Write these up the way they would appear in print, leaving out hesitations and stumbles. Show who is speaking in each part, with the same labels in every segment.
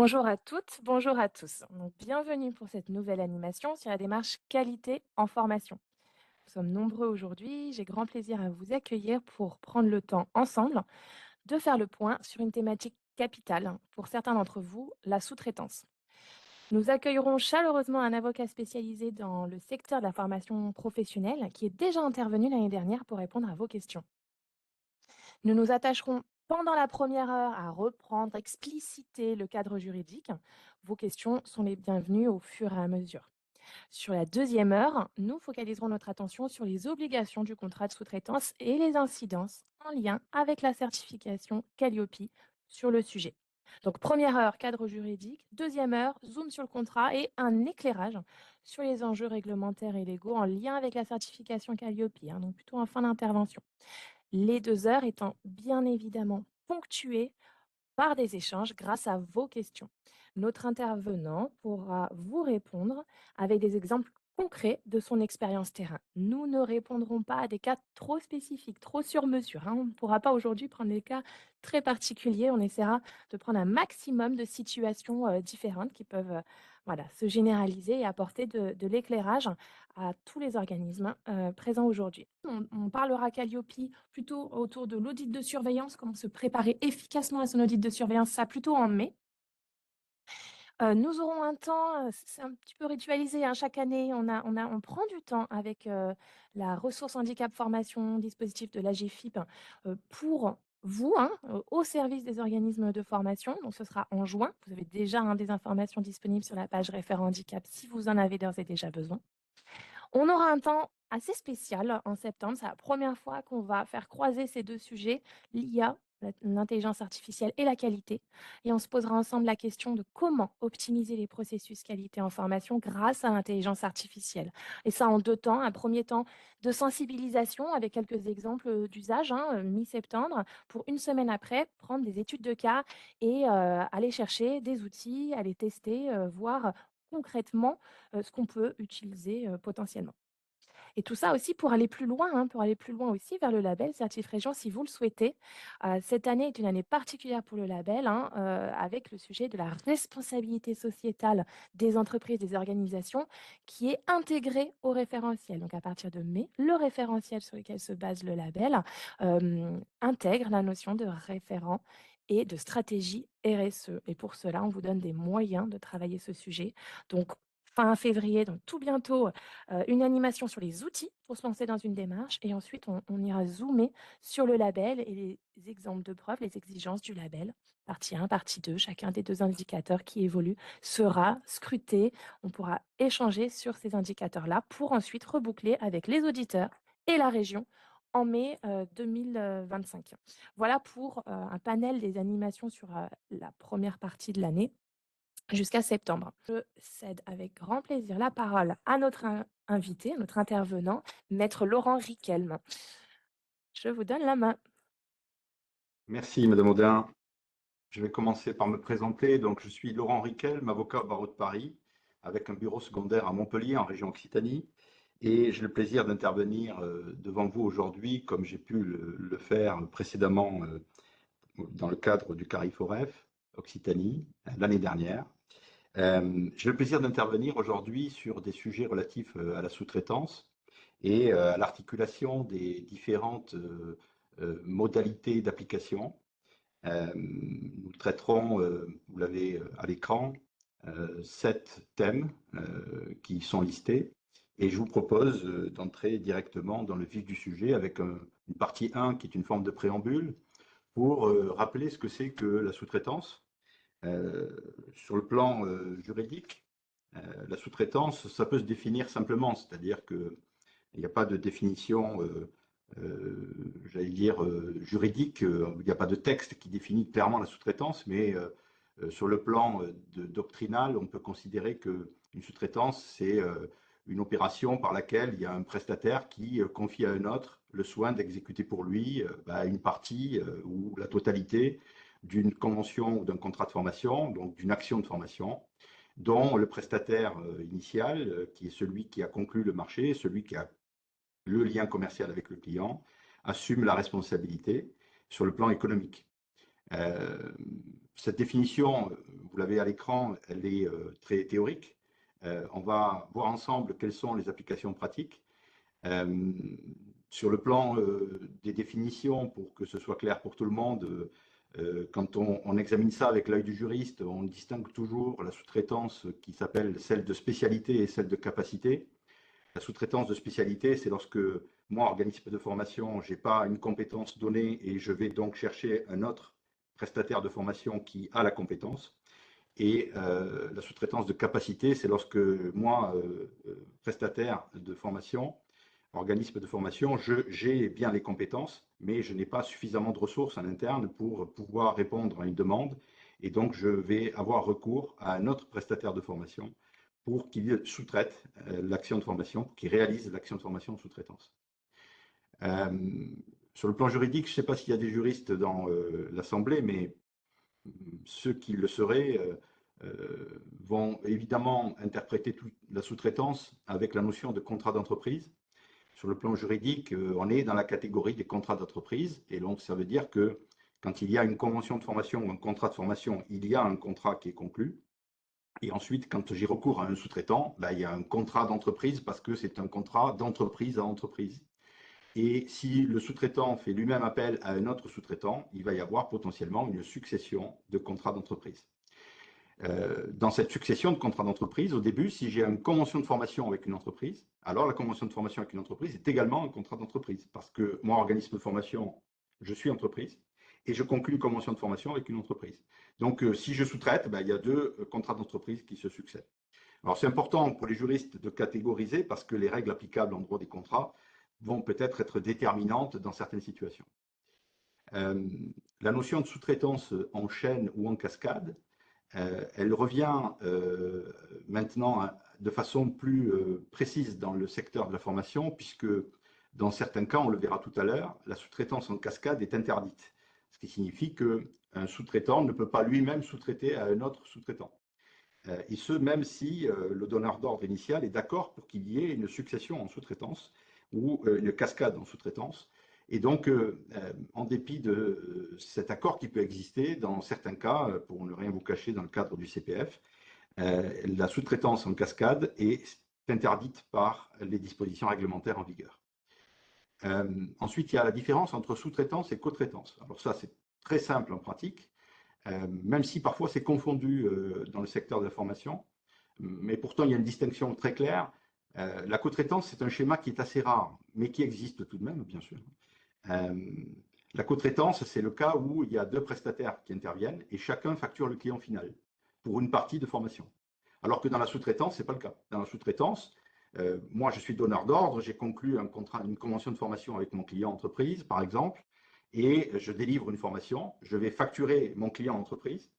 Speaker 1: Bonjour à toutes, bonjour à tous. Donc, bienvenue pour cette nouvelle animation sur la démarche qualité en formation. Nous sommes nombreux aujourd'hui. J'ai grand plaisir à vous accueillir pour prendre le temps ensemble de faire le point sur une thématique capitale pour certains d'entre vous, la sous-traitance. Nous accueillerons chaleureusement un avocat spécialisé dans le secteur de la formation professionnelle qui est déjà intervenu l'année dernière pour répondre à vos questions. Nous nous attacherons pendant la première heure à reprendre, expliciter le cadre juridique. Vos questions sont les bienvenues au fur et à mesure. Sur la deuxième heure, nous focaliserons notre attention sur les obligations du contrat de sous-traitance et les incidences en lien avec la certification Calliope sur le sujet. Donc première heure, cadre juridique. Deuxième heure, zoom sur le contrat et un éclairage sur les enjeux réglementaires et légaux en lien avec la certification Calliope, donc plutôt en fin d'intervention. Les 2 heures étant bien évidemment ponctuées par des échanges grâce à vos questions. Notre intervenant pourra vous répondre avec des exemples concrets de son expérience terrain. Nous ne répondrons pas à des cas trop spécifiques, trop sur mesure, hein. On ne pourra pas aujourd'hui prendre des cas très particuliers. On essaiera de prendre un maximum de situations différentes qui peuvent voilà, se généraliser et apporter de l'éclairage à tous les organismes présents aujourd'hui. On parlera Calliope plutôt autour de l'audit de surveillance, comment se préparer efficacement à son audit de surveillance, ça plutôt en mai. Nous aurons un temps, c'est un petit peu ritualisé, hein, chaque année, on prend du temps avec, la ressource handicap formation, dispositif de l'AGFIP, pour vous, hein, au service des organismes de formation. Donc ce sera en juin. Vous avez déjà, hein, des informations disponibles sur la page référent handicap si vous en avez d'ores et déjà besoin. On aura un temps assez spécial en septembre. C'est la première fois qu'on va faire croiser ces 2 sujets, l'IA, l'intelligence artificielle et la qualité. Et on se posera ensemble la question de comment optimiser les processus qualité en formation grâce à l'intelligence artificielle. Et ça en 2 temps. Un premier temps de sensibilisation avec quelques exemples d'usage, hein, mi-septembre, pour une semaine après, prendre des études de cas et aller chercher des outils, aller tester, voir concrètement ce qu'on peut utiliser potentiellement. Et tout ça aussi pour aller plus loin, hein, pour aller plus loin aussi vers le label Certif Région si vous le souhaitez. Cette année est une année particulière pour le label, hein, avec le sujet de la responsabilité sociétale des entreprises, des organisations, qui est intégré au référentiel. Donc à partir de mai, le référentiel sur lequel se base le label intègre la notion de référent et de stratégie RSE. Et pour cela, on vous donne des moyens de travailler ce sujet. Donc, fin février, donc tout bientôt, une animation sur les outils pour se lancer dans une démarche et ensuite on ira zoomer sur le label et les exemples de preuves, les exigences du label. Partie 1, partie 2, chacun des 2 indicateurs qui évoluent sera scruté. On pourra échanger sur ces indicateurs-là pour ensuite reboucler avec les auditeurs et la région en mai 2025. Voilà pour un panel des animations sur la première partie de l'année jusqu'à septembre. Je cède avec grand plaisir la parole à notre invité, à notre intervenant, maître Laurent Riquelme. Je vous donne la main.
Speaker 2: Merci, Madame Audin. Je vais commencer par me présenter. Donc, je suis Laurent Riquelme, avocat au barreau de Paris, avec un bureau secondaire à Montpellier, en région Occitanie. Et j'ai le plaisir d'intervenir devant vous aujourd'hui, comme j'ai pu le faire précédemment dans le cadre du CARIFOREF Occitanie, l'année dernière. J'ai le plaisir d'intervenir aujourd'hui sur des sujets relatifs à la sous-traitance et à l'articulation des différentes modalités d'application. Nous traiterons, vous l'avez à l'écran, 7 thèmes qui sont listés. Et je vous propose d'entrer directement dans le vif du sujet avec une partie 1 qui est une forme de préambule pour rappeler ce que c'est que la sous-traitance. Sur le plan juridique, la sous-traitance, ça peut se définir simplement, c'est-à-dire qu'il n'y a pas de définition j'allais dire, juridique. Il n'y a pas de texte qui définit clairement la sous-traitance, mais sur le plan doctrinal, on peut considérer qu'une sous-traitance, c'est une opération par laquelle il y a un prestataire qui confie à un autre le soin d'exécuter pour lui une partie ou la totalité d'une convention ou d'un contrat de formation, donc d'une action de formation, dont le prestataire initial, qui est celui qui a conclu le marché, celui qui a le lien commercial avec le client, assume la responsabilité sur le plan économique. Cette définition, vous l'avez à l'écran, elle est très théorique. On va voir ensemble quelles sont les applications pratiques. Euh, sur le plan des définitions, pour que ce soit clair pour tout le monde, quand on examine ça avec l'œil du juriste, on distingue toujours la sous-traitance qui s'appelle celle de spécialité et celle de capacité. La sous-traitance de spécialité, c'est lorsque moi, organisme de formation, je n'ai pas une compétence donnée et je vais donc chercher un autre prestataire de formation qui a la compétence. Et la sous-traitance de capacité, c'est lorsque moi, prestataire de formation, organisme de formation, j'ai bien les compétences, mais je n'ai pas suffisamment de ressources en interne pour pouvoir répondre à une demande. Et donc, je vais avoir recours à un autre prestataire de formation pour qu'il sous-traite l'action de formation, pour qu'il réalise l'action de formation en sous-traitance. Sur le plan juridique, je ne sais pas s'il y a des juristes dans l'Assemblée, mais ceux qui le seraient vont évidemment interpréter toute la sous-traitance avec la notion de contrat d'entreprise. Sur le plan juridique, on est dans la catégorie des contrats d'entreprise, et donc ça veut dire que quand il y a une convention de formation ou un contrat de formation, il y a un contrat qui est conclu. Et ensuite, quand j'ai recours à un sous-traitant, ben, il y a un contrat d'entreprise parce que c'est un contrat d'entreprise à entreprise. Et si le sous-traitant fait lui-même appel à un autre sous-traitant, il va y avoir potentiellement une succession de contrats d'entreprise. Dans cette succession de contrats d'entreprise, au début, si j'ai une convention de formation avec une entreprise, alors la convention de formation avec une entreprise est également un contrat d'entreprise. Parce que moi, organisme de formation, je suis entreprise et je conclue une convention de formation avec une entreprise. Donc, si je sous-traite, ben, il y a deux contrats d'entreprise qui se succèdent. Alors, c'est important pour les juristes de catégoriser parce que les règles applicables en droit des contrats vont peut-être être déterminantes dans certaines situations. La notion de sous-traitance en chaîne ou en cascade, elle revient maintenant de façon plus précise dans le secteur de la formation, puisque dans certains cas, on le verra tout à l'heure, la sous-traitance en cascade est interdite, ce qui signifie qu'un sous-traitant ne peut pas lui-même sous-traiter à un autre sous-traitant. Et ce, même si le donneur d'ordre initial est d'accord pour qu'il y ait une succession en sous-traitance ou une cascade en sous-traitance. Et donc, en dépit de cet accord qui peut exister, dans certains cas, pour ne rien vous cacher, dans le cadre du CPF, la sous-traitance en cascade est interdite par les dispositions réglementaires en vigueur. Ensuite, il y a la différence entre sous-traitance et co-traitance. Alors ça, c'est très simple en pratique, même si parfois c'est confondu dans le secteur de la formation. Mais pourtant, il y a une distinction très claire. La co-traitance, c'est un schéma qui est assez rare, mais qui existe tout de même, bien sûr. La co-traitance, c'est le cas où il y a deux prestataires qui interviennent et chacun facture le client final pour une partie de formation. Alors que dans la sous-traitance, ce n'est pas le cas. Dans la sous-traitance, moi, je suis donneur d'ordre, j'ai conclu un contrat, une convention de formation avec mon client entreprise, par exemple, et je délivre une formation, je vais facturer mon client entreprise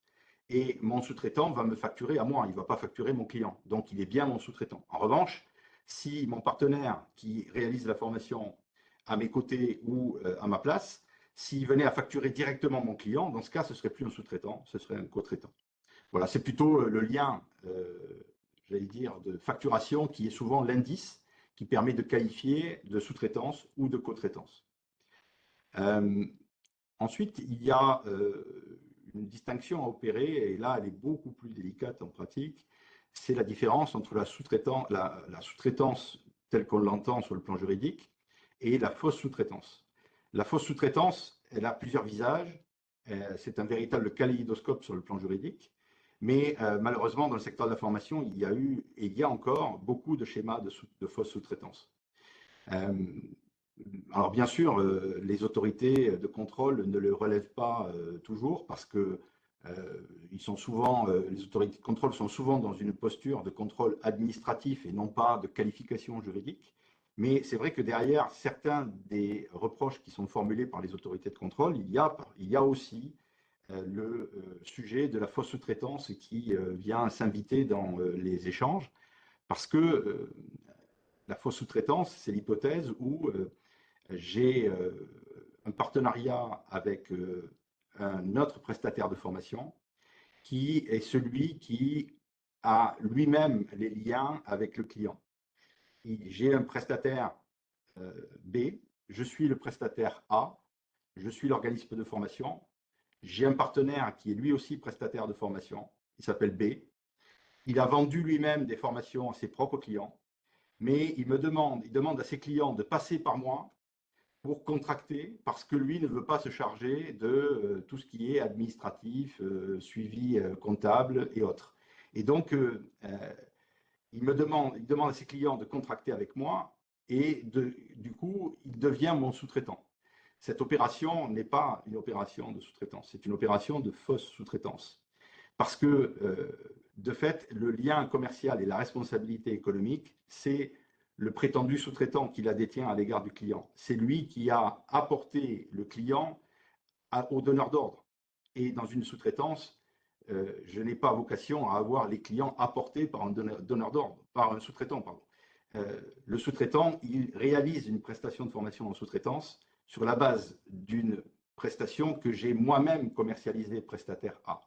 Speaker 2: et mon sous-traitant va me facturer à moi, il ne va pas facturer mon client. Donc, il est bien mon sous-traitant. En revanche, si mon partenaire qui réalise la formation à mes côtés ou à ma place, s'il venait à facturer directement mon client, dans ce cas, ce ne serait plus un sous-traitant, ce serait un co-traitant. Voilà, c'est plutôt le lien, j'allais dire, de facturation qui est souvent l'indice qui permet de qualifier de sous-traitance ou de co-traitance. Ensuite, il y a une distinction à opérer, et là, elle est beaucoup plus délicate en pratique, c'est la différence entre la sous-traitance telle qu'on l'entend sur le plan juridique et la fausse sous-traitance. La fausse sous-traitance, elle a plusieurs visages, c'est un véritable kaléidoscope sur le plan juridique, mais malheureusement, dans le secteur de la formation, il y a eu et il y a encore beaucoup de schémas de fausse sous-traitance. Alors bien sûr, les autorités de contrôle ne le relèvent pas toujours parce que ils sont souvent, les autorités de contrôle sont souvent dans une posture de contrôle administratif et non pas de qualification juridique. Mais c'est vrai que derrière certains des reproches qui sont formulés par les autorités de contrôle, il y a aussi le sujet de la fausse sous-traitance qui vient s'inviter dans les échanges parce que la fausse sous-traitance, c'est l'hypothèse où j'ai un partenariat avec un autre prestataire de formation qui est celui qui a lui-même les liens avec le client. J'ai un prestataire B, je suis le prestataire A, je suis l'organisme de formation, j'ai un partenaire qui est lui aussi prestataire de formation, il s'appelle B. Il a vendu lui-même des formations à ses propres clients, mais il demande à ses clients de passer par moi pour contracter parce que lui ne veut pas se charger de tout ce qui est administratif, suivi comptable et autres. Et donc, il demande à ses clients de contracter avec moi et du coup, il devient mon sous-traitant. Cette opération n'est pas une opération de sous-traitance, c'est une opération de fausse sous-traitance. Parce que, de fait, le lien commercial et la responsabilité économique, c'est le prétendu sous-traitant qui la détient à l'égard du client. C'est lui qui a apporté le client au donneur d'ordre. Et dans une sous-traitance, je n'ai pas vocation à avoir les clients apportés par un donneur d'ordre, par un sous-traitant, pardon. Le sous-traitant, il réalise une prestation de formation en sous-traitance sur la base d'une prestation que j'ai moi-même commercialisée prestataire A.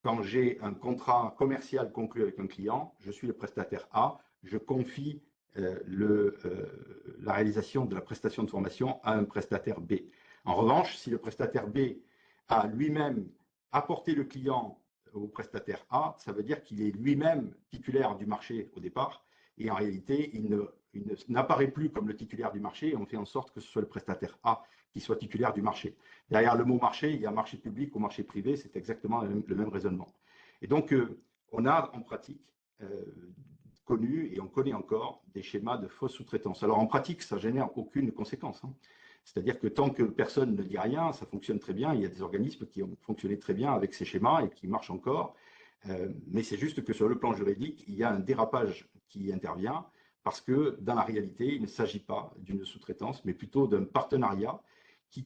Speaker 2: Quand j'ai un contrat commercial conclu avec un client, je suis le prestataire A, je confie la réalisation de la prestation de formation à un prestataire B. En revanche, si le prestataire B a lui-même apporté le client au prestataire A, ça veut dire qu'il est lui-même titulaire du marché au départ, et en réalité, il n'apparaît plus comme le titulaire du marché, et on fait en sorte que ce soit le prestataire A qui soit titulaire du marché. Derrière le mot marché, il y a marché public ou marché privé, c'est exactement le même raisonnement. Et donc, on a en pratique connu, et on connaît encore, des schémas de fausse sous-traitance. Alors en pratique, ça génère aucune conséquence, hein. C'est-à-dire que tant que personne ne dit rien, ça fonctionne très bien. Il y a des organismes qui ont fonctionné très bien avec ces schémas et qui marchent encore. Mais c'est juste que sur le plan juridique, il y a un dérapage qui intervient parce que dans la réalité, il ne s'agit pas d'une sous-traitance, mais plutôt d'un partenariat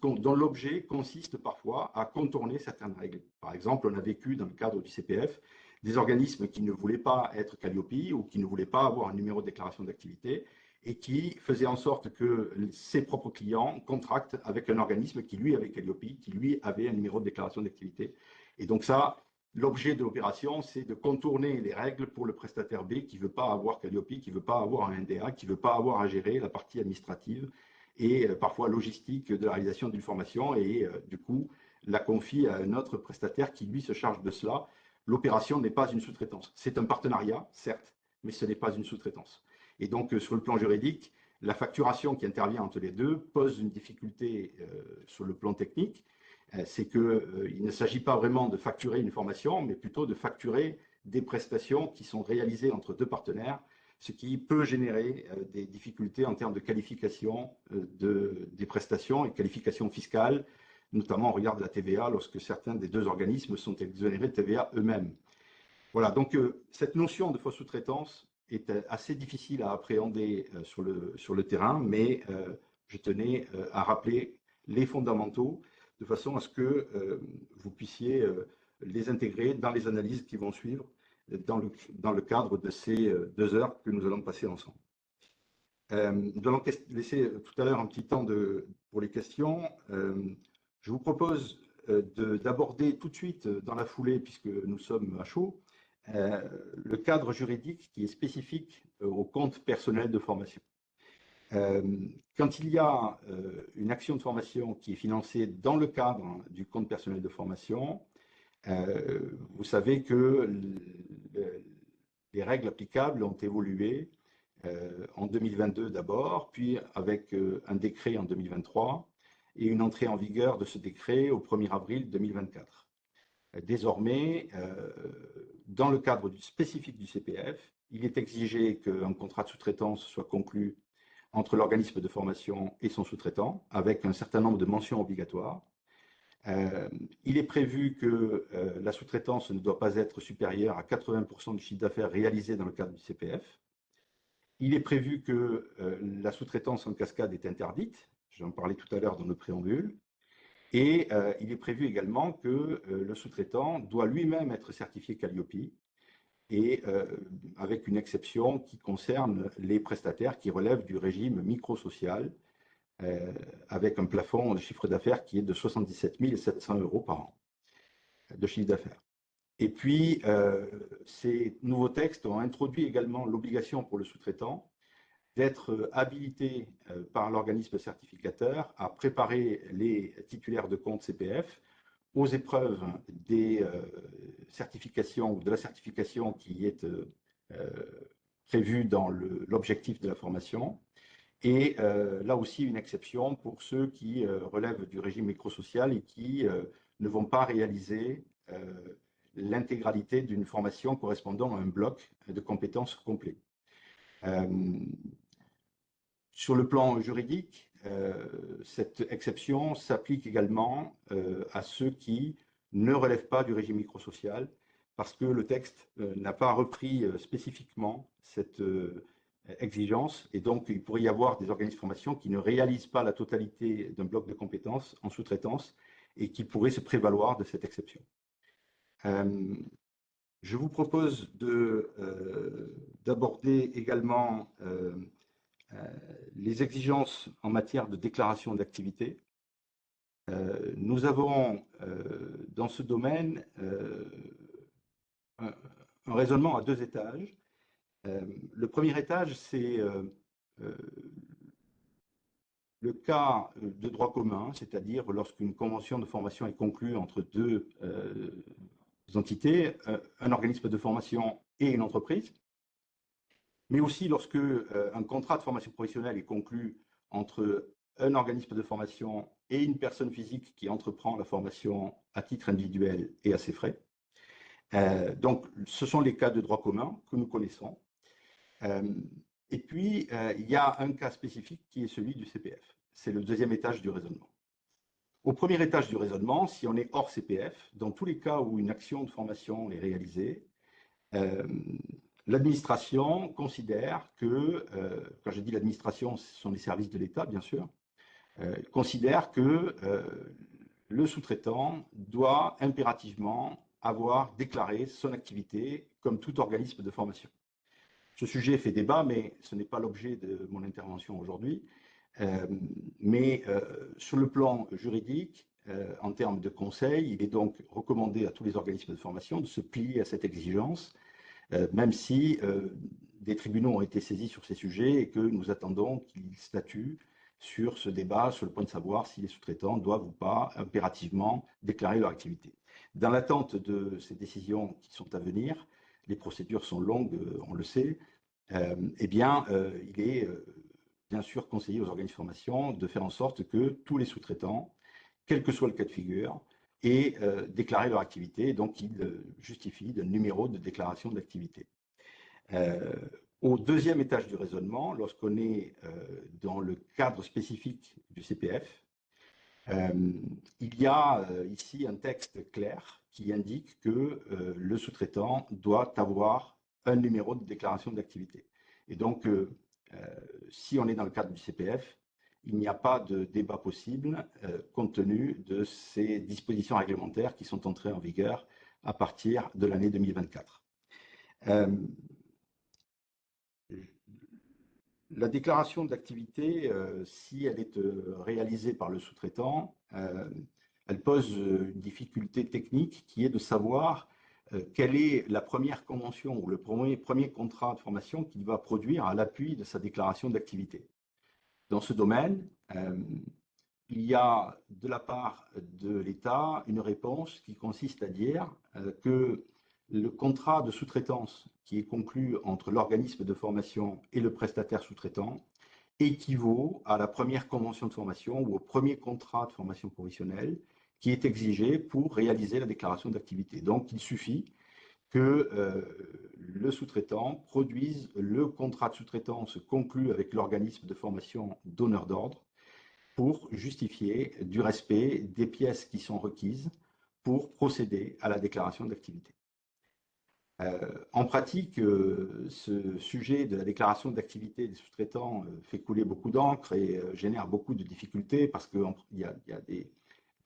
Speaker 2: dont l'objet consiste parfois à contourner certaines règles. Par exemple, on a vécu dans le cadre du CPF des organismes qui ne voulaient pas être Calliope ou qui ne voulaient pas avoir un numéro de déclaration d'activité et qui faisaient en sorte que ses propres clients contractent avec un organisme qui, lui, avait Calliope, qui, lui, avait un numéro de déclaration d'activité. Et donc ça, l'objet de l'opération, c'est de contourner les règles pour le prestataire B qui ne veut pas avoir Calliope, qui ne veut pas avoir un NDA, qui ne veut pas avoir à gérer la partie administrative et parfois logistique de la réalisation d'une formation et du coup la confie à un autre prestataire qui lui se charge de cela. L'opération n'est pas une sous-traitance. C'est un partenariat, certes, mais ce n'est pas une sous-traitance. Et donc sur le plan juridique, la facturation qui intervient entre les deux pose une difficulté sur le plan technique. C'est qu'il ne s'agit pas vraiment de facturer une formation, mais plutôt de facturer des prestations qui sont réalisées entre deux partenaires, ce qui peut générer des difficultés en termes de qualification des prestations et qualification fiscale, notamment au regard de la TVA, lorsque certains des deux organismes sont exonérés de TVA eux-mêmes. Voilà, donc cette notion de fausse sous-traitance est assez difficile à appréhender sur le terrain, mais je tenais à rappeler les fondamentaux de façon à ce que vous puissiez les intégrer dans les analyses qui vont suivre dans le cadre de ces 2 heures que nous allons passer ensemble. Nous allons laisser tout à l'heure un petit temps pour les questions. Je vous propose d'aborder tout de suite dans la foulée, puisque nous sommes à chaud, le cadre juridique qui est spécifique au compte personnel de formation. Quand il y a une action de formation qui est financée dans le cadre du compte personnel de formation, vous savez que les règles applicables ont évolué en 2022 d'abord, puis avec un décret en 2023 et une entrée en vigueur de ce décret au 1er avril 2024. Désormais, dans le cadre spécifique du CPF, il est exigé qu'un contrat de sous-traitance soit conclu entre l'organisme de formation et son sous-traitant, avec un certain nombre de mentions obligatoires. Il est prévu que la sous-traitance ne doit pas être supérieure à 80% du chiffre d'affaires réalisé dans le cadre du CPF. Il est prévu que la sous-traitance en cascade est interdite, j'en parlais tout à l'heure dans le préambule, et il est prévu également que le sous-traitant doit lui-même être certifié Calliope, et avec une exception qui concerne les prestataires qui relèvent du régime microsocial, avec un plafond de chiffre d'affaires qui est de 77 700 € par an de chiffre d'affaires. Et puis, ces nouveaux textes ont introduit également l'obligation pour le sous-traitant d'être habilité par l'organisme certificateur à préparer les titulaires de compte CPF aux épreuves des certifications ou de la certification qui est prévue dans l'objectif de la formation. Et là aussi, une exception pour ceux qui relèvent du régime microsocial et qui ne vont pas réaliser l'intégralité d'une formation correspondant à un bloc de compétences complet. Sur le plan juridique, cette exception s'applique également à ceux qui ne relèvent pas du régime microsocial, parce que le texte n'a pas repris spécifiquement cette exigence, et donc il pourrait y avoir des organismes de formation qui ne réalisent pas la totalité d'un bloc de compétences en sous-traitance et qui pourraient se prévaloir de cette exception. Je vous propose d'aborder également les exigences en matière de déclaration d'activité. Nous avons dans ce domaine un raisonnement à deux étages. Le premier étage, c'est le cas de droit commun, c'est-à-dire lorsqu'une convention de formation est conclue entre deux entités, un organisme de formation et une entreprise, mais aussi lorsque un contrat de formation professionnelle est conclu entre un organisme de formation et une personne physique qui entreprend la formation à titre individuel et à ses frais. Donc, ce sont les cas de droit commun que nous connaissons. Et puis, il y a un cas spécifique qui est celui du CPF. C'est le deuxième étage du raisonnement. Au premier étage du raisonnement, si on est hors CPF, dans tous les cas où une action de formation est réalisée, l'administration considère que, quand je dis l'administration, ce sont les services de l'État, bien sûr, considère que le sous-traitant doit impérativement avoir déclaré son activité comme tout organisme de formation. Ce sujet fait débat, mais ce n'est pas l'objet de mon intervention aujourd'hui. Mais sur le plan juridique, en termes de conseil, il est donc recommandé à tous les organismes de formation de se plier à cette exigence, même si des tribunaux ont été saisis sur ces sujets et que nous attendons qu'ils statuent sur ce débat, sur le point de savoir si les sous-traitants doivent ou pas impérativement déclarer leur activité. Dans l'attente de ces décisions qui sont à venir, les procédures sont longues, on le sait, eh bien, il est bien sûr conseillé aux organismes de formation de faire en sorte que tous les sous-traitants, quel que soit le cas de figure, aient déclaré leur activité, et donc ils justifient d'un numéro de déclaration d'activité. Au deuxième étage du raisonnement, lorsqu'on est dans le cadre spécifique du CPF, il y a ici un texte clair qui indique que le sous-traitant doit avoir un numéro de déclaration d'activité. Et donc, si on est dans le cadre du CPF, il n'y a pas de débat possible compte tenu de ces dispositions réglementaires qui sont entrées en vigueur à partir de l'année 2024. La déclaration d'activité, si elle est réalisée par le sous-traitant, elle pose une difficulté technique qui est de savoir quelle est la première convention ou le premier contrat de formation qu'il va produire à l'appui de sa déclaration d'activité. Dans ce domaine, il y a de la part de l'État une réponse qui consiste à dire que le contrat de sous-traitance qui est conclu entre l'organisme de formation et le prestataire sous-traitant équivaut à la première convention de formation ou au premier contrat de formation professionnelle qui est exigé pour réaliser la déclaration d'activité. Donc, il suffit que le sous-traitant produise le contrat de sous-traitance conclu avec l'organisme de formation donneur d'ordre pour justifier du respect des pièces qui sont requises pour procéder à la déclaration d'activité. En pratique, ce sujet de la déclaration d'activité des sous-traitants fait couler beaucoup d'encre et génère beaucoup de difficultés parce qu'il y a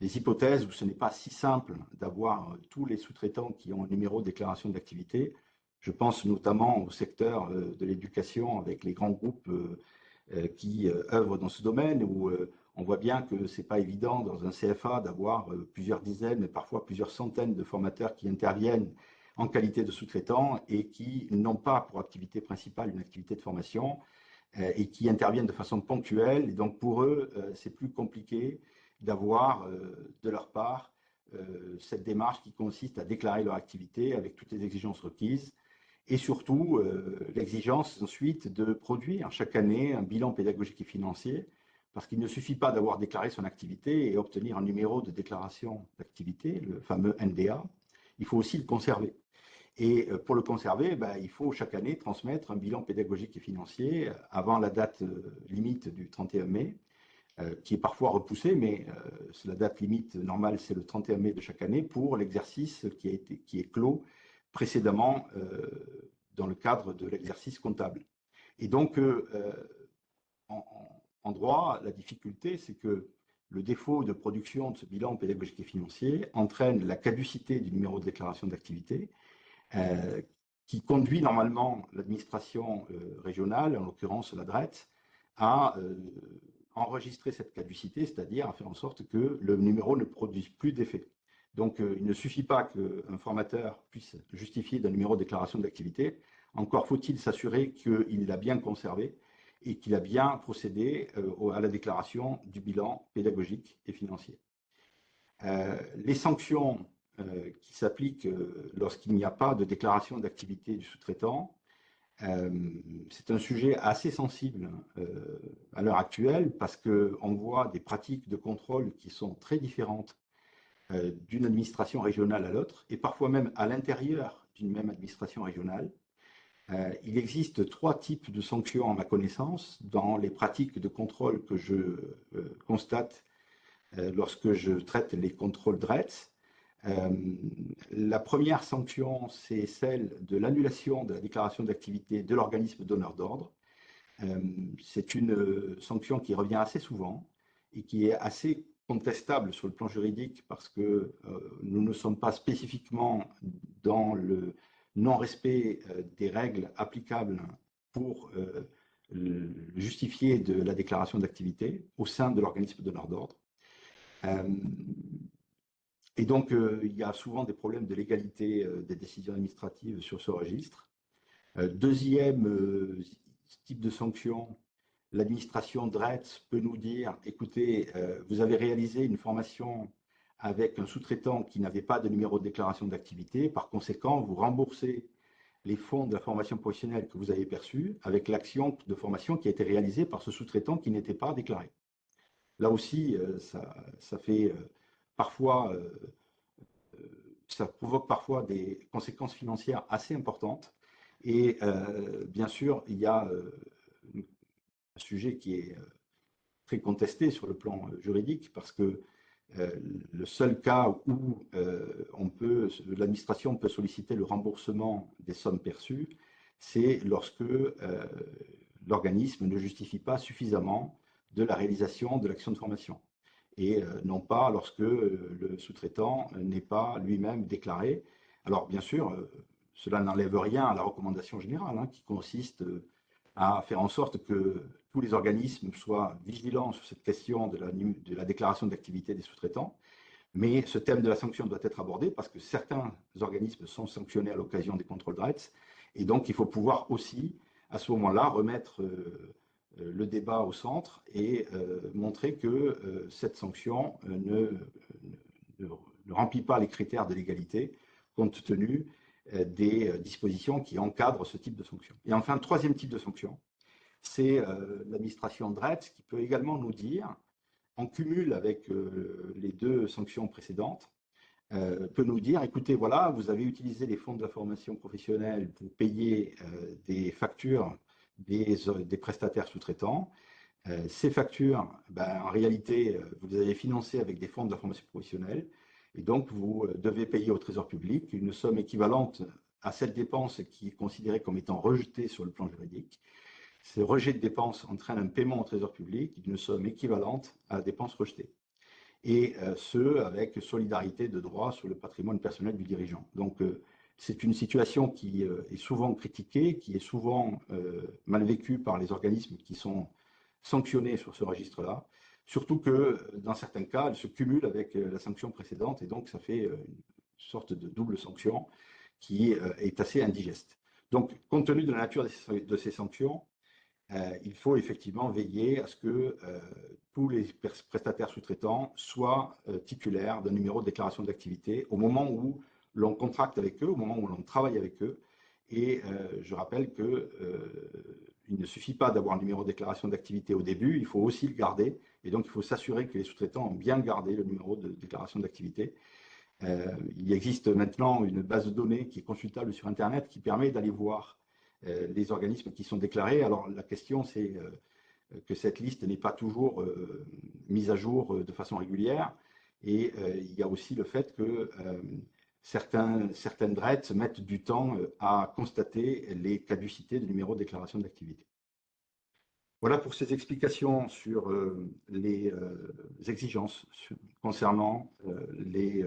Speaker 2: des hypothèses où ce n'est pas si simple d'avoir tous les sous-traitants qui ont un numéro de déclaration d'activité. Je pense notamment au secteur de l'éducation avec les grands groupes qui œuvrent dans ce domaine où on voit bien que ce n'est pas évident dans un CFA d'avoir plusieurs dizaines, mais parfois plusieurs centaines de formateurs qui interviennent en qualité de sous-traitants et qui n'ont pas pour activité principale une activité de formation et qui interviennent de façon ponctuelle. Et donc pour eux, c'est plus compliqué d'avoir de leur part cette démarche qui consiste à déclarer leur activité avec toutes les exigences requises et surtout l'exigence ensuite de produire chaque année un bilan pédagogique et financier parce qu'il ne suffit pas d'avoir déclaré son activité et obtenir un numéro de déclaration d'activité, le fameux NDA, il faut aussi le conserver. Et pour le conserver, il faut chaque année transmettre un bilan pédagogique et financier avant la date limite du 31 mai, qui est parfois repoussée, mais la date limite normale, c'est le 31 mai de chaque année pour l'exercice qui est clos précédemment dans le cadre de l'exercice comptable. Et donc, en droit, la difficulté, c'est que le défaut de production de ce bilan pédagogique et financier entraîne la caducité du numéro de déclaration d'activité, qui conduit normalement l'administration régionale, en l'occurrence la DRET, à enregistrer cette caducité, c'est-à-dire à faire en sorte que le numéro ne produise plus d'effet. Donc, il ne suffit pas qu'un formateur puisse justifier d'un numéro de déclaration d'activité, encore faut-il s'assurer qu'il l'a bien conservé et qu'il a bien procédé à la déclaration du bilan pédagogique et financier. Les sanctions qui s'appliquent lorsqu'il n'y a pas de déclaration d'activité du sous-traitant, c'est un sujet assez sensible à l'heure actuelle parce qu'on voit des pratiques de contrôle qui sont très différentes d'une administration régionale à l'autre et parfois même à l'intérieur d'une même administration régionale. Il existe 3 types de sanctions à ma connaissance dans les pratiques de contrôle que je constate lorsque je traite les contrôles DRETS. La première sanction, c'est celle de l'annulation de la déclaration d'activité de l'organisme donneur d'ordre. C'est une sanction qui revient assez souvent et qui est assez contestable sur le plan juridique parce que nous ne sommes pas spécifiquement dans le non-respect des règles applicables pour justifier de la déclaration d'activité au sein de l'organisme donneur d'ordre. Et donc, il y a souvent des problèmes de légalité des décisions administratives sur ce registre. Deuxième type de sanction, l'administration DRETS peut nous dire, écoutez, vous avez réalisé une formation avec un sous-traitant qui n'avait pas de numéro de déclaration d'activité, par conséquent, vous remboursez les fonds de la formation professionnelle que vous avez perçus avec l'action de formation qui a été réalisée par ce sous-traitant qui n'était pas déclaré. Là aussi, ça fait parfois, ça provoque parfois des conséquences financières assez importantes. Et bien sûr, il y a un sujet qui est très contesté sur le plan juridique parce que le seul cas où l'administration peut solliciter le remboursement des sommes perçues, c'est lorsque l'organisme ne justifie pas suffisamment de la réalisation de l'action de formation et non pas lorsque le sous-traitant n'est pas lui-même déclaré. Alors bien sûr, cela n'enlève rien à la recommandation générale qui consiste à faire en sorte que tous les organismes soient vigilants sur cette question de la déclaration d'activité des sous-traitants. Mais ce thème de la sanction doit être abordé parce que certains organismes sont sanctionnés à l'occasion des contrôles DRETS. Et donc, il faut pouvoir aussi, à ce moment-là, remettre le débat au centre et montrer que cette sanction ne remplit pas les critères de légalité compte tenu des dispositions qui encadrent ce type de sanction. Et enfin, le troisième type de sanction, c'est l'administration DRETS qui peut également nous dire, en cumul avec les 2 sanctions précédentes, peut nous dire, écoutez, voilà, vous avez utilisé les fonds de la formation professionnelle pour payer des factures des prestataires sous-traitants. Ces factures, en réalité, vous les avez financées avec des fonds de la formation professionnelle, et donc vous devez payer au Trésor public une somme équivalente à cette dépense qui est considérée comme étant rejetée sur le plan juridique. Ce rejet de dépenses entraîne un paiement au Trésor public d'une somme équivalente à la dépense rejetée. Et ce, avec solidarité de droit sur le patrimoine personnel du dirigeant. Donc, c'est une situation qui est souvent critiquée, qui est souvent mal vécue par les organismes qui sont sanctionnés sur ce registre-là, surtout que dans certains cas, elle se cumule avec la sanction précédente, et donc ça fait une sorte de double sanction qui est assez indigeste. Donc, compte tenu de la nature de ces sanctions, il faut effectivement veiller à ce que tous les prestataires sous-traitants soient titulaires d'un numéro de déclaration d'activité au moment où l'on contracte avec eux, au moment où l'on travaille avec eux. Et je rappelle qu'il ne suffit pas d'avoir un numéro de déclaration d'activité au début, il faut aussi le garder. Et donc, il faut s'assurer que les sous-traitants ont bien gardé le numéro de déclaration d'activité. Il existe maintenant une base de données qui est consultable sur Internet qui permet d'aller voir les organismes qui sont déclarés. Alors la question, c'est que cette liste n'est pas toujours mise à jour de façon régulière. Et il y a aussi le fait que certaines DRET mettent du temps à constater les caducités de numéro de déclaration d'activité. Voilà pour ces explications sur les exigences concernant les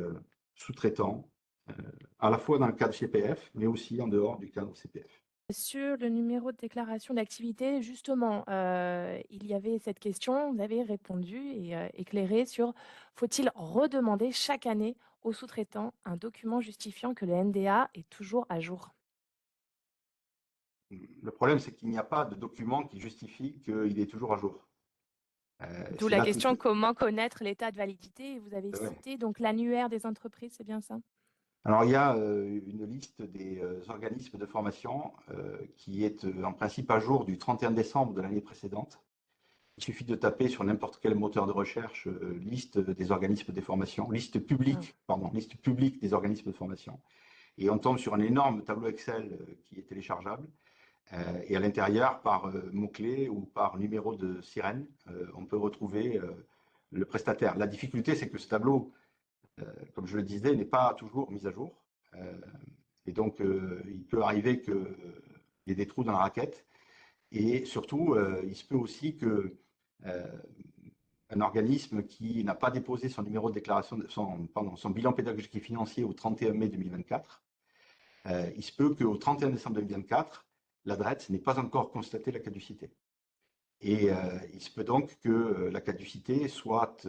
Speaker 2: sous-traitants, à la fois dans le cadre CPF, mais aussi en dehors du cadre CPF.
Speaker 1: Sur le numéro de déclaration d'activité, justement, il y avait cette question, vous avez répondu et éclairé sur: faut-il redemander chaque année aux sous-traitants un document justifiant que le NDA est toujours à jour?
Speaker 2: Le problème, c'est qu'il n'y a pas de document qui justifie qu'il est toujours à jour.
Speaker 1: D'où
Speaker 2: C'est
Speaker 1: la
Speaker 2: là tout.
Speaker 1: question: comment connaître l'état de validité? Et vous avez
Speaker 2: Ouais.
Speaker 1: cité donc l'annuaire des entreprises, c'est bien ça?
Speaker 2: Alors, il y a une liste des organismes de formation qui est en principe à jour du 31 décembre de l'année précédente. Il suffit de taper sur n'importe quel moteur de recherche liste des organismes de formation,
Speaker 1: Ah.
Speaker 2: liste publique des organismes de formation. Et on tombe sur un énorme tableau Excel qui est téléchargeable. Et à l'intérieur, par mots-clés ou par numéro de sirène, on peut retrouver le prestataire. La difficulté, c'est que ce tableau, comme je le disais, n'est pas toujours mis à jour. Euh, et donc, il peut arriver qu'il y ait des trous dans la raquette. Et surtout, il se peut aussi que euh, un organisme qui n'a pas déposé son numéro de déclaration, son bilan pédagogique et financier au 31 mai 2024, il se peut qu'au 31 décembre 2024, la DRET n'ait pas encore constaté la caducité. Et il se peut donc que la caducité soit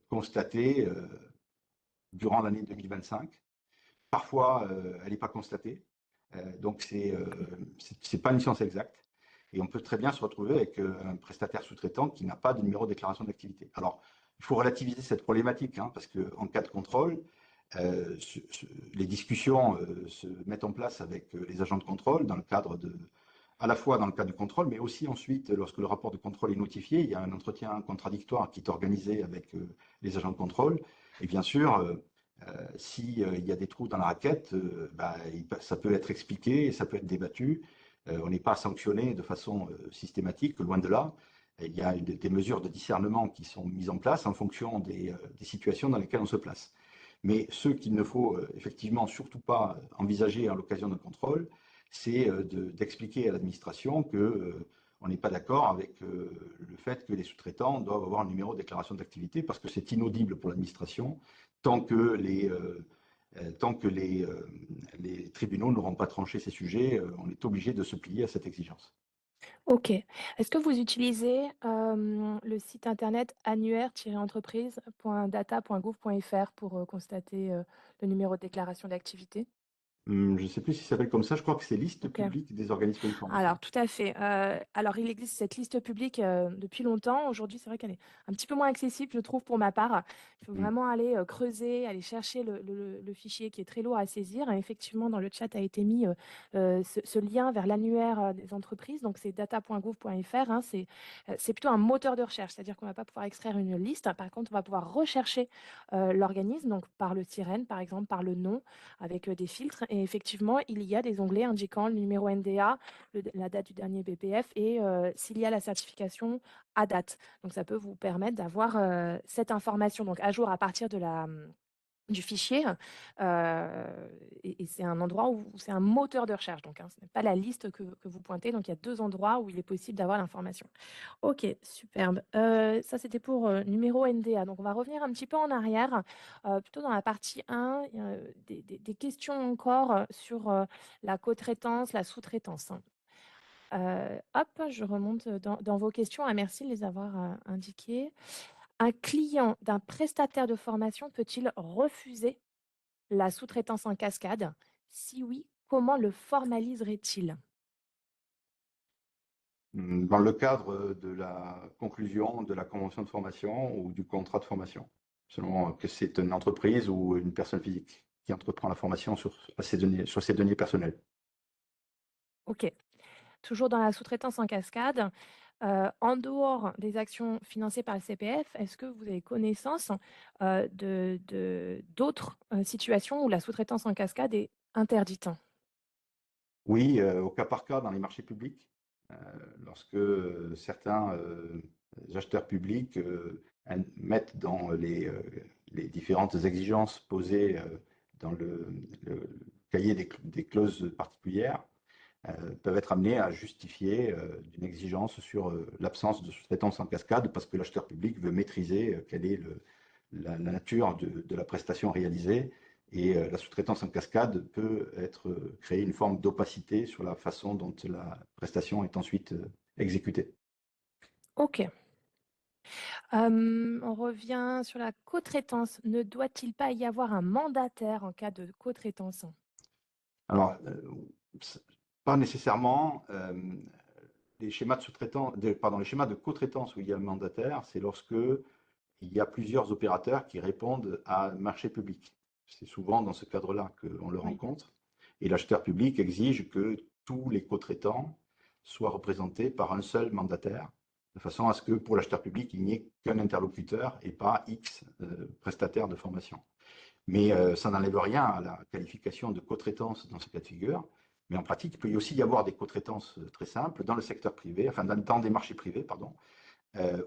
Speaker 2: constatée durant l'année 2025. Parfois, elle n'est pas constatée. Donc, c'est pas une science exacte. Et on peut très bien se retrouver avec un prestataire sous-traitant qui n'a pas de numéro de déclaration d'activité. Alors, il faut relativiser cette problématique, hein, parce qu'en cas de contrôle, euh, les discussions se mettent en place avec les agents de contrôle à la fois dans le cadre du contrôle, mais aussi ensuite, lorsque le rapport de contrôle est notifié, il y a un entretien contradictoire qui est organisé avec les agents de contrôle. Et bien sûr, s'il y a des trous dans la raquette, ça peut être expliqué et ça peut être débattu. On n'est pas sanctionné de façon systématique, loin de là. Il y a des mesures de discernement qui sont mises en place en fonction des situations dans lesquelles on se place. Mais ce qu'il ne faut effectivement surtout pas envisager à l'occasion d'un contrôle, c'est d'expliquer à l'administration que on n'est pas d'accord avec le fait que les sous-traitants doivent avoir un numéro de déclaration d'activité parce que c'est inaudible pour l'administration tant que les tribunaux n'auront pas tranché ces sujets, on est obligé de se plier à cette exigence.
Speaker 1: OK. Est-ce que vous utilisez, le site internet annuaire-entreprise.data.gouv.fr pour, constater, le numéro de déclaration d'activité?
Speaker 2: Je ne sais plus si ça s'appelle comme ça, je crois que c'est liste
Speaker 1: OK.
Speaker 2: publique des organismes de formation.
Speaker 1: Alors tout à fait. Alors il existe cette liste publique, depuis longtemps. Aujourd'hui, c'est vrai qu'elle est un petit peu moins accessible, je trouve, pour ma part. Il faut
Speaker 2: Mm.
Speaker 1: vraiment aller, creuser, aller chercher le fichier qui est très lourd à saisir. Et effectivement, dans le chat a été mis, ce lien vers l'annuaire, des entreprises. Donc c'est data.gouv.fr, hein. C'est plutôt un moteur de recherche, c'est-à-dire qu'on va pas pouvoir extraire une liste. Par contre, on va pouvoir rechercher, l'organisme, donc par le sirène, par exemple, par le nom, avec, des filtres. Et effectivement, il y a des onglets indiquant le numéro NDA, la date du dernier BPF et s'il y a la certification à date. Donc ça peut vous permettre d'avoir cette information donc à jour à partir de du fichier. Et c'est un endroit où c'est un moteur de recherche. Donc, hein, ce n'est pas la liste que vous pointez. Donc, il y a deux endroits où il est possible d'avoir l'information. Ok, superbe. Ça, c'était pour numéro NDA. Donc, on va revenir un petit peu en arrière, plutôt dans la partie 1, il y a, des questions encore sur la co-traitance, la sous-traitance. Hop, je remonte dans vos questions. Ah, merci de les avoir indiquées. Un client d'un prestataire de formation peut-il refuser la sous-traitance en cascade? Si oui, comment le formaliserait-il?
Speaker 2: Dans le cadre de la conclusion de la convention de formation ou du contrat de formation, selon que c'est une entreprise ou une personne physique qui entreprend la formation sur ses deniers personnels.
Speaker 1: OK. Toujours dans la sous-traitance en cascade, en dehors des actions financées par le CPF, est-ce que vous avez connaissance, d'autres, situations où la sous-traitance en cascade est interdite?
Speaker 2: Oui, au cas par cas dans les marchés publics, heu, lorsque, certains, acheteurs publics, mettent dans les différentes exigences posées, dans le cahier des clauses particulières, peuvent être amenés à justifier, d'une exigence sur, l'absence de sous-traitance en cascade parce que l'acheteur public veut maîtriser, quelle est la nature de la prestation réalisée et la sous-traitance en cascade peut être créer une forme d'opacité sur la façon dont la prestation est ensuite exécutée.
Speaker 1: OK. On revient sur la co-traitance. Ne doit-il pas y avoir un mandataire en cas de co-traitance?
Speaker 2: Alors, pas nécessairement. Les schémas de les schémas de co-traitance où il y a le mandataire, c'est lorsque il y a plusieurs opérateurs qui répondent à un marché public. C'est souvent dans ce cadre-là qu'on le
Speaker 1: Oui.
Speaker 2: rencontre. Et l'acheteur public exige que tous les co-traitants soient représentés par un seul mandataire, de façon à ce que pour l'acheteur public, il n'y ait qu'un interlocuteur et pas X prestataires de formation. Mais ça n'enlève rien à la qualification de co-traitance dans ce cas de figure. Mais en pratique, il peut aussi y avoir des co-traitances très simples dans le secteur privé, enfin dans des marchés privés, pardon,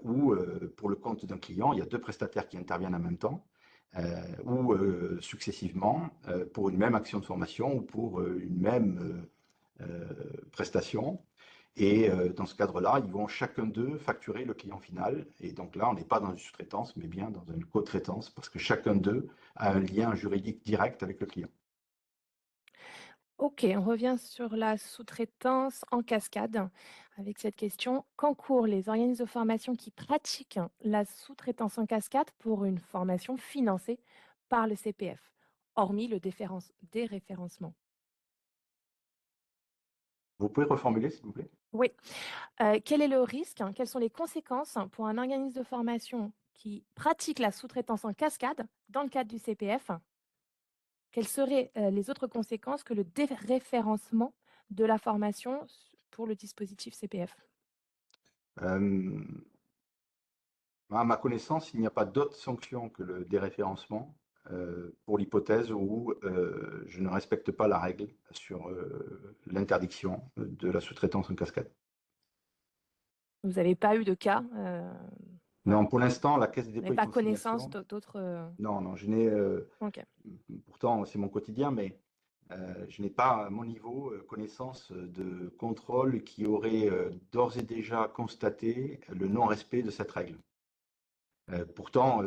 Speaker 2: où pour le compte d'un client, il y a deux prestataires qui interviennent en même temps, ou successivement pour une même action de formation ou pour une même prestation. Et dans ce cadre-là, ils vont chacun d'eux facturer le client final. Et donc là, on n'est pas dans une sous-traitance, mais bien dans une co-traitance, parce que chacun d'eux a un lien juridique direct avec le client.
Speaker 1: OK, on revient sur la sous-traitance en cascade avec cette question. Qu'encourent les organismes de formation qui pratiquent la sous-traitance en cascade pour une formation financée par le CPF, hormis le déréférencement?
Speaker 2: Vous pouvez reformuler, s'il vous plaît?
Speaker 1: Oui. Quel est le risque? Quelles sont les conséquences pour un organisme de formation qui pratique la sous-traitance en cascade dans le cadre du CPF? Quelles seraient, les autres conséquences que le déréférencement de la formation pour le dispositif CPF?
Speaker 2: Euh, À ma connaissance, il n'y a pas d'autre sanction que le déréférencement pour l'hypothèse où je ne respecte pas la règle sur l'interdiction de la sous-traitance en cascade.
Speaker 1: Vous n'avez pas eu de cas,
Speaker 2: Non,
Speaker 1: voilà,
Speaker 2: pour l'instant, la Caisse des
Speaker 1: vous
Speaker 2: dépôts
Speaker 1: n'avez
Speaker 2: et
Speaker 1: pas connaissance
Speaker 2: consignations,
Speaker 1: d'autres,
Speaker 2: non, non, je n'ai,
Speaker 1: OK.
Speaker 2: pourtant c'est mon quotidien, mais je n'ai pas à mon niveau connaissance de contrôle qui aurait d'ores et déjà constaté le non-respect de cette règle. Pourtant,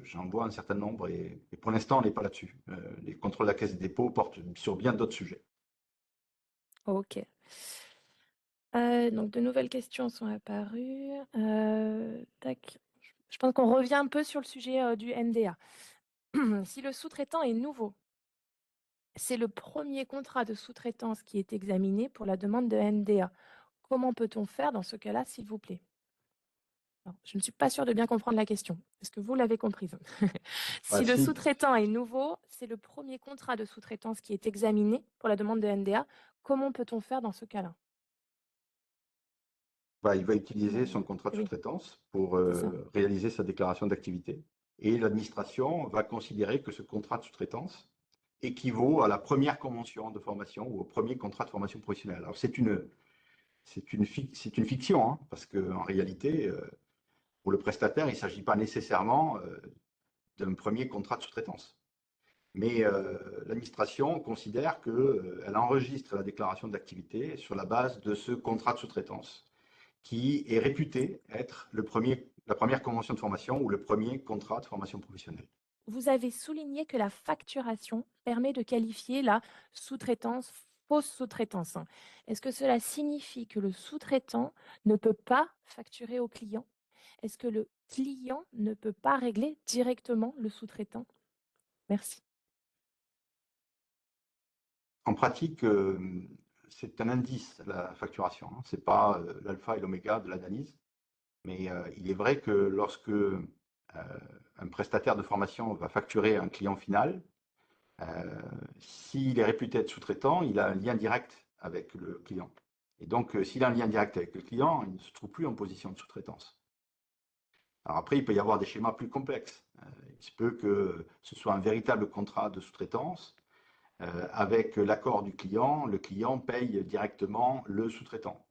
Speaker 2: j'en vois un certain nombre et pour l'instant, on n'est pas là-dessus. Les contrôles de la Caisse des dépôts portent sur bien d'autres sujets.
Speaker 1: OK. Donc de nouvelles questions sont apparues. Tac. Je pense qu'on revient un peu sur le sujet, du NDA. Si le sous-traitant est nouveau, c'est le premier contrat de sous-traitance qui est examiné pour la demande de NDA. Comment peut-on faire dans ce cas-là, s'il vous plaît? Alors, je ne suis pas sûre de bien comprendre la question. Est-ce que vous l'avez comprise?
Speaker 2: Bah,
Speaker 1: Si le
Speaker 2: si,
Speaker 1: sous-traitant est nouveau, c'est le premier contrat de sous-traitance qui est examiné pour la demande de NDA. Comment peut-on faire dans ce cas-là?
Speaker 2: bah, il va utiliser
Speaker 1: Comment
Speaker 2: son contrat de
Speaker 1: Oui,
Speaker 2: sous-traitance pour
Speaker 1: c'est ça.
Speaker 2: réaliser sa déclaration d'activité. Et l'administration va considérer que ce contrat de sous-traitance équivaut à la première convention de formation ou au premier contrat de formation professionnelle. Alors c'est une fiction, hein, parce qu'en réalité, pour le prestataire, il ne s'agit pas nécessairement d'un premier contrat de sous-traitance. Mais l'administration considère qu'elle enregistre la déclaration d'activité sur la base de ce contrat de sous-traitance qui est réputé être la première convention de formation ou le premier contrat de formation professionnelle.
Speaker 1: Vous avez souligné que la facturation permet de qualifier la sous-traitance, fausse sous-traitance. Est-ce que cela signifie que le sous-traitant ne peut pas facturer au client? Est-ce que le client ne peut pas régler directement le sous-traitant? Merci.
Speaker 2: En pratique, c'est un indice, la facturation, hein. Ce n'est pas l'alpha et l'oméga de l'analyse. Mais il est vrai que lorsque un prestataire de formation va facturer un client final, s'il est réputé être sous-traitant, il a un lien direct avec le client. Et donc, s'il a un lien direct avec le client, il ne se trouve plus en position de sous-traitance. Alors après, il peut y avoir des schémas plus complexes. Il se peut que ce soit un véritable contrat de sous-traitance. Avec l'accord du client, le client paye directement le sous-traitant.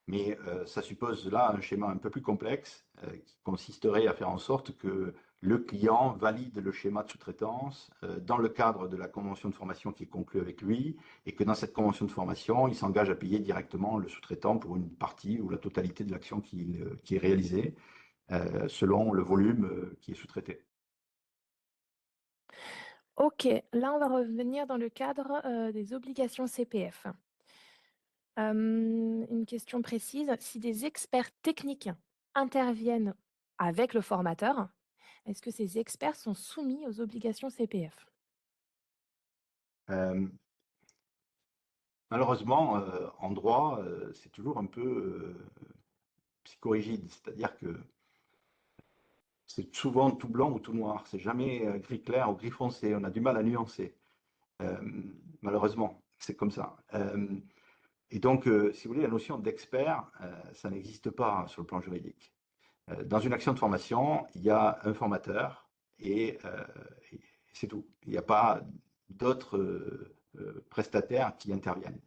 Speaker 2: Mais ça suppose là un schéma un peu plus complexe qui consisterait à faire en sorte que le client valide le schéma de sous-traitance dans le cadre de la convention de formation qui est conclue avec lui et que dans cette convention de formation, il s'engage à payer directement le sous-traitant pour une partie ou la totalité de l'action qui est réalisée selon le volume qui est sous-traité.
Speaker 1: Ok, là on va revenir dans le cadre des obligations CPF. Une question précise, si des experts techniques interviennent avec le formateur, est-ce que ces experts sont soumis aux obligations CPF?
Speaker 2: Euh, Malheureusement, en droit, c'est toujours un peu psychorigide, c'est-à-dire que c'est souvent tout blanc ou tout noir, c'est jamais gris clair ou gris foncé, on a du mal à nuancer. Euh, Malheureusement, c'est comme ça. Et donc, si vous voulez, la notion d'expert, ça n'existe pas sur le plan juridique. Dans une action de formation, il y a un formateur et c'est tout. Il n'y a pas d'autres prestataires qui interviennent.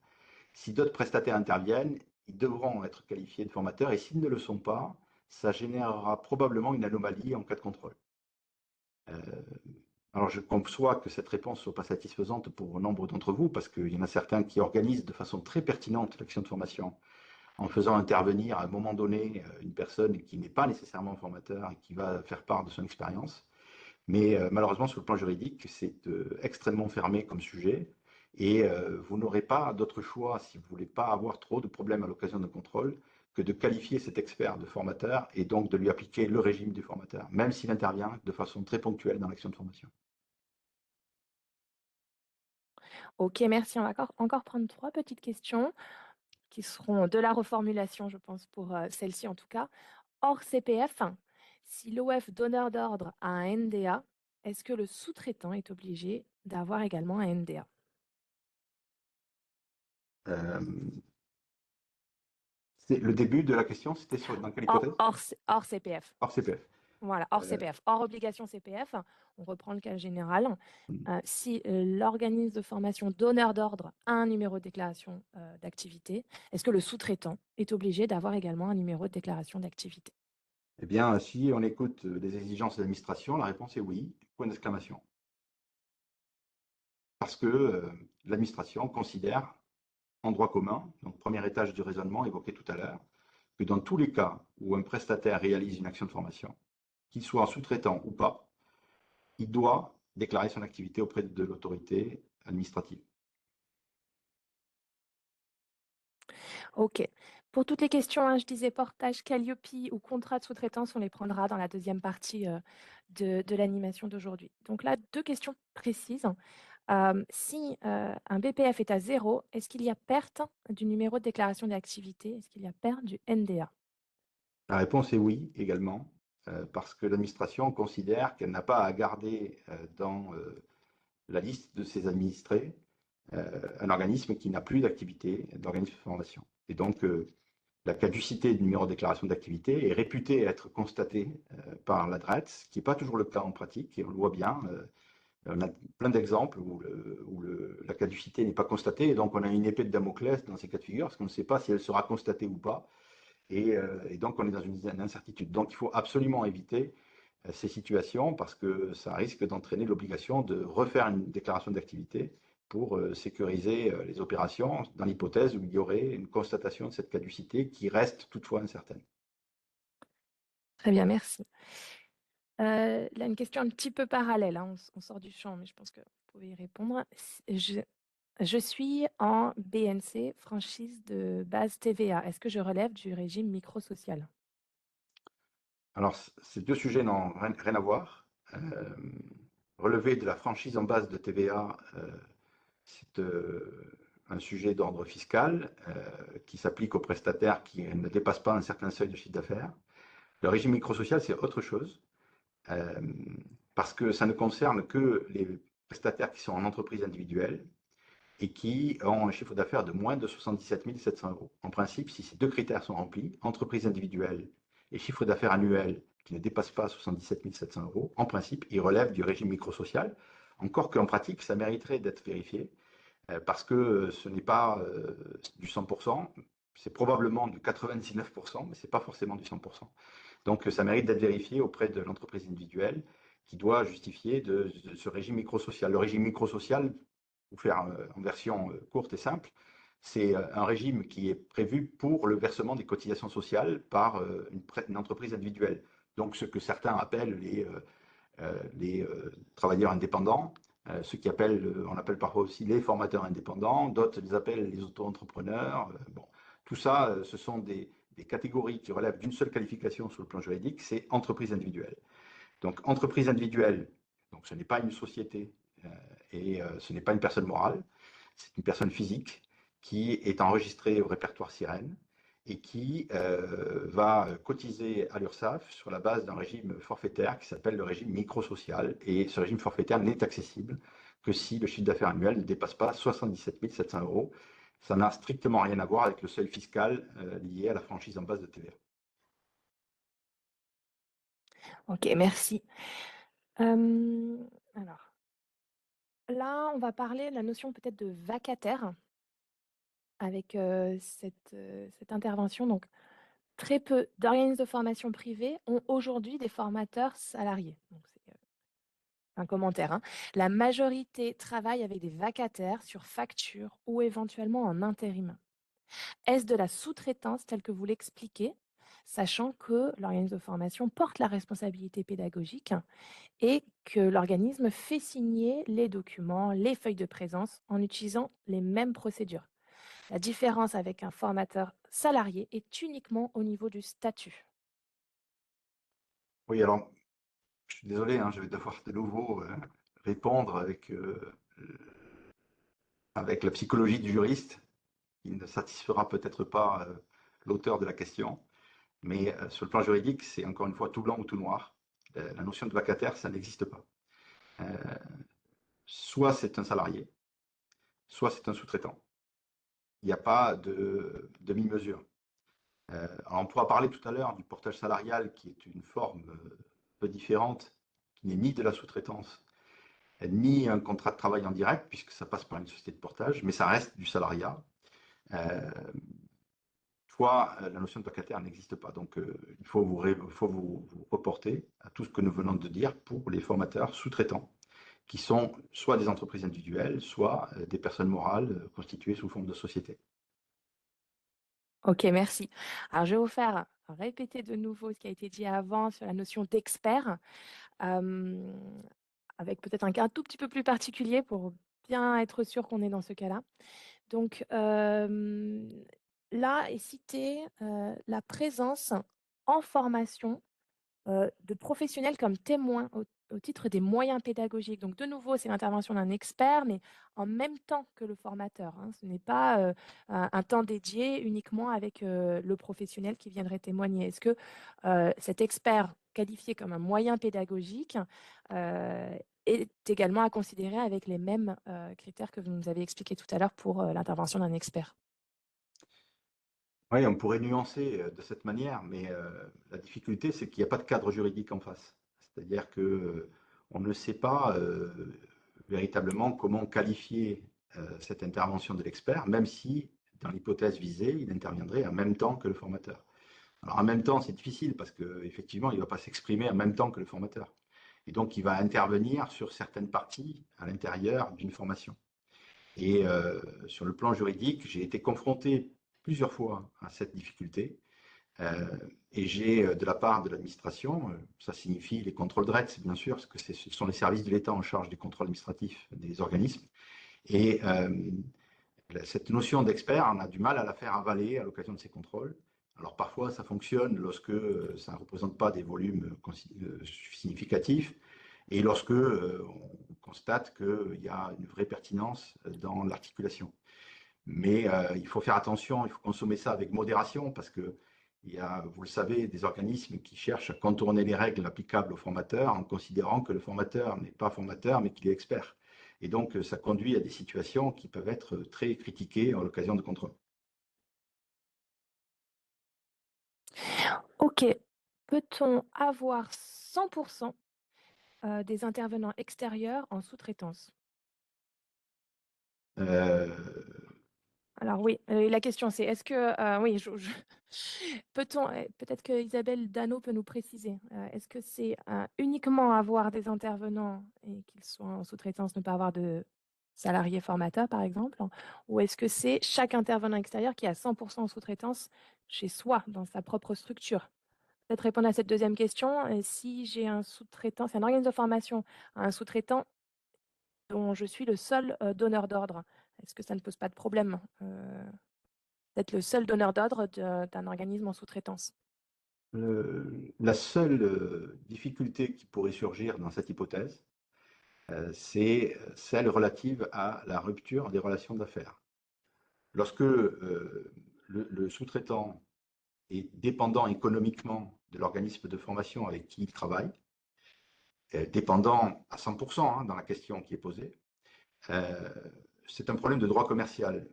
Speaker 2: Si d'autres prestataires interviennent, ils devront être qualifiés de formateurs et s'ils ne le sont pas, ça générera probablement une anomalie en cas de contrôle. Euh, alors je conçois que cette réponse ne soit pas satisfaisante pour nombre d'entre vous parce qu'il y en a certains qui organisent de façon très pertinente l'action de formation en faisant intervenir à un moment donné une personne qui n'est pas nécessairement formateur et qui va faire part de son expérience. Mais malheureusement, sur le plan juridique, c'est extrêmement fermé comme sujet. Et vous n'aurez pas d'autre choix, si vous ne voulez pas avoir trop de problèmes à l'occasion d'un contrôle, que de qualifier cet expert de formateur et donc de lui appliquer le régime du formateur, même s'il intervient de façon très ponctuelle dans l'action de formation.
Speaker 1: Ok, merci. On va encore prendre trois petites questions qui seront de la reformulation, je pense, pour celle-ci en tout cas. Hors CPF, si l'OF donneur d'ordre a un NDA, est-ce que le sous-traitant est obligé d'avoir également un NDA?
Speaker 2: Euh, le début de la question, c'était dans quelle hypothèse?
Speaker 1: Hors CPF.
Speaker 2: Hors CPF.
Speaker 1: Voilà, hors
Speaker 2: Euh,
Speaker 1: CPF, hors obligation CPF, on reprend le cas général. Si l'organisme de formation donneur d'ordre a un numéro de déclaration d'activité, est-ce que le sous-traitant est obligé d'avoir également un numéro de déclaration d'activité?
Speaker 2: eh bien, si on écoute les exigences de l'administration, la réponse est oui, point d'exclamation. Parce que l'administration considère, en droit commun, donc premier étage du raisonnement évoqué tout à l'heure, que dans tous les cas où un prestataire réalise une action de formation, qu'il soit sous-traitant ou pas, il doit déclarer son activité auprès de l'autorité administrative.
Speaker 1: Ok. Pour toutes les questions, hein, je disais portage, Calliope ou contrat de sous-traitance, on les prendra dans la deuxième partie de l'animation d'aujourd'hui. Donc là, deux questions précises. Si un BPF est à zéro, est-ce qu'il y a perte du numéro de déclaration d'activité? Est-ce qu'il y a perte du NDA?
Speaker 2: La réponse est oui également, parce que l'administration considère qu'elle n'a pas à garder dans la liste de ses administrés un organisme qui n'a plus d'activité d'organisme de formation. Et donc, la caducité du numéro de déclaration d'activité est réputée être constatée par l'ADRET, ce qui n'est pas toujours le cas en pratique, et on le voit bien. On a plein d'exemples où la caducité n'est pas constatée, et donc on a une épée de Damoclès dans ces cas de figure, parce qu'on ne sait pas si elle sera constatée ou pas, et donc on est dans une incertitude. Donc il faut absolument éviter ces situations, parce que ça risque d'entraîner l'obligation de refaire une déclaration d'activité pour sécuriser les opérations, dans l'hypothèse où il y aurait une constatation de cette caducité qui reste toutefois incertaine.
Speaker 1: Très bien, merci. Là, une question un petit peu parallèle, hein, on sort du champ, mais je pense que vous pouvez y répondre. Je suis en BNC, franchise de base TVA. Est-ce que je relève du régime microsocial?
Speaker 2: Alors, ces deux sujets n'ont rien à voir. Relever de la franchise en base de TVA, c'est un sujet d'ordre fiscal qui s'applique aux prestataires qui ne dépassent pas un certain seuil de chiffre d'affaires. Le régime microsocial, c'est autre chose, euh, parce que ça ne concerne que les prestataires qui sont en entreprise individuelle et qui ont un chiffre d'affaires de moins de 77 700 euros. En principe, si ces deux critères sont remplis, entreprise individuelle et chiffre d'affaires annuel qui ne dépasse pas 77 700 euros, en principe, ils relèvent du régime microsocial, encore qu'en pratique, ça mériterait d'être vérifié, parce que ce n'est pas du 100%, c'est probablement du 99%, mais ce n'est pas forcément du 100%. Donc ça mérite d'être vérifié auprès de l'entreprise individuelle qui doit justifier de ce régime microsocial. Le régime microsocial, pour faire en version courte et simple, c'est un régime qui est prévu pour le versement des cotisations sociales par une entreprise individuelle. Donc ce que certains appellent les travailleurs indépendants, ceux qui appellent, on appelle parfois aussi les formateurs indépendants, d'autres les appellent les auto-entrepreneurs. Bon, tout ça, ce sont des catégories qui relèvent d'une seule qualification sur le plan juridique, c'est entreprise individuelle. Donc entreprise individuelle, donc ce n'est pas une société et ce n'est pas une personne morale, c'est une personne physique qui est enregistrée au répertoire Sirène et qui va cotiser à l'URSSAF sur la base d'un régime forfaitaire qui s'appelle le régime microsocial. Et ce régime forfaitaire n'est accessible que si le chiffre d'affaires annuel ne dépasse pas 77 700 euros. Ça n'a strictement rien à voir avec le seuil fiscal lié à la franchise en base de TVA.
Speaker 1: Ok, merci. Alors, là, on va parler de la notion peut-être de vacataire avec cette intervention. Donc, très peu d'organismes de formation privés ont aujourd'hui des formateurs salariés. Donc, c'est un commentaire, hein. La majorité travaille avec des vacataires sur facture ou éventuellement en intérim. Est-ce de la sous-traitance telle que vous l'expliquez, sachant que l'organisme de formation porte la responsabilité pédagogique et que l'organisme fait signer les documents, les feuilles de présence en utilisant les mêmes procédures? La différence avec un formateur salarié est uniquement au niveau du statut.
Speaker 2: Oui, alors, je suis désolé, hein, je vais devoir de nouveau répondre avec la psychologie du juriste, qui ne satisfera peut-être pas l'auteur de la question. Mais sur le plan juridique, c'est encore une fois tout blanc ou tout noir. La notion de vacataire, ça n'existe pas. Euh, soit c'est un salarié, soit c'est un sous-traitant. Il n'y a pas de demi-mesure. Alors on pourra parler tout à l'heure du portage salarial, qui est une forme peu différente, qui n'est ni de la sous-traitance, ni un contrat de travail en direct, puisque ça passe par une société de portage, mais ça reste du salariat. Euh, la notion de vacataire n'existe pas. Donc, il faut vous reporter à tout ce que nous venons de dire pour les formateurs sous-traitants, qui sont soit des entreprises individuelles, soit des personnes morales constituées sous forme de société.
Speaker 1: Ok, merci. Alors, je vais vous faire répéter de nouveau ce qui a été dit avant sur la notion d'expert, euh, avec peut-être un cas un tout petit peu plus particulier pour bien être sûr qu'on est dans ce cas-là. Donc, là est citée la présence en formation de professionnels comme témoins au titre des moyens pédagogiques. Donc, de nouveau, c'est l'intervention d'un expert, mais en même temps que le formateur, hein. Ce n'est pas un temps dédié uniquement avec le professionnel qui viendrait témoigner. Est-ce que cet expert qualifié comme un moyen pédagogique est également à considérer avec les mêmes critères que vous nous avez expliqués tout à l'heure pour l'intervention d'un expert?
Speaker 2: Oui, on pourrait nuancer de cette manière, mais la difficulté, c'est qu'il n'y a pas de cadre juridique en face. C'est-à-dire que on ne sait pas véritablement comment qualifier cette intervention de l'expert, même si, dans l'hypothèse visée, il interviendrait en même temps que le formateur. Alors en même temps, c'est difficile parce qu'effectivement, il ne va pas s'exprimer en même temps que le formateur. Et donc, il va intervenir sur certaines parties à l'intérieur d'une formation. Et sur le plan juridique, j'ai été confronté plusieurs fois à cette difficulté. Euh, et j'ai, de la part de l'administration, ça signifie les contrôles de RETS, bien sûr, parce que ce sont les services de l'État en charge du contrôle administratif des organismes. Et cette notion d'expert, on a du mal à la faire avaler à l'occasion de ces contrôles. Alors parfois, ça fonctionne lorsque ça ne représente pas des volumes significatifs et lorsque on constate qu'il y a une vraie pertinence dans l'articulation. Mais il faut faire attention, il faut consommer ça avec modération parce que il y a, vous le savez, des organismes qui cherchent à contourner les règles applicables aux formateurs en considérant que le formateur n'est pas formateur mais qu'il est expert. Et donc, ça conduit à des situations qui peuvent être très critiquées à l'occasion de contrôle.
Speaker 1: Ok. Peut-on avoir 100% des intervenants extérieurs en sous-traitance?
Speaker 2: Euh,
Speaker 1: Alors oui, la question c'est est-ce que oui, peut-on peut-être que Isabelle Dano peut nous préciser. Est-ce que c'est uniquement avoir des intervenants et qu'ils soient en sous-traitance, ne pas avoir de salariés formateurs par exemple, ou est-ce que c'est chaque intervenant extérieur qui a 100% en sous-traitance chez soi dans sa propre structure? Peut-être répondre à cette deuxième question. Si j'ai un sous-traitant, c'est un organisme de formation, un sous-traitant dont je suis le seul donneur d'ordre, est-ce que ça ne pose pas de problème? D'être le seul donneur d'ordre d'un organisme en sous-traitance.
Speaker 2: la seule difficulté qui pourrait surgir dans cette hypothèse, c'est celle relative à la rupture des relations d'affaires. Lorsque le sous-traitant est dépendant économiquement de l'organisme de formation avec qui il travaille, dépendant à 100% dans la question qui est posée, euh, c'est un problème de droit commercial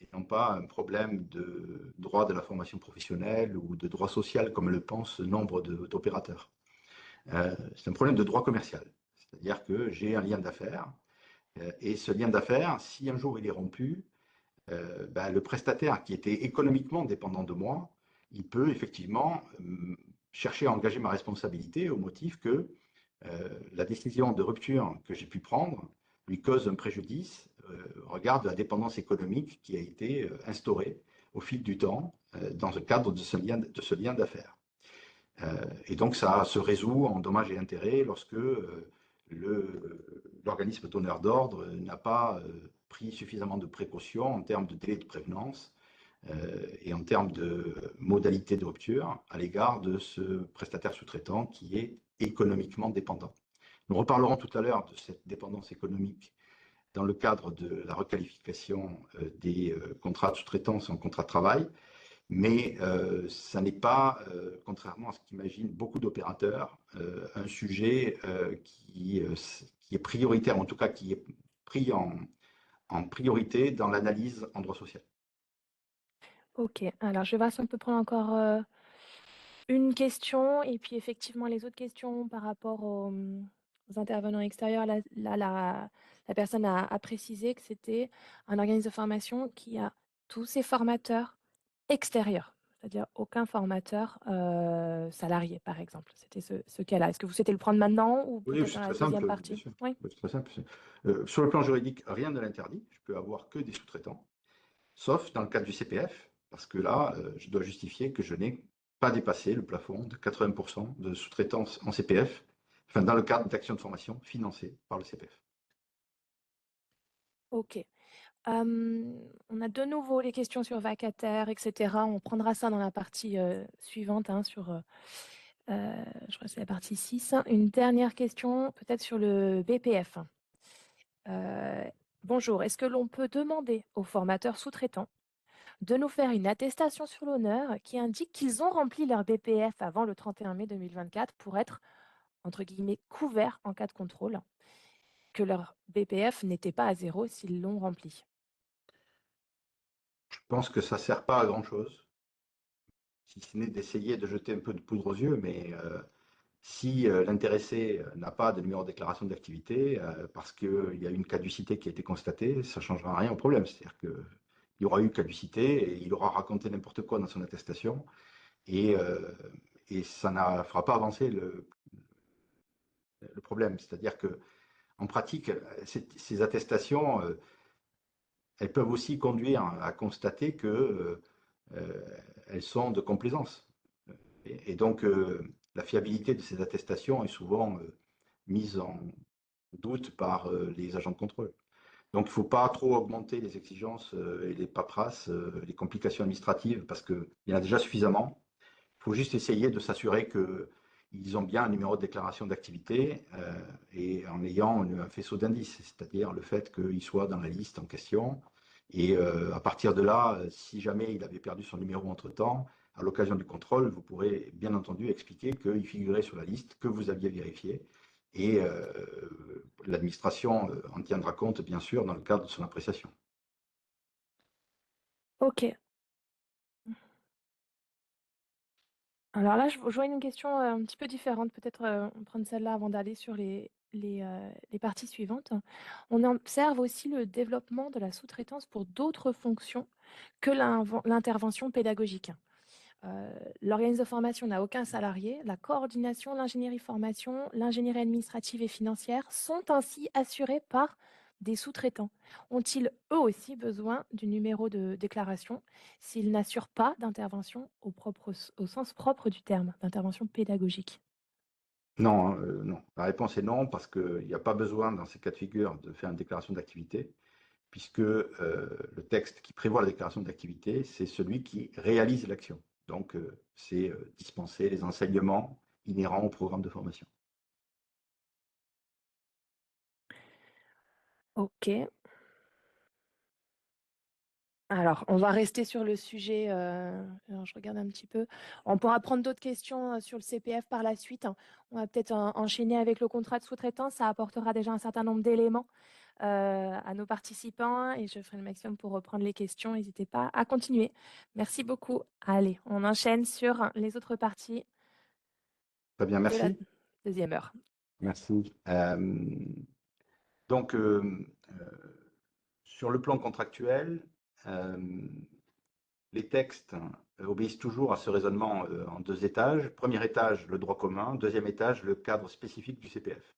Speaker 2: et non pas un problème de droit de la formation professionnelle ou de droit social comme le pensent nombre d'opérateurs. C'est un problème de droit commercial, c'est-à-dire que j'ai un lien d'affaires et ce lien d'affaires, si un jour il est rompu, ben, le prestataire qui était économiquement dépendant de moi, il peut effectivement chercher à engager ma responsabilité au motif que la décision de rupture que j'ai pu prendre lui cause un préjudice au regard de la dépendance économique qui a été instaurée au fil du temps dans le cadre de ce lien d'affaires. Et donc ça se résout en dommages et intérêts lorsque l'organisme donneur d'ordre n'a pas pris suffisamment de précautions en termes de délai de prévenance et en termes de modalités de rupture à l'égard de ce prestataire sous-traitant qui est économiquement dépendant. Nous reparlerons tout à l'heure de cette dépendance économique dans le cadre de la requalification des contrats de sous-traitance en contrat de travail, mais ça n'est pas, contrairement à ce qu'imaginent beaucoup d'opérateurs, un sujet qui est prioritaire, en tout cas qui est pris en priorité dans l'analyse en droit social.
Speaker 1: Ok, alors je vais voir si on peut prendre encore une question et puis effectivement les autres questions par rapport aux intervenants extérieurs. La personne a précisé que c'était un organisme de formation qui a tous ses formateurs extérieurs, c'est-à-dire aucun formateur salarié, par exemple. C'était ce cas-là. Est-ce que vous souhaitez le prendre maintenant ou
Speaker 2: Oui,
Speaker 1: peut-être
Speaker 2: c'est
Speaker 1: dans la
Speaker 2: très
Speaker 1: deuxième
Speaker 2: simple, bien
Speaker 1: partie?
Speaker 2: sûr.
Speaker 1: Oui.
Speaker 2: Oui, c'est très simple. Sur le plan juridique, rien ne l'interdit. Je peux avoir que des sous-traitants, sauf dans le cadre du CPF, parce que là, je dois justifier que je n'ai pas dépassé le plafond de 80% de sous-traitance en CPF, enfin dans le cadre d'actions de formation financées par le CPF.
Speaker 1: Ok. On a de nouveau les questions sur vacataires, etc. On prendra ça dans la partie suivante, hein, je crois que c'est la partie 6. Une dernière question, peut-être sur le BPF. Euh, Bonjour, est-ce que l'on peut demander aux formateurs sous-traitants de nous faire une attestation sur l'honneur qui indique qu'ils ont rempli leur BPF avant le 31 mai 2024 pour être, entre guillemets, couverts en cas de contrôle, que leur BPF n'était pas à zéro s'ils l'ont rempli?
Speaker 2: Je pense que ça ne sert pas à grand-chose, si ce n'est d'essayer de jeter un peu de poudre aux yeux, mais si l'intéressé n'a pas de numéro de déclaration d'activité parce qu'il y a une caducité qui a été constatée, ça ne changera rien au problème. C'est-à-dire qu'il y aura eu caducité et il aura raconté n'importe quoi dans son attestation et, euh, et ça ne fera pas avancer le problème. C'est-à-dire que en pratique, ces attestations, elles peuvent aussi conduire à constater que elles sont de complaisance. Et donc, la fiabilité de ces attestations est souvent mise en doute par les agents de contrôle. Donc, il ne faut pas trop augmenter les exigences et les paperasses, les complications administratives, parce qu'il y en a déjà suffisamment. Il faut juste essayer de s'assurer qu'ils ont bien un numéro de déclaration d'activité et en ayant un faisceau d'indices, c'est-à-dire le fait qu'ils soient dans la liste en question Et à partir de là, si jamais il avait perdu son numéro entre-temps, à l'occasion du contrôle, vous pourrez bien entendu expliquer qu'il figurait sur la liste, que vous aviez vérifié, et l'administration en tiendra compte, bien sûr, dans le cadre de son appréciation.
Speaker 1: Ok. Alors là, je vois une question un petit peu différente. Peut-être on prendre celle-là avant d'aller sur les parties suivantes. On observe aussi le développement de la sous-traitance pour d'autres fonctions que l'intervention pédagogique. L'organisme de formation n'a aucun salarié. La coordination, l'ingénierie formation, l'ingénierie administrative et financière sont ainsi assurés par des sous-traitants. Ont-ils eux aussi besoin du numéro de déclaration s'ils n'assurent pas d'intervention au sens propre du terme, d'intervention pédagogique?
Speaker 2: Non, hein, non. La réponse est non, parce qu'il n'y a pas besoin, dans ces cas de figure, de faire une déclaration d'activité, puisque le texte qui prévoit la déclaration d'activité, c'est celui qui réalise l'action. Donc, c'est dispenser les enseignements inhérents au programme de formation.
Speaker 1: Ok. Alors, on va rester sur le sujet. Alors, je regarde un petit peu. On pourra prendre d'autres questions sur le CPF par la suite, hein. On va peut-être enchaîner avec le contrat de sous-traitance. Ça apportera déjà un certain nombre d'éléments à nos participants et je ferai le maximum pour reprendre les questions. N'hésitez pas à continuer. Merci beaucoup. Allez, on enchaîne sur les autres parties
Speaker 2: Très bien,
Speaker 1: de la
Speaker 2: merci.
Speaker 1: deuxième heure.
Speaker 2: Merci. Donc, sur le plan contractuel, les textes obéissent toujours à ce raisonnement en deux étages. Premier étage, le droit commun. Deuxième étage, le cadre spécifique du CPF.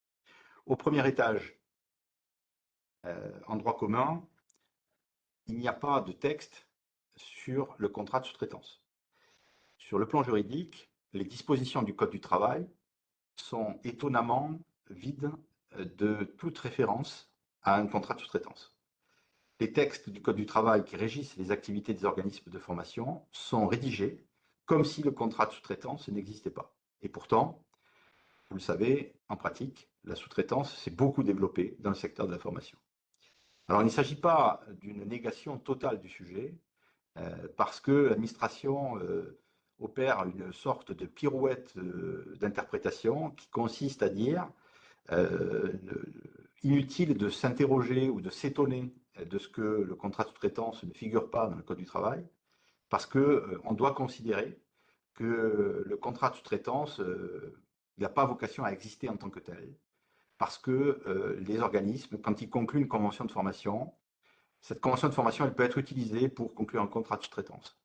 Speaker 2: Au premier étage, en droit commun, il n'y a pas de texte sur le contrat de sous-traitance. Sur le plan juridique, les dispositions du Code du travail sont étonnamment vides de toute référence à un contrat de sous-traitance. Les textes du Code du travail qui régissent les activités des organismes de formation sont rédigés comme si le contrat de sous-traitance n'existait pas. Et pourtant, vous le savez, en pratique, la sous-traitance s'est beaucoup développée dans le secteur de la formation. Alors, il ne s'agit pas d'une négation totale du sujet, parce que l'administration opère une sorte de pirouette d'interprétation qui consiste à dire euh, inutile de s'interroger ou de s'étonner de ce que le contrat de sous-traitance ne figure pas dans le Code du travail, parce que on doit considérer que le contrat de sous-traitance n'a pas vocation à exister en tant que tel, parce que les organismes, quand ils concluent une convention de formation, cette convention de formation, elle peut être utilisée pour conclure un contrat de sous-traitance.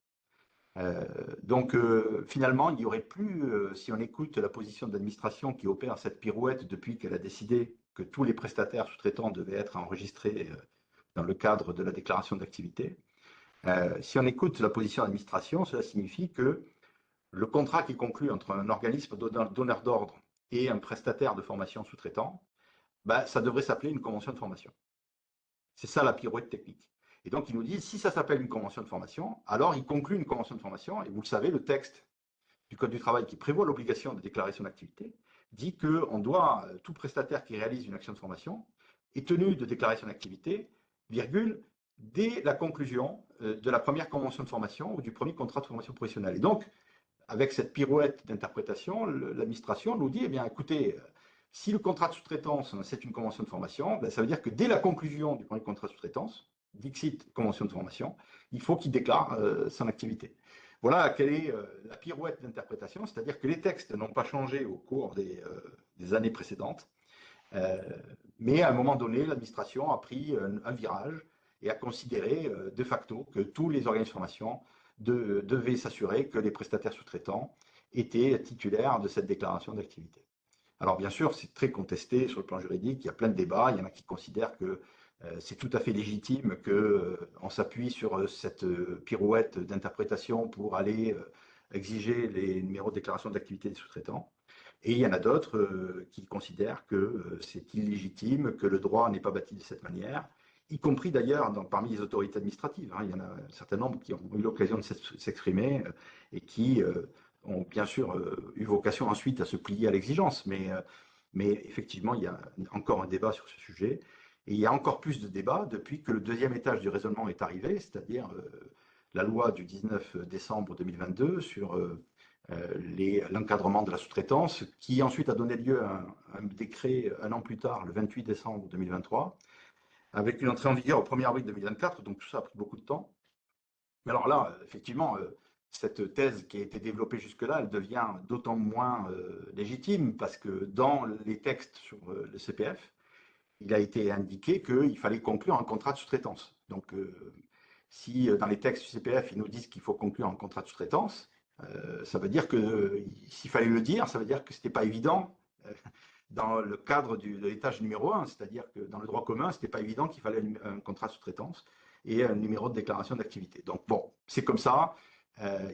Speaker 2: Donc finalement, il n'y aurait plus, si on écoute la position de l'administration qui opère cette pirouette depuis qu'elle a décidé que tous les prestataires sous-traitants devaient être enregistrés dans le cadre de la déclaration d'activité, si on écoute la position de l'administration, cela signifie que le contrat qui est conclu entre un organisme donneur d'ordre et un prestataire de formation sous-traitant, ben, ça devrait s'appeler une convention de formation. C'est ça la pirouette technique. Et donc, ils nous disent, si ça s'appelle une convention de formation, alors ils concluent une convention de formation, et vous le savez, le texte du Code du travail qui prévoit l'obligation de déclarer son activité dit que tout prestataire qui réalise une action de formation est tenu de déclarer son activité, virgule, dès la conclusion de la première convention de formation ou du premier contrat de formation professionnelle. Et donc, avec cette pirouette d'interprétation, l'administration nous dit, eh bien, écoutez, si le contrat de sous-traitance, c'est une convention de formation, ben, ça veut dire que dès la conclusion du premier contrat de sous-traitance, Dixit, convention de formation, il faut qu'il déclare son activité. Voilà quelle est la pirouette d'interprétation, c'est-à-dire que les textes n'ont pas changé au cours des années précédentes, euh, mais à un moment donné, l'administration a pris un virage et a considéré de facto que tous les organismes de formation devaient s'assurer que les prestataires sous-traitants étaient titulaires de cette déclaration d'activité. Alors bien sûr, c'est très contesté sur le plan juridique, il y a plein de débats, il y en a qui considèrent que c'est tout à fait légitime qu'on s'appuie sur cette pirouette d'interprétation pour aller exiger les numéros de déclaration d'activité des sous-traitants. Et il y en a d'autres qui considèrent que c'est illégitime, que le droit n'est pas bâti de cette manière, y compris d'ailleurs parmi les autorités administratives, hein. Il y en a un certain nombre qui ont eu l'occasion de s'exprimer et qui ont bien sûr eu vocation ensuite à se plier à l'exigence. Mais effectivement, il y a encore un débat sur ce sujet. Et il y a encore plus de débats depuis que le deuxième étage du raisonnement est arrivé, c'est-à-dire la loi du 19 décembre 2022 sur l'encadrement de la sous-traitance, qui ensuite a donné lieu à un décret un an plus tard, le 28 décembre 2023, avec une entrée en vigueur au 1er avril 2024, donc tout ça a pris beaucoup de temps. Mais alors là, effectivement, cette thèse qui a été développée jusque-là, elle devient d'autant moins légitime parce que dans les textes sur le CPF, il a été indiqué qu'il fallait conclure un contrat de sous-traitance. Donc, si dans les textes du CPF, ils nous disent qu'il faut conclure un contrat de sous-traitance, ça veut dire que s'il fallait le dire, ça veut dire que ce n'était pas évident dans le cadre de l'étage numéro 1, c'est-à-dire que dans le droit commun, ce n'était pas évident qu'il fallait un contrat de sous-traitance et un numéro de déclaration d'activité. Donc bon, c'est comme ça.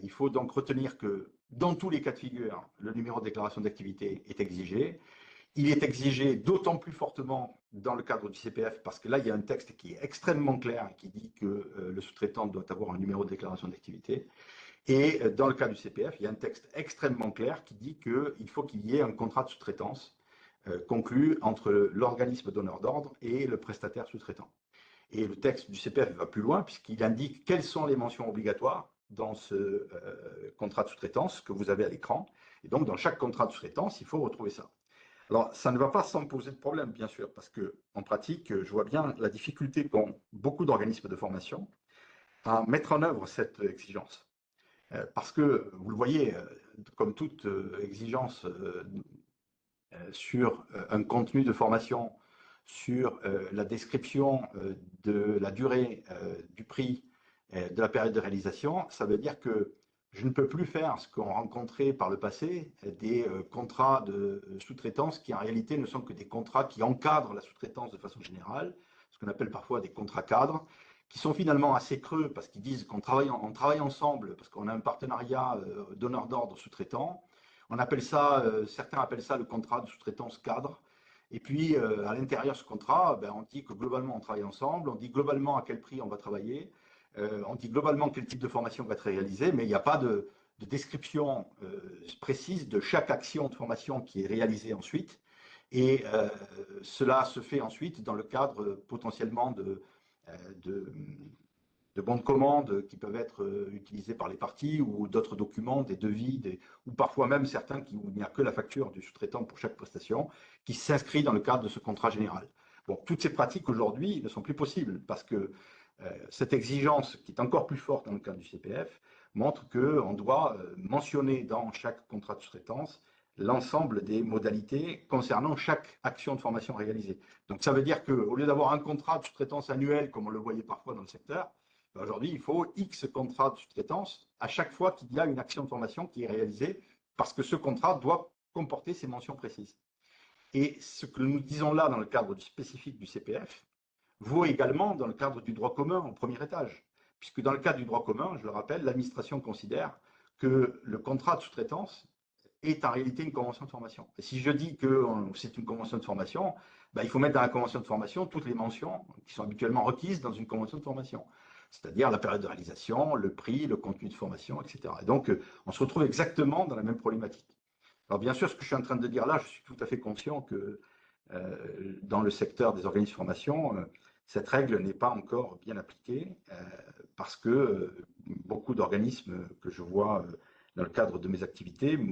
Speaker 2: Il faut donc retenir que dans tous les cas de figure, le numéro de déclaration d'activité est exigé. Il est exigé d'autant plus fortement dans le cadre du CPF parce que là, il y a un texte qui est extrêmement clair qui dit que le sous-traitant doit avoir un numéro de déclaration d'activité. Et dans le cas du CPF, il y a un texte extrêmement clair qui dit qu'il faut qu'il y ait un contrat de sous-traitance conclu entre l'organisme donneur d'ordre et le prestataire sous-traitant. Et le texte du CPF va plus loin puisqu'il indique quelles sont les mentions obligatoires dans ce contrat de sous-traitance que vous avez à l'écran. Et donc, dans chaque contrat de sous-traitance, il faut retrouver ça. Alors, ça ne va pas sans poser de problème, bien sûr, parce qu'en pratique, je vois bien la difficulté qu'ont beaucoup d'organismes de formation à mettre en œuvre cette exigence. Parce que, vous le voyez, comme toute exigence sur un contenu de formation, sur la description de la durée, du prix, de la période de réalisation, ça veut dire que je ne peux plus faire ce qu'ont rencontré par le passé des contrats de sous-traitance qui en réalité ne sont que des contrats qui encadrent la sous-traitance de façon générale, ce qu'on appelle parfois des contrats cadres, qui sont finalement assez creux parce qu'ils disent qu'on travaille, on travaille ensemble, parce qu'on a un partenariat donneur d'ordre sous-traitant. On appelle ça, certains appellent ça le contrat de sous-traitance cadre. Et puis, à l'intérieur de ce contrat, ben, on dit que globalement, on travaille ensemble, on dit globalement à quel prix on va travailler, on dit globalement quel type de formation va être réalisée, mais il n'y a pas de description précise de chaque action de formation qui est réalisée ensuite. Et cela se fait ensuite dans le cadre potentiellement de, de bons de commande qui peuvent être utilisés par les parties ou d'autres documents, des devis, ou parfois même certains où il n'y a que la facture du sous-traitant pour chaque prestation qui s'inscrit dans le cadre de ce contrat général. Bon, toutes ces pratiques aujourd'hui ne sont plus possibles parce que cette exigence qui est encore plus forte dans le cadre du CPF montre qu'on doit mentionner dans chaque contrat de sous-traitance l'ensemble des modalités concernant chaque action de formation réalisée. Donc ça veut dire qu'au lieu d'avoir un contrat de sous-traitance annuel, comme on le voyait parfois dans le secteur, aujourd'hui, il faut X contrats de sous-traitance à chaque fois qu'il y a une action de formation qui est réalisée parce que ce contrat doit comporter ces mentions précises. Et ce que nous disons là dans le cadre spécifique du CPF vaut également dans le cadre du droit commun au premier étage. Puisque dans le cadre du droit commun, je le rappelle, l'administration considère que le contrat de sous-traitance est en réalité une convention de formation. Et si je dis que c'est une convention de formation, ben, il faut mettre dans la convention de formation toutes les mentions qui sont habituellement requises dans une convention de formation, c'est-à-dire la période de réalisation, le prix, le contenu de formation, etc. Et donc, on se retrouve exactement dans la même problématique. Alors, bien sûr, ce que je suis en train de dire là, je suis tout à fait conscient que dans le secteur des organismes de formation, cette règle n'est pas encore bien appliquée parce que beaucoup d'organismes que je vois dans le cadre de mes activités me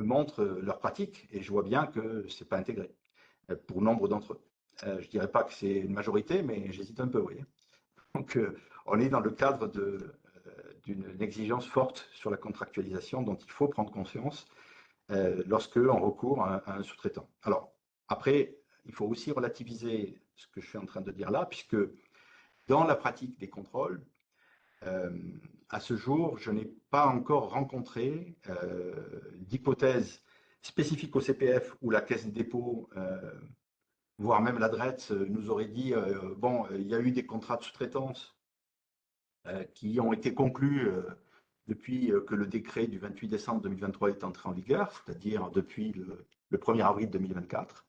Speaker 2: montrent leur pratique et je vois bien que ce n'est pas intégré pour nombre d'entre eux. Je ne dirais pas que c'est une majorité, mais j'hésite un peu, vous voyez. Donc, on est dans le cadre d'une exigence forte sur la contractualisation dont il faut prendre conscience lorsqu'on recourt à un sous-traitant. Alors, après, il faut aussi relativiser ce que je suis en train de dire là, puisque dans la pratique des contrôles, à ce jour, je n'ai pas encore rencontré d'hypothèse spécifique au CPF où la caisse des dépôts, voire même la DRETS, nous aurait dit bon, il y a eu des contrats de sous-traitance qui ont été conclus depuis que le décret du 28 décembre 2023 est entré en vigueur, c'est-à-dire depuis le 1er avril 2024.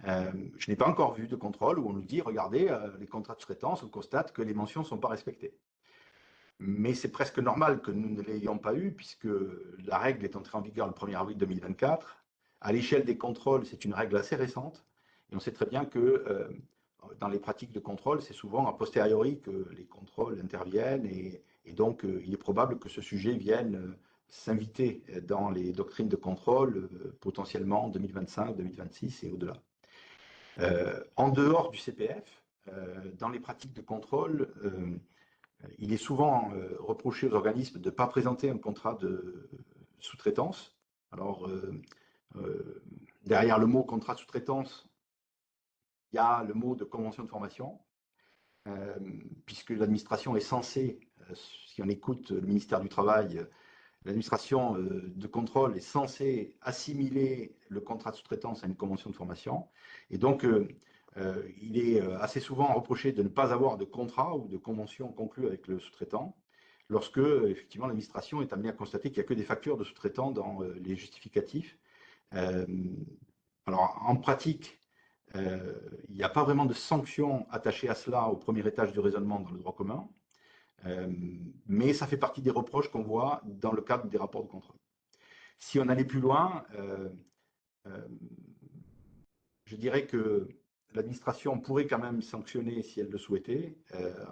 Speaker 2: Je n'ai pas encore vu de contrôle où on nous dit, regardez, les contrats de sous-traitance, on constate que les mentions ne sont pas respectées. Mais c'est presque normal que nous ne l'ayons pas eu, puisque la règle est entrée en vigueur le 1er avril 2024. À l'échelle des contrôles, c'est une règle assez récente. Et on sait très bien que dans les pratiques de contrôle, c'est souvent a posteriori que les contrôles interviennent et donc il est probable que ce sujet vienne s'inviter dans les doctrines de contrôle potentiellement en 2025, 2026 et au-delà. En dehors du CPF, dans les pratiques de contrôle, il est souvent reproché aux organismes de ne pas présenter un contrat de sous-traitance. Alors, derrière le mot contrat de sous-traitance, il y a le mot de convention de formation, puisque l'administration est censée, si on écoute le ministère du Travail, l'administration de contrôle est censée assimiler le contrat de sous-traitance à une convention de formation. Et donc, il est assez souvent reproché de ne pas avoir de contrat ou de convention conclue avec le sous-traitant, lorsque, effectivement, l'administration est amenée à constater qu'il n'y a que des factures de sous-traitants dans les justificatifs. Alors, en pratique, il n'y a pas vraiment de sanctions attachées à cela au premier étage du raisonnement dans le droit commun, mais ça fait partie des reproches qu'on voit dans le cadre des rapports de contrôle. Si on allait plus loin, je dirais que l'administration pourrait quand même sanctionner, si elle le souhaitait,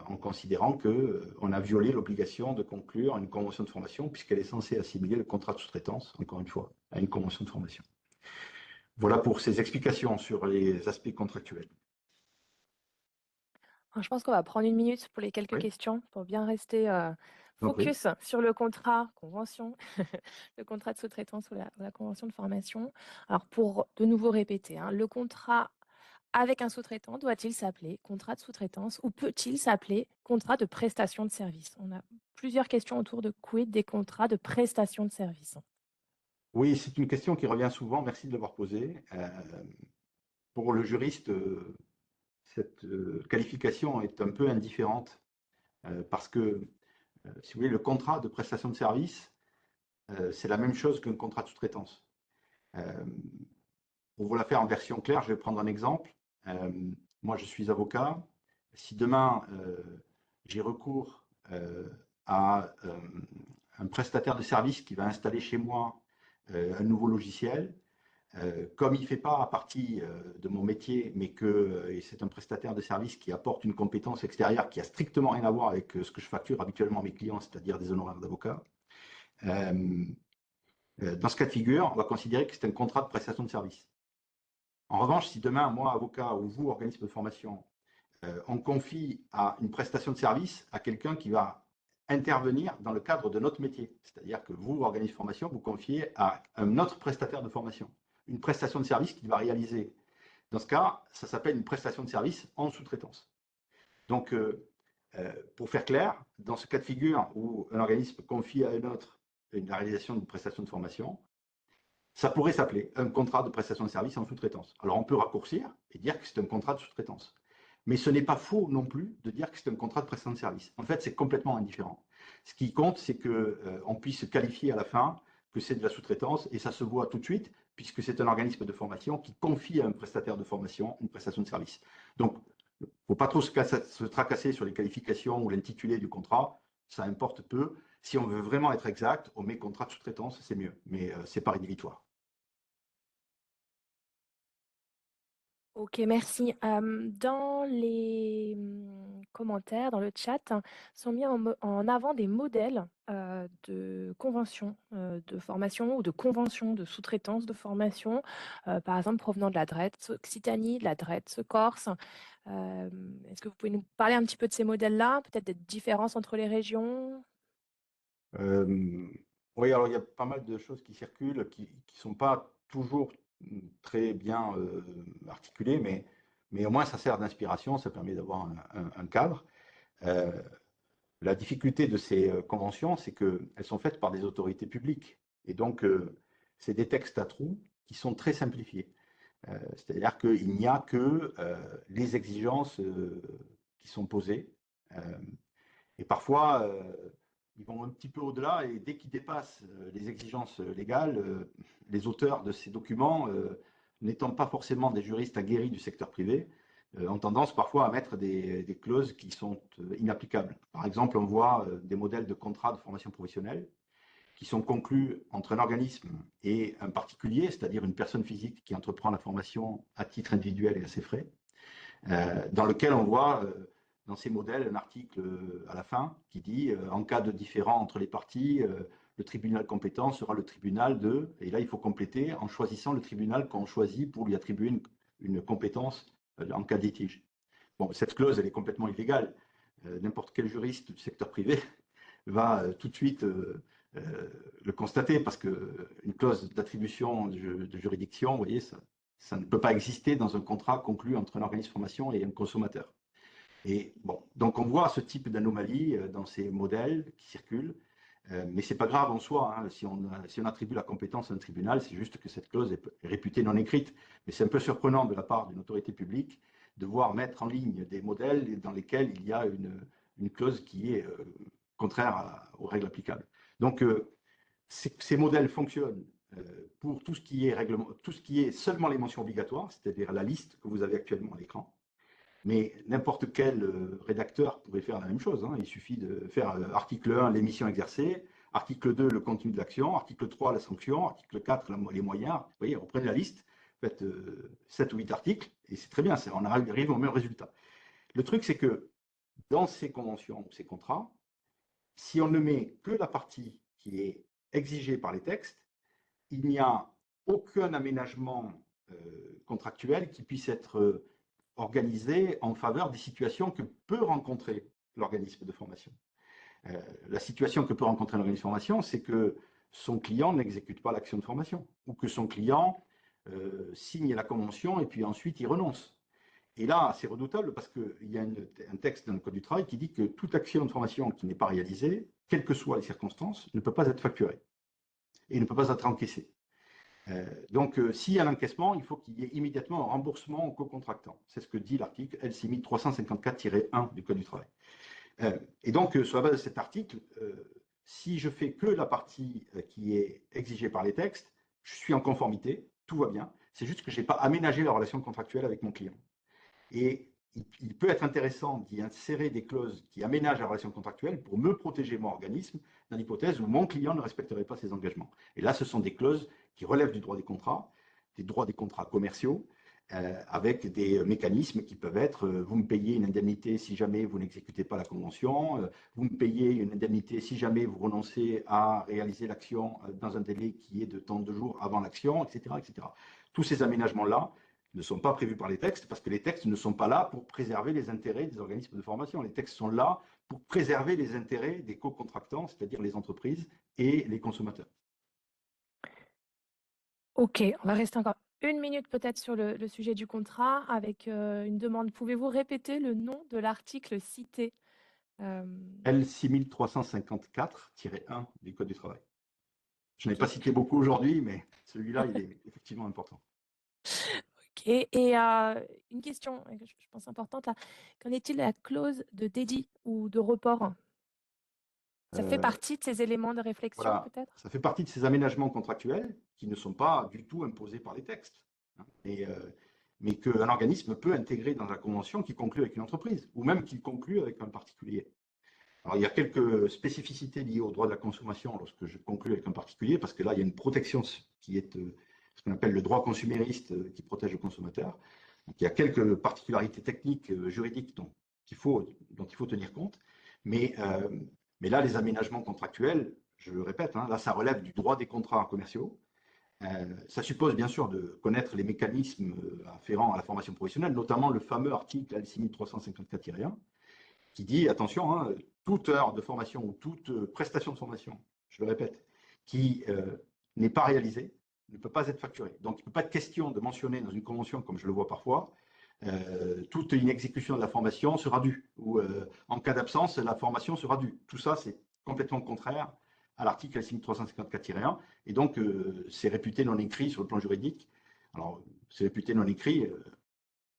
Speaker 2: en considérant qu'on a violé l'obligation de conclure une convention de formation, puisqu'elle est censée assimiler le contrat de sous-traitance, encore une fois, à une convention de formation. Voilà pour ces explications sur les aspects contractuels.
Speaker 1: Je pense qu'on va prendre une minute pour les quelques
Speaker 2: Oui,
Speaker 1: questions, pour bien rester
Speaker 2: compris.
Speaker 1: focus sur le contrat, convention, le contrat de sous-traitance ou la convention de formation. Alors, pour de nouveau répéter, hein, le contrat avec un sous-traitant doit-il s'appeler contrat de sous-traitance ou peut-il s'appeler contrat de prestation de service? On a plusieurs questions autour de quid des contrats de prestation de service.
Speaker 2: Oui, c'est une question qui revient souvent. Merci de l'avoir posée. Pour le juriste, cette qualification est un peu indifférente parce que, si vous voulez, le contrat de prestation de service, c'est la même chose qu'un contrat de sous-traitance. Pour vous la faire en version claire, je vais prendre un exemple. Moi, je suis avocat. Si demain, j'ai recours à un prestataire de service qui va installer chez moi un nouveau logiciel, comme il ne fait pas partie de mon métier, mais que c'est un prestataire de service qui apporte une compétence extérieure qui a strictement rien à voir avec ce que je facture habituellement à mes clients, c'est-à-dire des honoraires d'avocat, dans ce cas de figure, on va considérer que c'est un contrat de prestation de service. En revanche, si demain, moi, avocat, ou vous, organisme de formation, on confie à une prestation de service à quelqu'un qui va intervenir dans le cadre de notre métier, c'est-à-dire que vous, organisme de formation, vous confiez à un autre prestataire de formation une prestation de service qu'il va réaliser. Dans ce cas, ça s'appelle une prestation de service en sous-traitance. Donc, pour faire clair, dans ce cas de figure où un organisme confie à un autre la réalisation d'une prestation de formation, ça pourrait s'appeler un contrat de prestation de service en sous-traitance. Alors, on peut raccourcir et dire que c'est un contrat de sous-traitance. Mais ce n'est pas faux non plus de dire que c'est un contrat de prestation de service. En fait, c'est complètement indifférent. Ce qui compte, c'est qu'on puisse qualifier à la fin que c'est de la sous-traitance, et ça se voit tout de suite, puisque c'est un organisme de formation qui confie à un prestataire de formation une prestation de service. Donc, il ne faut pas trop se tracasser sur les qualifications ou l'intitulé du contrat, ça importe peu. Si on veut vraiment être exact, on met contrat de sous-traitance, c'est mieux, mais ce n'est pas rédhibitoire.
Speaker 1: Ok, merci. Dans les commentaires, dans le chat, sont mis en avant des modèles de conventions de formation ou de conventions de sous-traitance de formation, par exemple provenant de la DRETS Occitanie, de la DRETS Corse. Est-ce que vous pouvez nous parler un petit peu de ces modèles-là, peut-être des différences entre les régions?
Speaker 2: Oui, alors il y a pas mal de choses qui circulent, qui ne sont pas toujours très bien articulées, mais au moins ça sert d'inspiration, ça permet d'avoir un cadre. Euh, la difficulté de ces conventions, c'est qu'elles sont faites par des autorités publiques. Et donc, c'est des textes à trous qui sont très simplifiés. C'est-à-dire qu'il n'y a que les exigences qui sont posées. Euh, et parfois, ils vont un petit peu au-delà et dès qu'ils dépassent les exigences légales, les auteurs de ces documents, n'étant pas forcément des juristes aguerris du secteur privé, ont tendance parfois à mettre des clauses qui sont inapplicables. Par exemple, on voit des modèles de contrats de formation professionnelle qui sont conclues entre un organisme et un particulier, c'est-à-dire une personne physique qui entreprend la formation à titre individuel et à ses frais, dans lequel on voit dans ces modèles un article à la fin qui dit en cas de différend entre les parties, le tribunal compétent sera le tribunal de, et là il faut compléter en choisissant le tribunal qu'on choisit pour lui attribuer une compétence en cas de litige. Bon, cette clause, elle est complètement illégale. N'importe quel juriste du secteur privé va tout de suite le constater parce qu'une clause d'attribution de juridiction, vous voyez, ça ne peut pas exister dans un contrat conclu entre un organisme de formation et un consommateur. Et bon, donc on voit ce type d'anomalie dans ces modèles qui circulent, mais c'est pas grave en soi. Hein, si on attribue la compétence à un tribunal, c'est juste que cette clause est réputée non écrite. Mais c'est un peu surprenant de la part d'une autorité publique de voir mettre en ligne des modèles dans lesquels il y a une clause qui est aux règles applicables. Donc ces modèles fonctionnent pour tout ce qui est règlement, tout ce qui est seulement les mentions obligatoires, c'est-à-dire la liste que vous avez actuellement à l'écran. Mais n'importe quel rédacteur pourrait faire la même chose. Hein. Il suffit de faire article 1, les missions exercées, article 2, le contenu de l'action, article 3, la sanction, article 4, les moyens. Vous voyez, reprenez la liste, faites 7 ou 8 articles, et c'est très bien, on arrive au même résultat. Le truc, c'est que dans ces conventions, ces contrats, si on ne met que la partie qui est exigée par les textes, il n'y a aucun aménagement contractuel qui puisse être organisé en faveur des situations que peut rencontrer l'organisme de formation. La situation que peut rencontrer l'organisme de formation, c'est que son client n'exécute pas l'action de formation ou que son client signe la convention et puis ensuite il renonce. Et là, c'est redoutable parce qu'il y a un texte dans le Code du travail qui dit que toute action de formation qui n'est pas réalisée, quelles que soient les circonstances, ne peut pas être facturée et ne peut pas être encaissée. Donc, s'il y a l'encaissement, il faut qu'il y ait immédiatement un remboursement au co-contractant. C'est ce que dit l'article L6354-1 du Code du travail. Et donc, sur la base de cet article, si je fais que la partie qui est exigée par les textes, je suis en conformité, tout va bien. C'est juste que je n'ai pas aménagé la relation contractuelle avec mon client. Et il peut être intéressant d'y insérer des clauses qui aménagent la relation contractuelle pour me protéger, mon organisme, dans l'hypothèse où mon client ne respecterait pas ses engagements. Et là, ce sont des clauses qui relèvent du droit des droits des contrats commerciaux, avec des mécanismes qui peuvent être vous me payez une indemnité si jamais vous n'exécutez pas la convention, vous me payez une indemnité si jamais vous renoncez à réaliser l'action dans un délai qui est de tant de jours avant l'action, etc., etc. Tous ces aménagements-là ne sont pas prévus par les textes parce que les textes ne sont pas là pour préserver les intérêts des organismes de formation. Les textes sont là pour préserver les intérêts des co-contractants, c'est-à-dire les entreprises et les consommateurs.
Speaker 1: Ok, on va rester encore une minute peut-être sur le sujet du contrat avec une demande. Pouvez-vous répéter le nom de l'article cité? Euh,
Speaker 2: L6354-1 du Code du travail. Je n'ai pas
Speaker 1: ok,
Speaker 2: cité beaucoup aujourd'hui, mais celui-là, il est effectivement important.
Speaker 1: ok. Et une question que je pense importante là. Qu'en est-il de la clause de dédit ou de report? Ça fait
Speaker 2: Euh,
Speaker 1: partie de ces éléments de réflexion
Speaker 2: voilà,
Speaker 1: peut-être?
Speaker 2: ça fait partie de ces aménagements contractuels qui ne sont pas du tout imposés par les textes, hein, mais qu'un organisme peut intégrer dans la convention qu'il conclut avec une entreprise, ou même qu'il conclut avec un particulier. Alors, il y a quelques spécificités liées au droit de la consommation lorsque je conclue avec un particulier, parce que là, il y a une protection qui est ce qu'on appelle le droit consumériste qui protège le consommateur. Donc, il y a quelques particularités techniques, juridiques dont il faut tenir compte. Mais, euh, mais là, les aménagements contractuels, je le répète, hein, là, ça relève du droit des contrats commerciaux. Ça suppose bien sûr de connaître les mécanismes afférents à la formation professionnelle, notamment le fameux article L6354-1, qui dit, attention, hein, toute heure de formation ou toute prestation de formation, je le répète, qui n'est pas réalisée, ne peut pas être facturée. Donc, il ne peut pas être question de mentionner dans une convention, comme je le vois parfois, toute inexécution de la formation sera due, ou en cas d'absence, la formation sera due. Tout ça, c'est complètement contraire à l'article L 354-1, et donc c'est réputé non écrit sur le plan juridique. Alors, c'est réputé non écrit,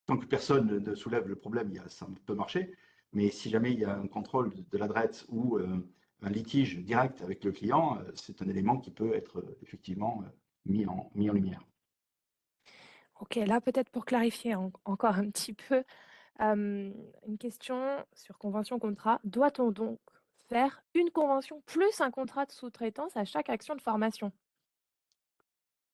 Speaker 2: tant que personne ne soulève le problème, ça peut marcher. Mais si jamais il y a un contrôle de l'adresse ou un litige direct avec le client, c'est un élément qui peut être effectivement mis en lumière.
Speaker 1: Ok, là peut-être pour clarifier encore un petit peu, une question sur convention contrat. Doit-on donc faire une convention plus un contrat de sous-traitance à chaque action de formation?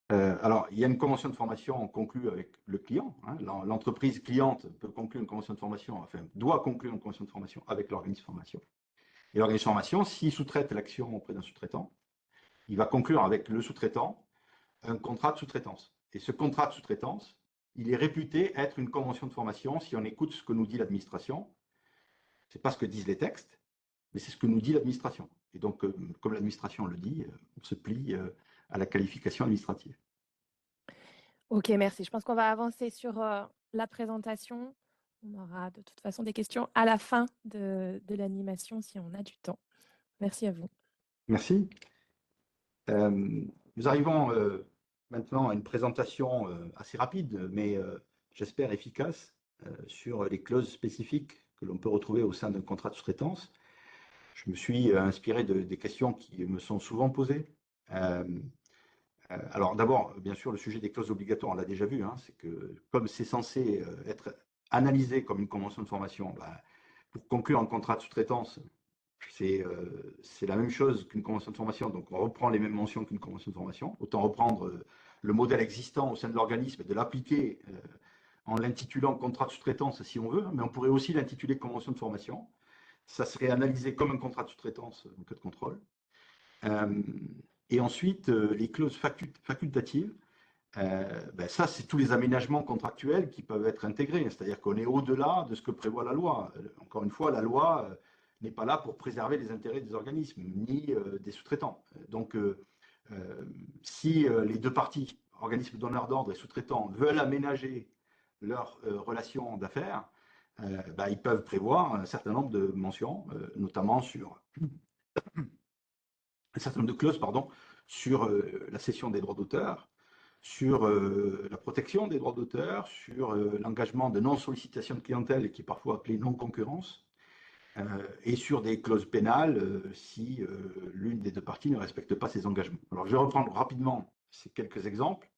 Speaker 2: Alors, il y a une convention de formation conclue avec le client, hein. L'entreprise cliente peut conclure une convention de formation, enfin, doit conclure une convention de formation avec l'organisme de formation. Et l'organisme de formation, s'il sous-traite l'action auprès d'un sous-traitant, il va conclure avec le sous-traitant un contrat de sous-traitance. Et ce contrat de sous-traitance, il est réputé être une convention de formation si on écoute ce que nous dit l'administration. Ce n'est pas ce que disent les textes, mais c'est ce que nous dit l'administration. Et donc, comme l'administration le dit, on se plie à la qualification administrative.
Speaker 1: OK, merci. Je pense qu'on va avancer sur, la présentation. On aura de toute façon des questions à la fin de l'animation si on a du temps. Merci à vous.
Speaker 2: Merci. Euh, Nous arrivons maintenant à une présentation assez rapide, mais j'espère efficace, sur les clauses spécifiques que l'on peut retrouver au sein d'un contrat de sous-traitance. Je me suis inspiré des questions qui me sont souvent posées. Euh, alors d'abord, bien sûr, le sujet des clauses obligatoires, on l'a déjà vu, hein, c'est que comme c'est censé être analysé comme une convention de formation, bah, pour conclure un contrat de sous-traitance, c'est la même chose qu'une convention de formation, donc on reprend les mêmes mentions qu'une convention de formation. Autant reprendre le modèle existant au sein de l'organisme et de l'appliquer en l'intitulant contrat de sous-traitance si on veut, mais on pourrait aussi l'intituler convention de formation. Ça serait analysé comme un contrat de sous-traitance en cas de contrôle. Euh, et ensuite, les clauses facultatives, ben ça, c'est tous les aménagements contractuels qui peuvent être intégrés. C'est-à-dire qu'on est au-delà de ce que prévoit la loi. Encore une fois, la loi n'est pas là pour préserver les intérêts des organismes ni des sous-traitants. Donc, si les deux parties, organismes donneurs d'ordre et sous-traitants, veulent aménager leurs relations d'affaires, ben, ils peuvent prévoir un certain nombre de mentions, notamment sur un certain nombre de clauses, pardon, sur la cession des droits d'auteur, sur la protection des droits d'auteur, sur l'engagement de non-sollicitation de clientèle, qui est parfois appelé non-concurrence, et sur des clauses pénales si l'une des deux parties ne respecte pas ses engagements. Alors je vais reprendre rapidement ces quelques exemples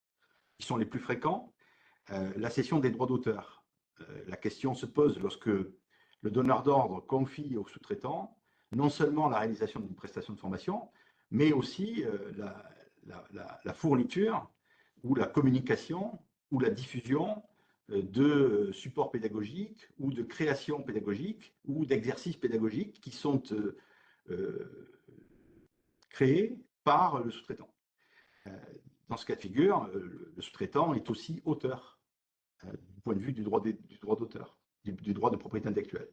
Speaker 2: qui sont les plus fréquents. La cession des droits d'auteur. La question se pose lorsque le donneur d'ordre confie au sous-traitant non seulement la réalisation d'une prestation de formation, mais aussi la fourniture ou la communication ou la diffusion de supports pédagogiques ou de créations pédagogiques ou d'exercices pédagogiques qui sont créés par le sous-traitant. Dans ce cas de figure, le sous-traitant est aussi auteur du point de vue du droit d'auteur, du droit de propriété intellectuelle.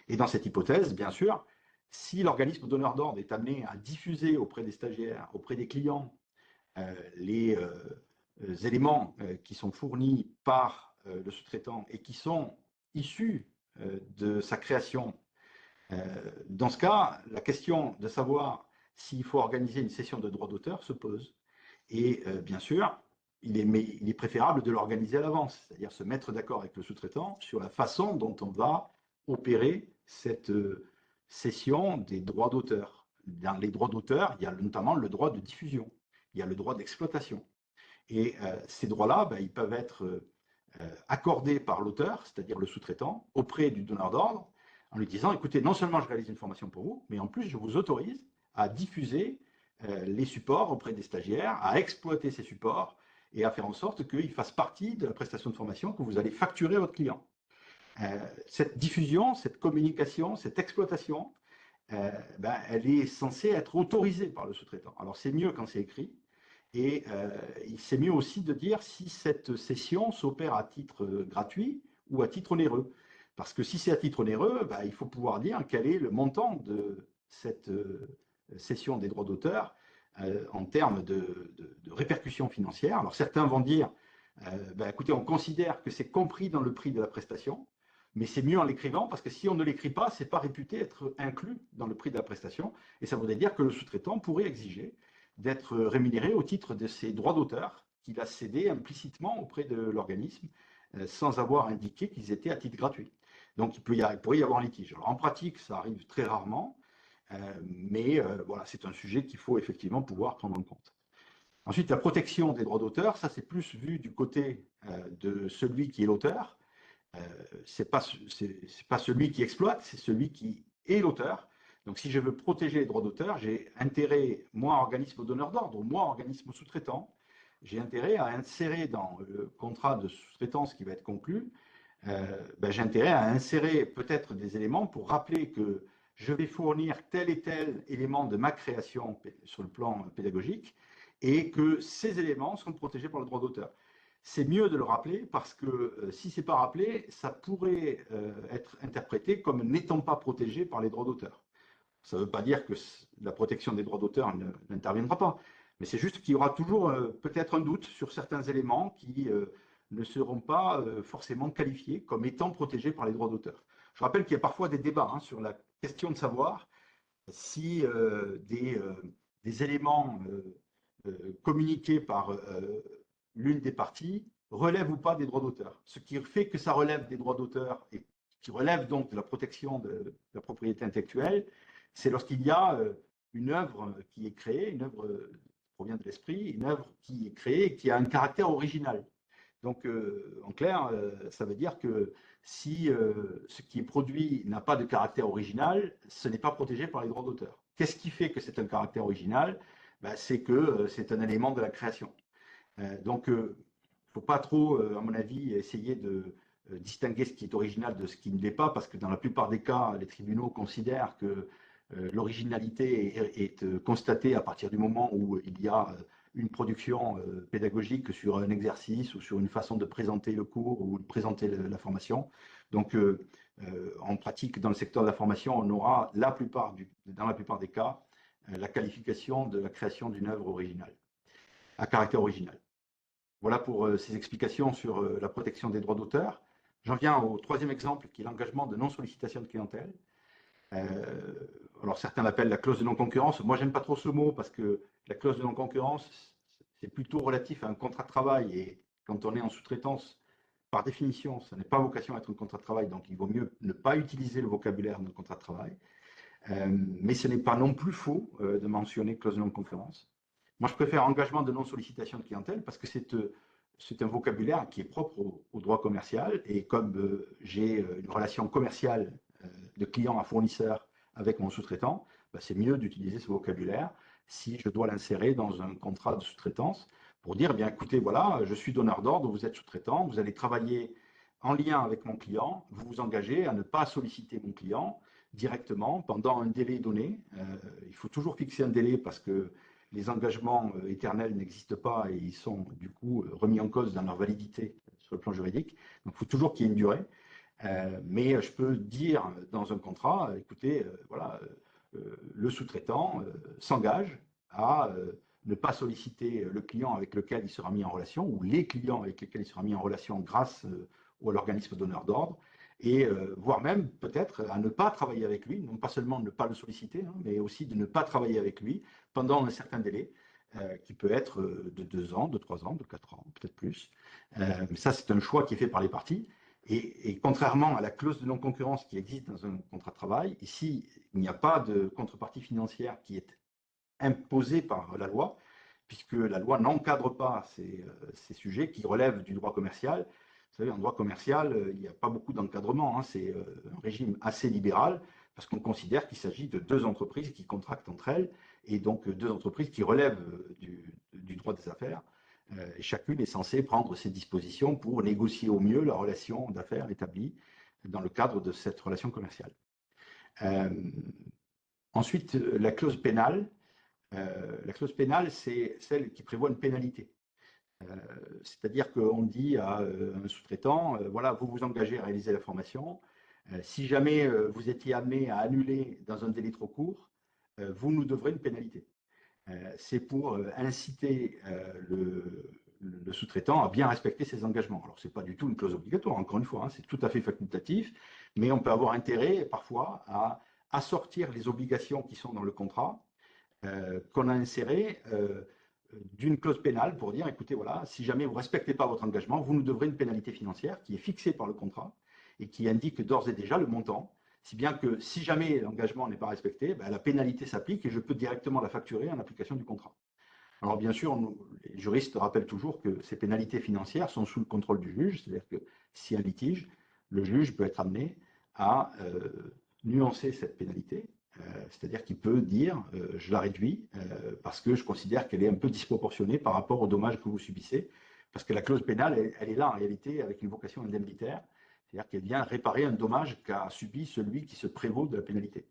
Speaker 2: Et dans cette hypothèse, bien sûr, si l'organisme donneur d'ordre est amené à diffuser auprès des stagiaires, auprès des clients, les éléments qui sont fournis par le sous-traitant et qui sont issus de sa création, dans ce cas, la question de savoir s'il faut organiser une session de droit d'auteur se pose. Et bien sûr, il est préférable de l'organiser à l'avance, c'est-à-dire se mettre d'accord avec le sous-traitant sur la façon dont on va opérer cette cession des droits d'auteur. Dans les droits d'auteur, il y a notamment le droit de diffusion, il y a le droit d'exploitation. Et ces droits-là, ben, ils peuvent être accordés par l'auteur, c'est-à-dire le sous-traitant, auprès du donneur d'ordre, en lui disant, écoutez, non seulement je réalise une formation pour vous, mais en plus je vous autorise à diffuser les supports auprès des stagiaires, à exploiter ces supports et à faire en sorte qu'ils fassent partie de la prestation de formation que vous allez facturer à votre client. Cette diffusion, cette communication, cette exploitation, ben, elle est censée être autorisée par le sous-traitant. Alors c'est mieux quand c'est écrit, et c'est mieux aussi de dire si cette session s'opère à titre gratuit ou à titre onéreux. Parce que si c'est à titre onéreux, bah, il faut pouvoir dire quel est le montant de cette cession des droits d'auteur en termes de répercussions financières. Alors certains vont dire, bah, écoutez, on considère que c'est compris dans le prix de la prestation, mais c'est mieux en l'écrivant parce que si on ne l'écrit pas, c'est pas réputé être inclus dans le prix de la prestation, et ça voudrait dire que le sous-traitant pourrait exiger d'être rémunéré au titre de ses droits d'auteur qu'il a cédés implicitement auprès de l'organisme sans avoir indiqué qu'ils étaient à titre gratuit. Donc il pourrait y avoir un litige. Alors en pratique, ça arrive très rarement, mais voilà, c'est un sujet qu'il faut effectivement pouvoir prendre en compte. Ensuite, la protection des droits d'auteur, ça c'est plus vu du côté de celui qui est l'auteur. C'est pas celui qui exploite, c'est celui qui est l'auteur. Donc, si je veux protéger les droits d'auteur, j'ai intérêt, moi, organisme donneur d'ordre, ou moi, organisme sous-traitant, j'ai intérêt à insérer dans le contrat de sous-traitance qui va être conclu, j'ai intérêt à insérer peut-être des éléments pour rappeler que je vais fournir tel et tel élément de ma création sur le plan pédagogique et que ces éléments sont protégés par le droit d'auteur. C'est mieux de le rappeler parce que si ce n'est pas rappelé, ça pourrait être interprété comme n'étant pas protégé par les droits d'auteur. Ça ne veut pas dire que la protection des droits d'auteur n'interviendra pas, mais c'est juste qu'il y aura toujours peut-être un doute sur certains éléments qui ne seront pas forcément qualifiés comme étant protégés par les droits d'auteur. Je rappelle qu'il y a parfois des débats sur la question de savoir si des éléments communiqués par l'une des parties relèvent ou pas des droits d'auteur. Ce qui fait que ça relève des droits d'auteur et qui relève donc de la protection de la propriété intellectuelle, c'est lorsqu'il y a une œuvre qui est créée, une œuvre qui provient de l'esprit, une œuvre qui est créée et qui a un caractère original. Donc, en clair, ça veut dire que si ce qui est produit n'a pas de caractère original, ce n'est pas protégé par les droits d'auteur. Qu'est-ce qui fait que c'est un caractère original? C'est que c'est un élément de la création. Donc, il ne faut pas trop, à mon avis, essayer de distinguer ce qui est original de ce qui ne l'est pas, parce que dans la plupart des cas, les tribunaux considèrent que l'originalité est constatée à partir du moment où il y a une production pédagogique sur un exercice ou sur une façon de présenter le cours ou de présenter la formation. Donc, en pratique, dans le secteur de la formation, on aura dans la plupart des cas la qualification de la création d'une œuvre originale, à caractère original. Voilà pour ces explications sur la protection des droits d'auteur. J'en viens au troisième exemple, qui est l'engagement de non-sollicitation de clientèle. Alors certains l'appellent la clause de non-concurrence. Moi, j'aime pas trop ce mot parce que la clause de non-concurrence, c'est plutôt relatif à un contrat de travail. Et quand on est en sous-traitance, par définition, ça n'est pas vocation à être un contrat de travail. Donc, il vaut mieux ne pas utiliser le vocabulaire d'un contrat de travail. Mais ce n'est pas non plus faux de mentionner clause de non-concurrence. Moi, je préfère engagement de non-sollicitation de clientèle parce que c'est un vocabulaire qui est propre au droit commercial. Et comme j'ai une relation commerciale de client à fournisseur avec mon sous-traitant, c'est mieux d'utiliser ce vocabulaire si je dois l'insérer dans un contrat de sous-traitance pour dire, bien écoutez, voilà, je suis donneur d'ordre, vous êtes sous-traitant, vous allez travailler en lien avec mon client, vous vous engagez à ne pas solliciter mon client directement pendant un délai donné. Il faut toujours fixer un délai parce que les engagements éternels n'existent pas et ils sont du coup remis en cause dans leur validité sur le plan juridique. Donc il faut toujours qu'il y ait une durée. Mais je peux dire dans un contrat, écoutez, voilà, le sous-traitant s'engage à ne pas solliciter le client avec lequel il sera mis en relation ou les clients avec lesquels il sera mis en relation grâce à l'organisme donneur d'ordre et voire même peut-être à ne pas travailler avec lui, non pas seulement ne pas le solliciter, mais aussi de ne pas travailler avec lui pendant un certain délai qui peut être de 2 ans, de 3 ans, de 4 ans, peut-être plus. Ça, c'est un choix qui est fait par les parties. Et contrairement à la clause de non-concurrence qui existe dans un contrat de travail, ici, il n'y a pas de contrepartie financière qui est imposée par la loi, puisque la loi n'encadre pas ces sujets qui relèvent du droit commercial. Vous savez, en droit commercial, il n'y a pas beaucoup d'encadrement. C'est un régime assez libéral, parce qu'on considère qu'il s'agit de 2 entreprises qui contractent entre elles, et donc 2 entreprises qui relèvent du droit des affaires. Et chacune est censée prendre ses dispositions pour négocier au mieux la relation d'affaires établie dans le cadre de cette relation commerciale. Ensuite, la clause pénale. La clause pénale, c'est celle qui prévoit une pénalité. C'est-à-dire qu'on dit à un sous-traitant, voilà, vous vous engagez à réaliser la formation. Si jamais vous étiez amené à annuler dans un délai trop court, vous nous devrez une pénalité. C'est pour inciter le sous-traitant à bien respecter ses engagements. Alors, ce n'est pas du tout une clause obligatoire, encore une fois, c'est tout à fait facultatif, mais on peut avoir intérêt parfois à assortir les obligations qui sont dans le contrat qu'on a insérées d'une clause pénale pour dire, écoutez, voilà, si jamais vous ne respectez pas votre engagement, vous nous devrez une pénalité financière qui est fixée par le contrat et qui indique d'ores et déjà le montant, si bien que si jamais l'engagement n'est pas respecté, la pénalité s'applique et je peux directement la facturer en application du contrat. Alors bien sûr, les juristes rappellent toujours que ces pénalités financières sont sous le contrôle du juge, c'est-à-dire que s'il y a un litige, le juge peut être amené à nuancer cette pénalité, C'est-à-dire qu'il peut dire je la réduis parce que je considère qu'elle est un peu disproportionnée par rapport au dommage que vous subissez, parce que la clause pénale, elle est là en réalité avec une vocation indemnitaire, c'est-à-dire qu'elle vient réparer un dommage qu'a subi celui qui se prévaut de la pénalité.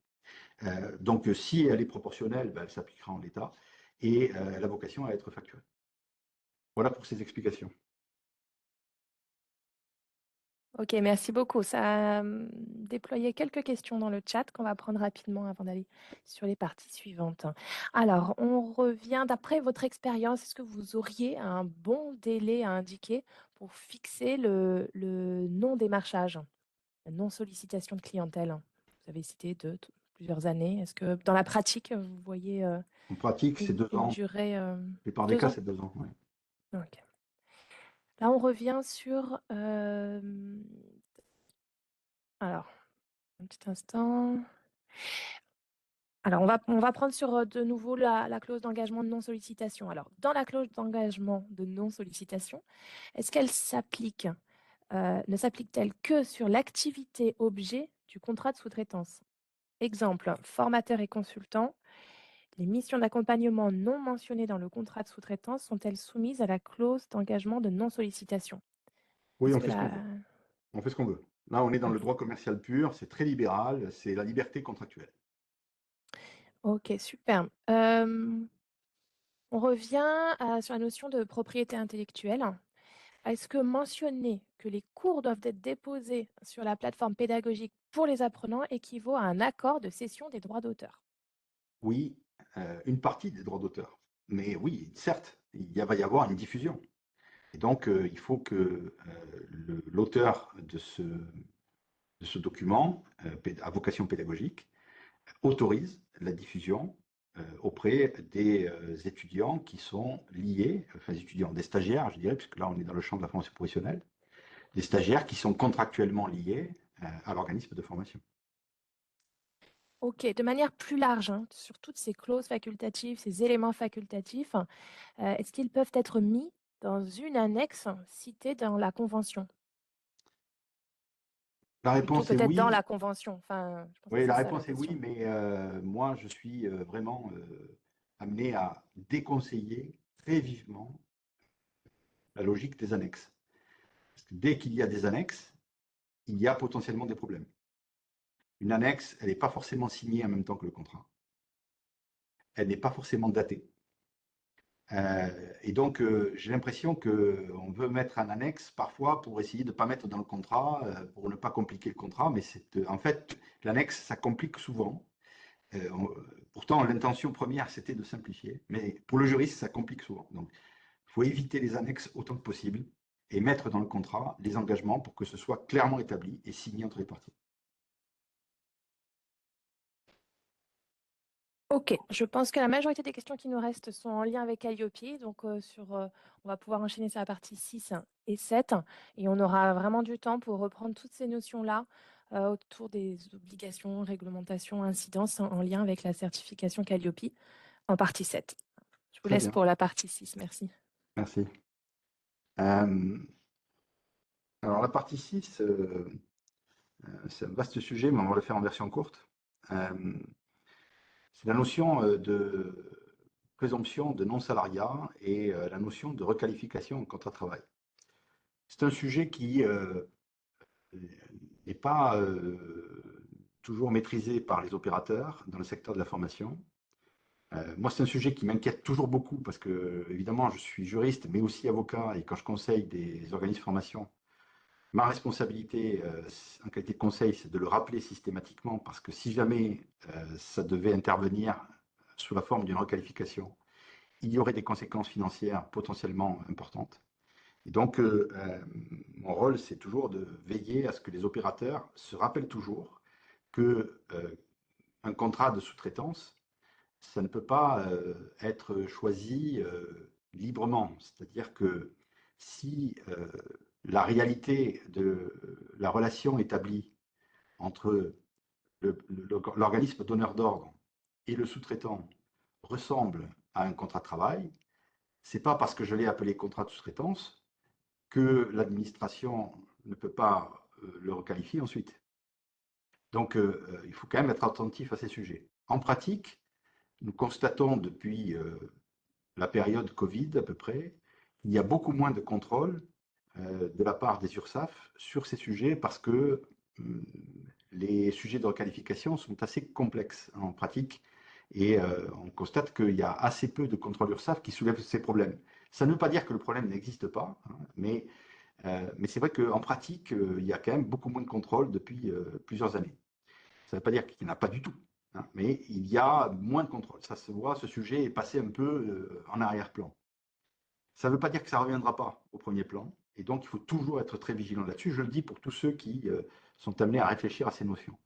Speaker 2: Donc si elle est proportionnelle, ben, elle s'appliquera en l'état, et elle a vocation à être factuelle. Voilà pour ces explications.
Speaker 1: Ok, merci beaucoup. Ça a déployé quelques questions dans le chat qu'on va prendre rapidement avant d'aller sur les parties suivantes. Alors, on revient d'après votre expérience. Est-ce que vous auriez un bon délai à indiquer pour fixer le non-démarchage, la non-sollicitation de clientèle? Vous avez cité plusieurs années. Est-ce que dans la pratique, vous voyez
Speaker 2: En pratique, c'est deux
Speaker 1: une
Speaker 2: ans.
Speaker 1: durée
Speaker 2: La plupart des
Speaker 1: 2
Speaker 2: cas,
Speaker 1: ans?
Speaker 2: c'est 2 ans. Ouais.
Speaker 1: Ok. Là, on revient sur... alors, un petit instant. Alors, on va prendre sur de nouveau la clause d'engagement de non-sollicitation. Alors, dans la clause d'engagement de non-sollicitation, est-ce qu'elle s'applique, ne s'applique-t-elle que sur l'activité objet du contrat de sous-traitance? Exemple, formateur et consultant, les missions d'accompagnement non mentionnées dans le contrat de sous-traitance sont-elles soumises à la clause d'engagement de non-sollicitation?
Speaker 2: Oui,
Speaker 1: Est-ce
Speaker 2: on
Speaker 1: que
Speaker 2: fait ce qu'on
Speaker 1: la...
Speaker 2: veut. On fait ce qu'on veut. Là, on est dans le
Speaker 1: Ok,
Speaker 2: droit commercial pur, c'est très libéral, c'est la liberté contractuelle.
Speaker 1: ok, super. On revient sur la notion de propriété intellectuelle. Est-ce que mentionner que les cours doivent être déposés sur la plateforme pédagogique pour les apprenants équivaut à un accord de cession des droits d'auteur?
Speaker 2: Oui, une partie des droits d'auteur. Mais oui, certes, va y avoir une diffusion. Et donc, il faut que l'auteur de ce document à vocation pédagogique autorise la diffusion auprès des étudiants qui sont liés, enfin des étudiants, des stagiaires, je dirais, puisque là on est dans le champ de la formation professionnelle, des stagiaires qui sont contractuellement liés à l'organisme de formation.
Speaker 1: Ok, de manière plus large, hein, sur toutes ces clauses facultatives, ces éléments facultatifs, est-ce qu'ils peuvent être mis dans une annexe citée dans la convention?
Speaker 2: La
Speaker 1: Plutôt
Speaker 2: réponse est
Speaker 1: peut-être dans
Speaker 2: oui.
Speaker 1: la convention. Enfin, je pense que
Speaker 2: Oui,
Speaker 1: c'est
Speaker 2: la
Speaker 1: ça la
Speaker 2: réponse est oui,
Speaker 1: question.
Speaker 2: mais moi je suis vraiment amené à déconseiller très vivement la logique des annexes. Parce que dès qu'il y a des annexes, il y a potentiellement des problèmes. Une annexe, elle n'est pas forcément signée en même temps que le contrat. Elle n'est pas forcément datée. Et donc, j'ai l'impression qu'on veut mettre un annexe parfois pour essayer de ne pas mettre dans le contrat, pour ne pas compliquer le contrat, mais en fait, l'annexe, ça complique souvent. Pourtant, l'intention première, c'était de simplifier, mais pour le juriste, ça complique souvent. Donc, il faut éviter les annexes autant que possible et mettre dans le contrat les engagements pour que ce soit clairement établi et signé entre les parties.
Speaker 1: Ok, je pense que la majorité des questions qui nous restent sont en lien avec Calliope. Donc, on va pouvoir enchaîner sur la partie 6 et 7. Et on aura vraiment du temps pour reprendre toutes ces notions-là autour des obligations, réglementations, incidences en lien avec la certification Calliope en partie 7. Je vous
Speaker 2: Très
Speaker 1: laisse
Speaker 2: bien,
Speaker 1: pour la partie 6. Merci.
Speaker 2: merci. Euh, alors, la partie 6, c'est un vaste sujet, mais on va le faire en version courte. Euh, c'est la notion de présomption de non-salariat et la notion de requalification en contrat de travail. C'est un sujet qui n'est pas toujours maîtrisé par les opérateurs dans le secteur de la formation. Moi, c'est un sujet qui m'inquiète toujours beaucoup parce que, évidemment, je suis juriste, mais aussi avocat, et quand je conseille des organismes de formation, ma responsabilité en qualité de conseil, c'est de le rappeler systématiquement parce que si jamais ça devait intervenir sous la forme d'une requalification, il y aurait des conséquences financières potentiellement importantes. Et donc, mon rôle, c'est toujours de veiller à ce que les opérateurs se rappellent toujours que un contrat de sous-traitance, ça ne peut pas être choisi librement. C'est-à-dire que si la réalité de la relation établie entre l'organisme donneur d'ordre et le sous-traitant ressemble à un contrat de travail, c'est pas parce que je l'ai appelé contrat de sous-traitance que l'administration ne peut pas le requalifier ensuite. Donc, il faut quand même être attentif à ces sujets. En pratique, nous constatons depuis la période Covid à peu près, il y a beaucoup moins de contrôle de la part des URSSAF sur ces sujets parce que hum, les sujets de requalification sont assez complexes en pratique et on constate qu'il y a assez peu de contrôles URSSAF qui soulèvent ces problèmes. Ça ne veut pas dire que le problème n'existe pas, hein, mais c'est vrai qu'en pratique, il y a quand même beaucoup moins de contrôles depuis plusieurs années. Ça ne veut pas dire qu'il n'y en a pas du tout, hein, mais il y a moins de contrôle. Ça se voit, ce sujet est passé un peu en arrière-plan. Ça ne veut pas dire que ça ne reviendra pas au premier plan, et donc il faut toujours être très vigilant là-dessus. Je le dis pour tous ceux qui sont amenés à réfléchir à ces notions.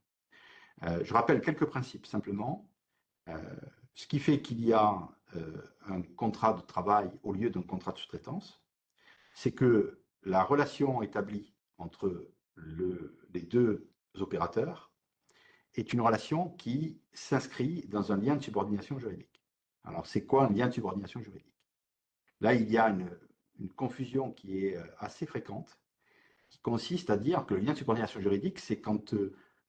Speaker 2: Je rappelle quelques principes simplement. Euh, Ce qui fait qu'il y a un contrat de travail au lieu d'un contrat de sous-traitance, c'est que la relation établie entre les deux opérateurs est une relation qui s'inscrit dans un lien de subordination juridique. Alors, c'est quoi un lien de subordination juridique? Là, il y a une confusion qui est assez fréquente, qui consiste à dire que le lien de subordination juridique, c'est quand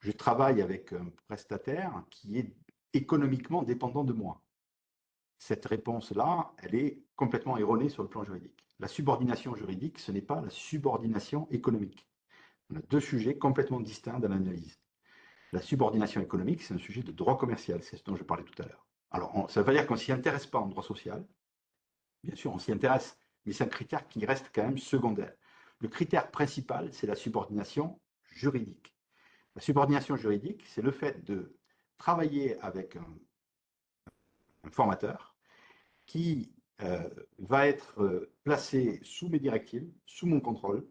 Speaker 2: je travaille avec un prestataire qui est économiquement dépendant de moi. Cette réponse-là, elle est complètement erronée sur le plan juridique. La subordination juridique, ce n'est pas la subordination économique. On a deux sujets complètement distincts dans l'analyse. La subordination économique, c'est un sujet de droit commercial, c'est ce dont je parlais tout à l'heure. Alors, ça ne veut pas dire qu'on ne s'y intéresse pas en droit social, bien sûr, on s'y intéresse, mais c'est un critère qui reste quand même secondaire. Le critère principal, c'est la subordination juridique. La subordination juridique, c'est le fait de travailler avec un formateur qui va être placé sous mes directives, sous mon contrôle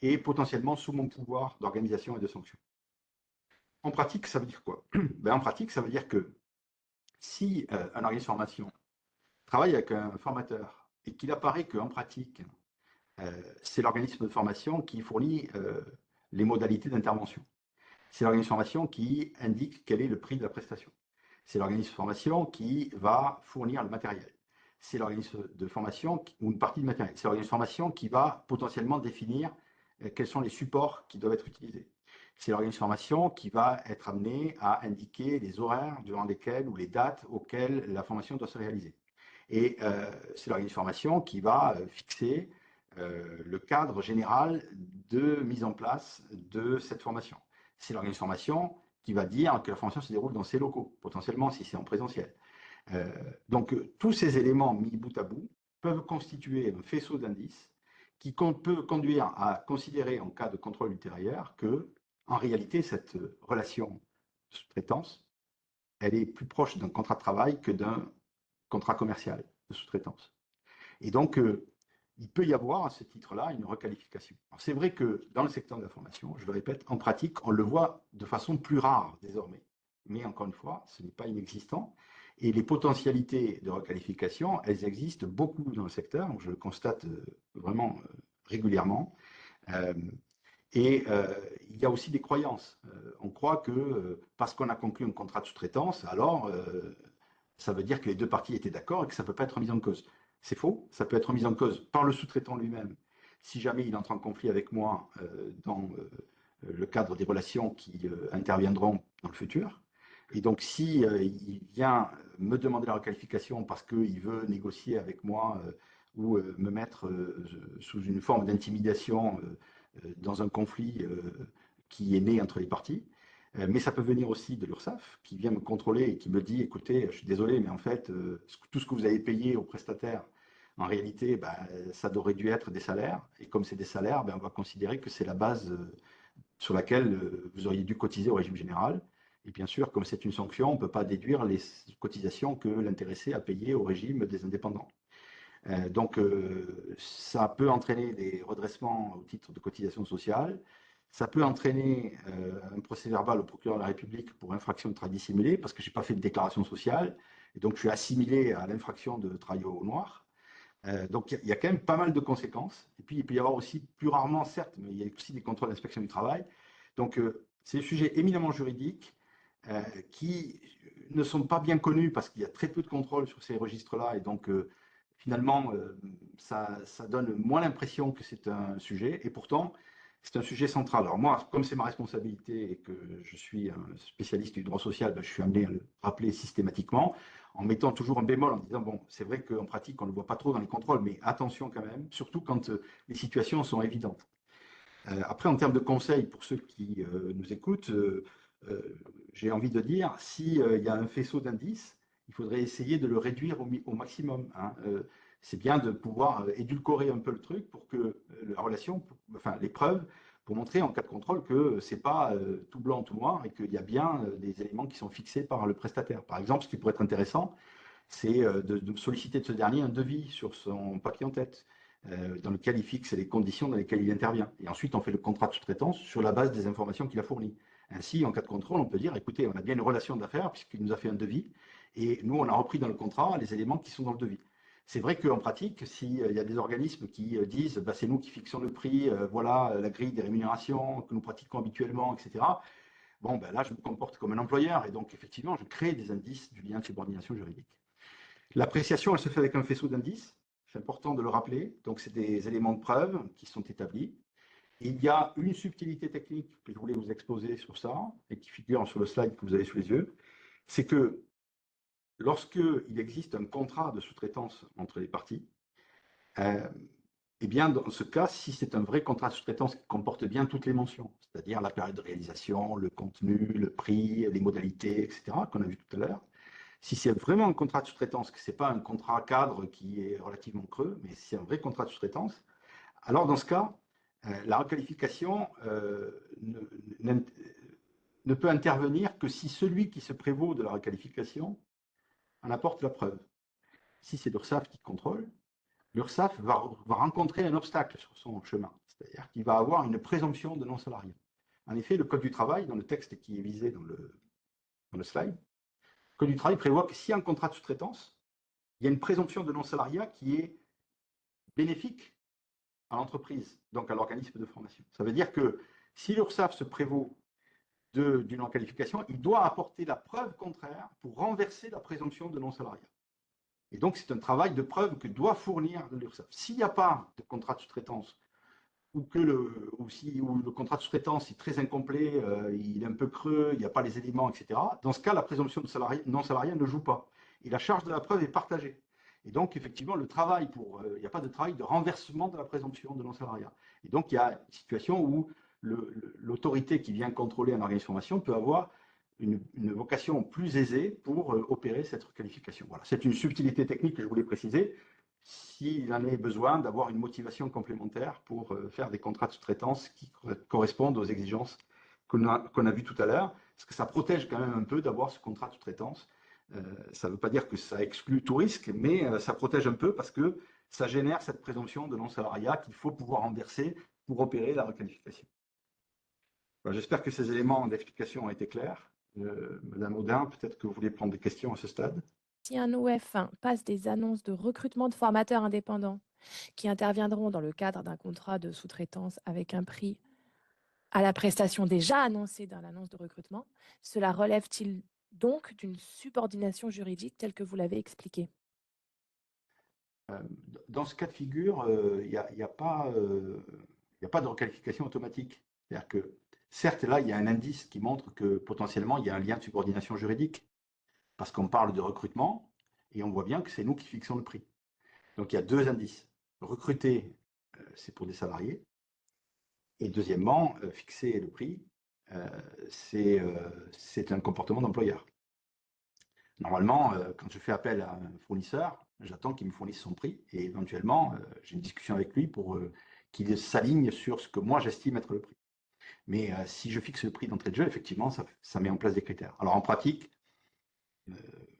Speaker 2: et potentiellement sous mon pouvoir d'organisation et de sanction. En pratique, ça veut dire quoi? En pratique, ça veut dire que si un organisme de formation travaille avec un formateur et qu'il apparaît qu'en pratique, c'est l'organisme de formation qui fournit les modalités d'intervention. C'est l'organisme de formation qui indique quel est le prix de la prestation. C'est l'organisme de formation qui va fournir le matériel. C'est l'organisme de formation ou une partie du matériel. C'est l'organisme de formation qui va potentiellement définir quels sont les supports qui doivent être utilisés. C'est l'organisme de formation qui va être amené à indiquer les horaires durant lesquels ou les dates auxquelles la formation doit se réaliser. Et c'est l'organisme de formation qui va fixer le cadre général de mise en place de cette formation. C'est l'organisme de formation qui va dire que la formation se déroule dans ses locaux, potentiellement si c'est en présentiel. Donc tous ces éléments mis bout à bout peuvent constituer un faisceau d'indices qui peut conduire à considérer en cas de contrôle ultérieur que, en réalité, cette relation de sous-traitance, elle est plus proche d'un contrat de travail que d'un contrat commercial de sous-traitance. Et donc, il peut y avoir à ce titre-là une requalification. C'est vrai que dans le secteur de la formation, je le répète, en pratique, on le voit de façon plus rare désormais. Mais encore une fois, ce n'est pas inexistant. Et les potentialités de requalification, elles existent beaucoup dans le secteur. Je le constate vraiment régulièrement. Euh, et il y a aussi des croyances. On croit que parce qu'on a conclu un contrat de sous-traitance, alors ça veut dire que les deux parties étaient d'accord et que ça ne peut pas être remis en cause. C'est faux, ça peut être remis en cause par le sous-traitant lui-même, si jamais il entre en conflit avec moi dans le cadre des relations qui interviendront dans le futur. Et donc, si il vient me demander la requalification parce qu'il veut négocier avec moi ou me mettre sous une forme d'intimidation dans un conflit qui est né entre les parties, mais ça peut venir aussi de l'URSSAF qui vient me contrôler et qui me dit, écoutez, je suis désolé, mais en fait, tout ce que vous avez payé aux prestataires, en réalité, ça aurait dû être des salaires. Et comme c'est des salaires, on va considérer que c'est la base sur laquelle vous auriez dû cotiser au régime général. Et bien sûr, comme c'est une sanction, on ne peut pas déduire les cotisations que l'intéressé a payées au régime des indépendants. Donc, ça peut entraîner des redressements au titre de cotisation sociale. Ça peut entraîner un procès-verbal au procureur de la République pour infraction de travail dissimulé, parce que je n'ai pas fait de déclaration sociale, et donc je suis assimilé à l'infraction de travail au noir. Donc il y a quand même pas mal de conséquences. Et puis il peut y avoir aussi, plus rarement certes, mais il y a aussi des contrôles d'inspection du travail. Donc c'est des sujets éminemment juridiques qui ne sont pas bien connus parce qu'il y a très peu de contrôles sur ces registres-là. Et donc finalement, ça donne moins l'impression que c'est un sujet. Et pourtant, C'est un sujet central. Alors moi, comme c'est ma responsabilité et que je suis un spécialiste du droit social, ben, je suis amené à le rappeler systématiquement en mettant toujours un bémol en disant, bon, c'est vrai qu'en pratique, on ne le voit pas trop dans les contrôles, mais attention quand même, surtout quand les situations sont évidentes. Après, en termes de conseils, pour ceux qui nous écoutent, euh, j'ai envie de dire, s'il y a un faisceau d'indices, il faudrait essayer de le réduire au maximum, hein. C'est bien de pouvoir édulcorer un peu le truc pour que la relation, enfin les preuves, pour montrer en cas de contrôle que c'est pas tout blanc, tout noir et qu'il y a bien des éléments qui sont fixés par le prestataire. Par exemple, ce qui pourrait être intéressant, c'est de solliciter de ce dernier un devis sur son papier en tête, dans lequel il fixe les conditions dans lesquelles il intervient. Et ensuite, on fait le contrat de sous-traitance sur la base des informations qu'il a fournies. Ainsi, en cas de contrôle, on peut dire, écoutez, on a bien une relation d'affaires puisqu'il nous a fait un devis, et nous, on a repris dans le contrat les éléments qui sont dans le devis. C'est vrai qu'en pratique, s'il y a des organismes qui disent, bah, c'est nous qui fixons le prix, voilà la grille des rémunérations que nous pratiquons habituellement, etc., bon, ben là, je me comporte comme un employeur, et donc, effectivement, je crée des indices du lien de subordination juridique. L'appréciation, elle se fait avec un faisceau d'indices. C'est important de le rappeler. Donc, c'est des éléments de preuve qui sont établis. Et il y a une subtilité technique que je voulais vous exposer sur ça et qui figure sur le slide que vous avez sous les yeux. C'est que lorsqu'il existe un contrat de sous-traitance entre les parties, euh, eh bien, dans ce cas, si c'est un vrai contrat de sous-traitance qui comporte bien toutes les mentions, c'est-à-dire la période de réalisation, le contenu, le prix, les modalités, etc., qu'on a vu tout à l'heure, si c'est vraiment un contrat de sous-traitance, que ce n'est pas un contrat cadre qui est relativement creux, mais si c'est un vrai contrat de sous-traitance, alors dans ce cas, la requalification ne, ne peut intervenir que si celui qui se prévaut de la requalification en apporte la preuve. Si c'est l'URSSAF qui contrôle, l'URSSAF va rencontrer un obstacle sur son chemin, c'est-à-dire qu'il va avoir une présomption de non-salariat. En effet, le Code du travail, dans le texte qui est visé dans le slide, le Code du travail prévoit que s'il y a un contrat de sous-traitance, il y a une présomption de non-salariat qui est bénéfique à l'entreprise, donc à l'organisme de formation. Ça veut dire que si l'URSSAF se prévaut d'une non-qualification, il doit apporter la preuve contraire pour renverser la présomption de non-salariat. Et donc, c'est un travail de preuve que doit fournir l'URSSAF. S'il n'y a pas de contrat de sous-traitance, ou le contrat de sous-traitance est très incomplet, il est un peu creux, il n'y a pas les éléments, etc., dans ce cas, la présomption de non-salariat ne joue pas. Et la charge de la preuve est partagée. Et donc, effectivement, il n'y a pas de travail de renversement de la présomption de non-salariat. Et donc, il y a une situation où l'autorité qui vient contrôler un organisme de formation peut avoir une vocation plus aisée pour opérer cette requalification. Voilà, c'est une subtilité technique que je voulais préciser s'il en est besoin d'avoir une motivation complémentaire pour faire des contrats de sous-traitance qui correspondent aux exigences qu'on a vues tout à l'heure, parce que ça protège quand même un peu d'avoir ce contrat de sous-traitance. Ça ne veut pas dire que ça exclut tout risque, mais ça protège un peu parce que ça génère cette présomption de non-salariat qu'il faut pouvoir renverser pour opérer la requalification. Voilà, j'espère que ces éléments d'explication ont été clairs. Madame Audin, peut-être que vous voulez prendre des questions à ce stade.
Speaker 1: Si un OF passe des annonces de recrutement de formateurs indépendants qui interviendront dans le cadre d'un contrat de sous-traitance avec un prix à la prestation déjà annoncée dans l'annonce de recrutement, cela relève-t-il donc d'une subordination juridique telle que vous l'avez expliqué?
Speaker 2: Euh, Dans ce cas de figure, il n'y a, y a pas, y a pas de requalification automatique. C'est-à-dire que, certes, là, il y a un indice qui montre que potentiellement, il y a un lien de subordination juridique, parce qu'on parle de recrutement, et on voit bien que c'est nous qui fixons le prix. Donc, il y a deux indices. Recruter, c'est pour des salariés, et deuxièmement, fixer le prix, euh, c'est un comportement d'employeur. Normalement, quand je fais appel à un fournisseur, j'attends qu'il me fournisse son prix et éventuellement, j'ai une discussion avec lui pour qu'il s'aligne sur ce que moi j'estime être le prix. Mais si je fixe le prix d'entrée de jeu, effectivement, ça met en place des critères. Alors en pratique, euh,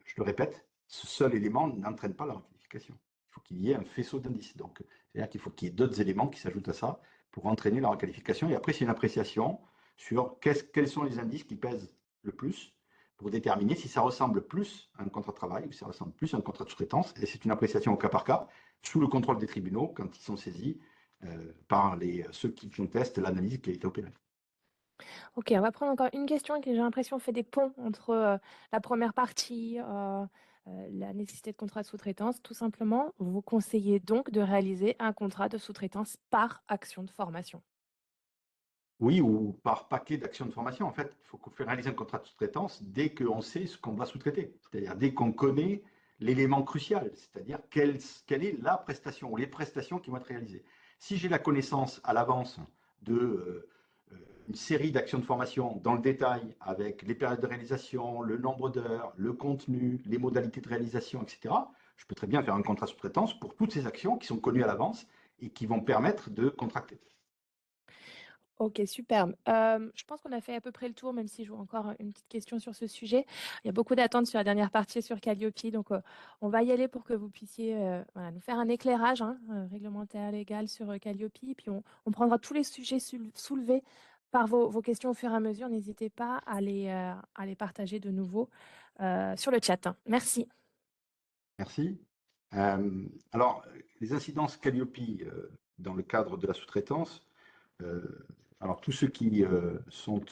Speaker 2: je le répète, ce seul élément n'entraîne pas la requalification. Il faut qu'il y ait un faisceau d'indices. Donc, c'est-à-dire qu'il faut qu'il y ait d'autres éléments qui s'ajoutent à ça pour entraîner la requalification. Et après, c'est une appréciation sur quels sont les indices qui pèsent le plus pour déterminer si ça ressemble plus à un contrat de travail ou si ça ressemble plus à un contrat de sous-traitance. Et c'est une appréciation au cas par cas, sous le contrôle des tribunaux, quand ils sont saisis par ceux qui contestent l'analyse qui a été opérée.
Speaker 1: Ok, on va prendre encore une question qui, j'ai l'impression, fait des ponts entre la première partie, la nécessité de contrat de sous-traitance. Tout simplement, vous conseillez donc de réaliser un contrat de sous-traitance par action de formation.
Speaker 2: Oui, ou par paquet d'actions de formation. En fait, il faut réaliser un contrat de sous-traitance dès qu'on sait ce qu'on va sous-traiter. C'est-à-dire dès qu'on connaît l'élément crucial, c'est-à-dire quelle est la prestation ou les prestations qui vont être réalisées. Si j'ai la connaissance à l'avance de une série d'actions de formation dans le détail, avec les périodes de réalisation, le nombre d'heures, le contenu, les modalités de réalisation, etc., je peux très bien faire un contrat de sous-traitance pour toutes ces actions qui sont connues à l'avance et qui vont permettre de contracter.
Speaker 1: OK, superbe. Je pense qu'on a fait à peu près le tour, même si j'aurais encore une petite question sur ce sujet. Il y a beaucoup d'attentes sur la dernière partie sur Calliope, donc on va y aller pour que vous puissiez voilà, nous faire un éclairage hein, réglementaire, légal sur Calliope. Puis on prendra tous les sujets soulevés par vos questions au fur et à mesure. N'hésitez pas à les partager de nouveau sur le chat. Merci.
Speaker 2: Merci. Alors, les incidences Calliope dans le cadre de la sous-traitance, euh, alors tous ceux qui sont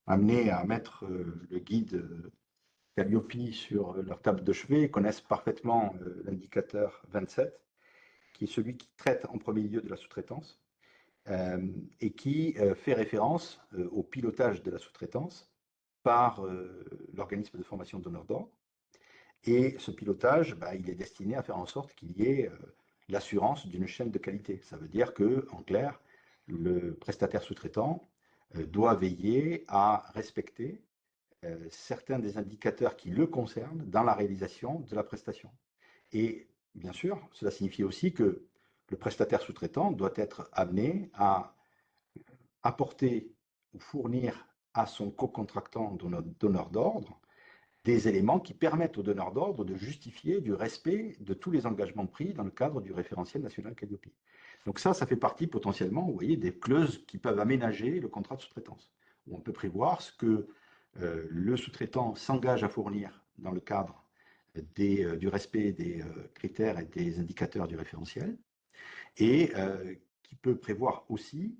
Speaker 2: amenés à mettre le guide Calliope sur leur table de chevet connaissent parfaitement l'indicateur 27, qui est celui qui traite en premier lieu de la sous-traitance et qui fait référence au pilotage de la sous-traitance par l'organisme de formation donneur d'ordre. Et ce pilotage, bah, il est destiné à faire en sorte qu'il y ait l'assurance d'une chaîne de qualité. Ça veut dire que, en clair, le prestataire sous-traitant doit veiller à respecter certains des indicateurs qui le concernent dans la réalisation de la prestation. Et bien sûr, cela signifie aussi que le prestataire sous-traitant doit être amené à apporter ou fournir à son co-contractant donneur d'ordre des éléments qui permettent au donneur d'ordre de justifier du respect de tous les engagements pris dans le cadre du référentiel national Calliope. Donc ça fait partie potentiellement, vous voyez, des clauses qui peuvent aménager le contrat de sous-traitance, où on peut prévoir ce que le sous-traitant s'engage à fournir dans le cadre du respect des critères et des indicateurs du référentiel, et qui peut prévoir aussi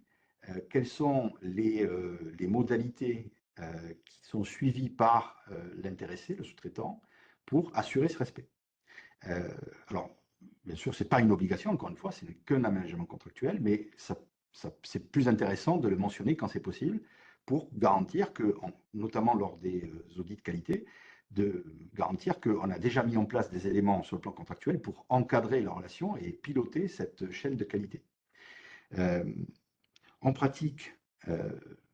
Speaker 2: quelles sont les modalités qui sont suivies par l'intéressé, le sous-traitant, pour assurer ce respect. Alors, bien sûr, ce n'est pas une obligation, encore une fois, ce n'est qu'un aménagement contractuel, mais c'est plus intéressant de le mentionner quand c'est possible pour garantir que, notamment lors des audits de qualité, de garantir qu'on a déjà mis en place des éléments sur le plan contractuel pour encadrer la relation et piloter cette chaîne de qualité. Euh, En pratique,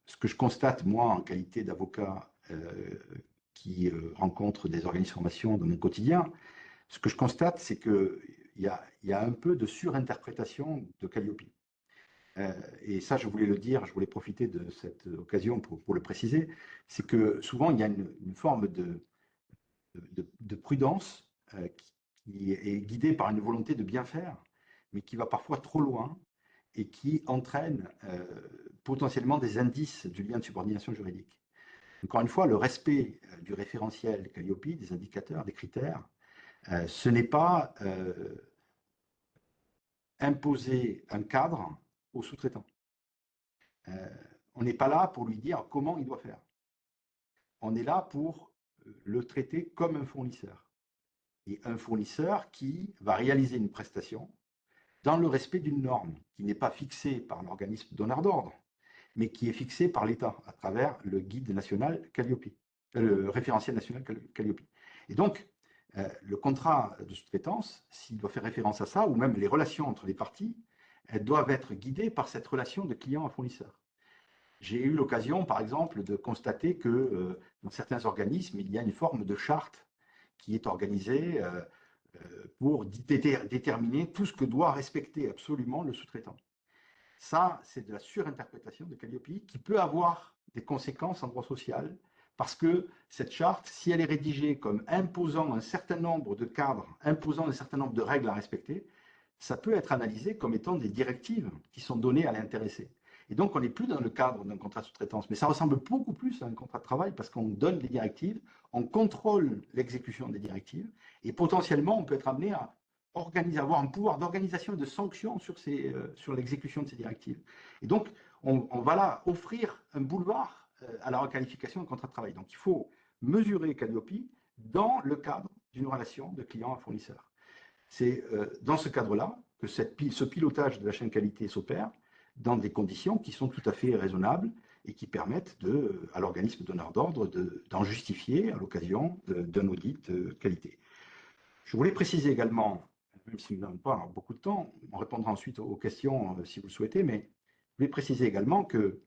Speaker 2: ce que je constate, moi, en qualité d'avocat qui rencontre des organismes de formation dans mon quotidien, ce que je constate, c'est qu'il y a un peu de surinterprétation de Calliope. Et ça, je voulais le dire, je voulais profiter de cette occasion pour le préciser, c'est que souvent, il y a une forme de prudence qui est guidée par une volonté de bien faire, mais qui va parfois trop loin et qui entraîne potentiellement des indices du lien de subordination juridique. Encore une fois, le respect du référentiel Calliope, des indicateurs, des critères, ce n'est pas imposer un cadre au sous-traitant. On n'est pas là pour lui dire comment il doit faire. On est là pour le traiter comme un fournisseur. Et un fournisseur qui va réaliser une prestation dans le respect d'une norme qui n'est pas fixée par l'organisme donneur d'ordre, mais qui est fixée par l'État à travers le guide national Calliope, le référentiel national Calliope. Et donc, le contrat de sous-traitance, s'il doit faire référence à ça, ou même les relations entre les parties, elles doivent être guidées par cette relation de client à fournisseur. J'ai eu l'occasion, par exemple, de constater que dans certains organismes, il y a une forme de charte qui est organisée pour déterminer tout ce que doit respecter absolument le sous-traitant. Ça, c'est de la surinterprétation de Calliope qui peut avoir des conséquences en droit social parce que cette charte, si elle est rédigée comme imposant un certain nombre de cadres, imposant un certain nombre de règles à respecter, ça peut être analysé comme étant des directives qui sont données à l'intéressé. Et donc, on n'est plus dans le cadre d'un contrat de sous-traitance, mais ça ressemble beaucoup plus à un contrat de travail parce qu'on donne des directives, on contrôle l'exécution des directives, et potentiellement, on peut être amené à avoir un pouvoir d'organisation et de sanction sur l'exécution de ces directives. Et donc, on va là offrir un boulevard à la requalification de contrat de travail. Donc, il faut mesurer Calliope dans le cadre d'une relation de client à fournisseur. C'est dans ce cadre-là que ce pilotage de la chaîne qualité s'opère, dans des conditions qui sont tout à fait raisonnables et qui permettent à l'organisme donneur d'ordre d'en justifier à l'occasion d'un audit de qualité. Je voulais préciser également, même si nous n'avons pas beaucoup de temps, on répondra ensuite aux questions si vous le souhaitez, mais je voulais préciser également que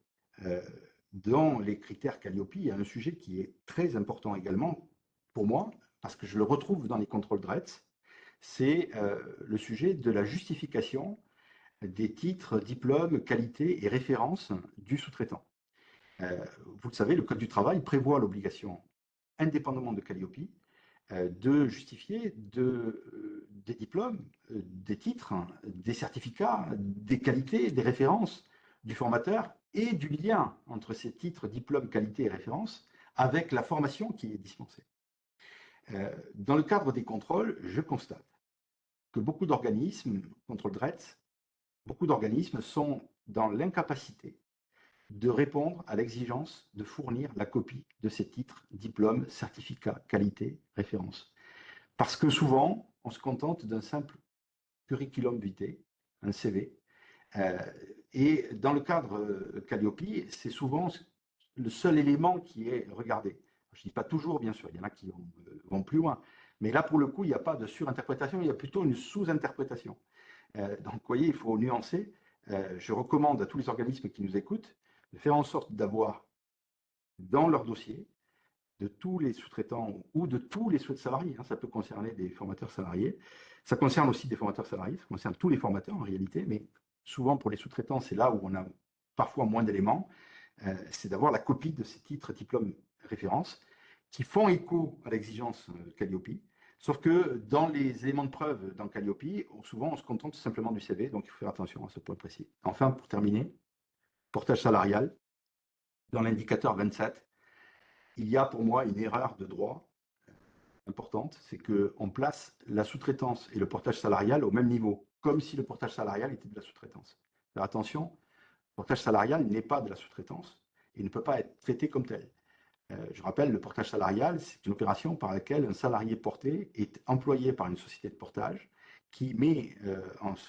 Speaker 2: dans les critères Calliope, il y a un sujet qui est très important également pour moi, parce que je le retrouve dans les contrôles DRETS, c'est le sujet de la justification des titres, diplômes, qualités et références du sous-traitant. Vous le savez, le Code du travail prévoit l'obligation, indépendamment de Calliope, de justifier des diplômes, des titres, des certificats, des qualités, des références du formateur et du lien entre ces titres, diplômes, qualités et références avec la formation qui est dispensée. Dans le cadre des contrôles, je constate que beaucoup d'organismes, contrôle DRETS, beaucoup d'organismes sont dans l'incapacité de répondre à l'exigence de fournir la copie de ces titres, diplômes, certificats, qualités, références. Parce que souvent, on se contente d'un simple curriculum vitae, un CV. Et dans le cadre Calliope, c'est souvent le seul élément qui est regardé. Je ne dis pas toujours, bien sûr, il y en a qui vont plus loin. Mais là, pour le coup, il n'y a pas de surinterprétation, il y a plutôt une sous-interprétation. Donc, vous voyez, il faut nuancer. Je recommande à tous les organismes qui nous écoutent de faire en sorte d'avoir dans leur dossier de tous les sous-traitants ou de tous les salariés. Ça peut concerner des formateurs salariés. Ça concerne aussi des formateurs salariés, ça concerne tous les formateurs en réalité, mais souvent pour les sous-traitants, c'est là où on a parfois moins d'éléments. C'est d'avoir la copie de ces titres, diplômes, références qui font écho à l'exigence Calliope. Sauf que dans les éléments de preuve dans Calliope, souvent on se contente simplement du CV, donc il faut faire attention à ce point précis. Enfin, pour terminer, portage salarial, dans l'indicateur 27, il y a pour moi une erreur de droit importante, c'est qu'on place la sous-traitance et le portage salarial au même niveau, comme si le portage salarial était de la sous-traitance. Faire attention, le portage salarial n'est pas de la sous-traitance et ne peut pas être traité comme tel. Je rappelle, le portage salarial, c'est une opération par laquelle un salarié porté est employé par une société de portage qui met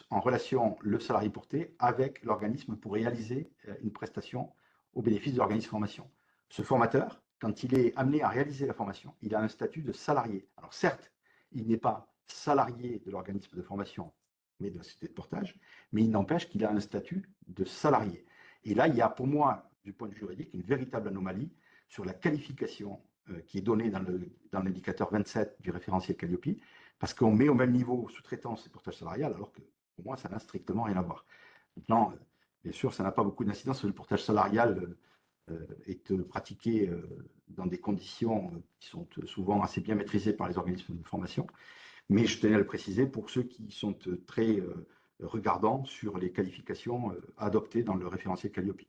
Speaker 2: en relation le salarié porté avec l'organisme pour réaliser une prestation au bénéfice de l'organisme de formation. Ce formateur, quand il est amené à réaliser la formation, il a un statut de salarié. Alors certes, il n'est pas salarié de l'organisme de formation, mais de la société de portage, mais il n'empêche qu'il a un statut de salarié. Et là, il y a pour moi, du point de vue juridique, une véritable anomalie sur la qualification qui est donnée dans l'indicateur 27 du référentiel Calliope, parce qu'on met au même niveau sous-traitance et portage salarial, alors que pour moi, ça n'a strictement rien à voir. Maintenant, bien sûr, ça n'a pas beaucoup d'incidence. Le portage salarial est pratiqué dans des conditions qui sont souvent assez bien maîtrisées par les organismes de formation, mais je tenais à le préciser pour ceux qui sont très regardants sur les qualifications adoptées dans le référentiel Calliope.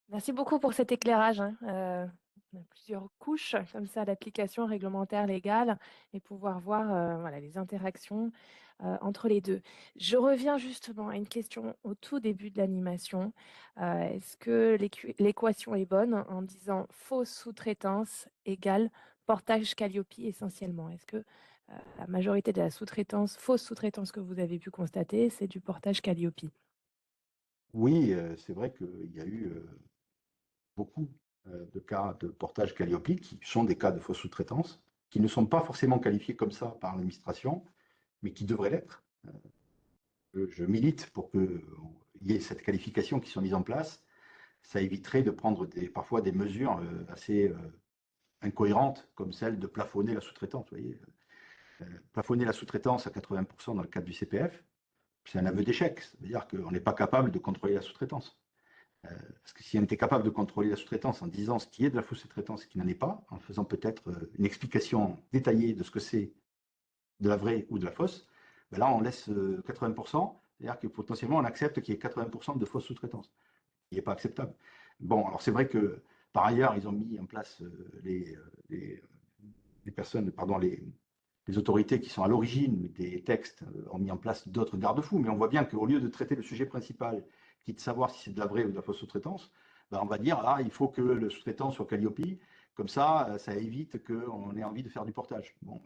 Speaker 1: Merci beaucoup pour cet éclairage, hein. On a plusieurs couches comme ça d'application réglementaire légale et pouvoir voir voilà, les interactions entre les deux. Je reviens justement à une question au tout début de l'animation. Est-ce que l'équation est bonne en disant fausse sous-traitance égale portage Calliope essentiellement? Est-ce que la majorité de la sous-traitance, fausse sous-traitance que vous avez pu constater, c'est du portage Calliope?
Speaker 2: Oui, c'est vrai qu'il y a eu beaucoup de cas de portage Calliope qui sont des cas de fausse sous-traitance, qui ne sont pas forcément qualifiés comme ça par l'administration, mais qui devraient l'être. Je milite pour qu'il y ait cette qualification qui soit mise en place. Ça éviterait de prendre parfois des mesures assez incohérentes, comme celle de plafonner la sous-traitance. Vous voyez, plafonner la sous-traitance à 80% dans le cadre du CPF, c'est un aveu d'échec. C'est-à-dire qu'on n'est pas capable de contrôler la sous-traitance. Parce que si on était capable de contrôler la sous-traitance en disant ce qui est de la fausse sous-traitance et ce qui n'en est pas, en faisant peut-être une explication détaillée de ce que c'est de la vraie ou de la fausse, ben là on laisse 80%, c'est-à-dire que potentiellement on accepte qu'il y ait 80% de fausse sous-traitance. Il n'est pas acceptable. Bon, alors c'est vrai que par ailleurs, ils ont mis en place les personnes, pardon, les autorités qui sont à l'origine des textes ont mis en place d'autres garde-fous, mais on voit bien qu'au lieu de traiter le sujet principal, qui est de savoir si c'est de la vraie ou de la fausse sous-traitance, ben on va dire, ah, il faut que le sous-traitant soit Calliope, comme ça, ça évite qu'on ait envie de faire du portage. Bon,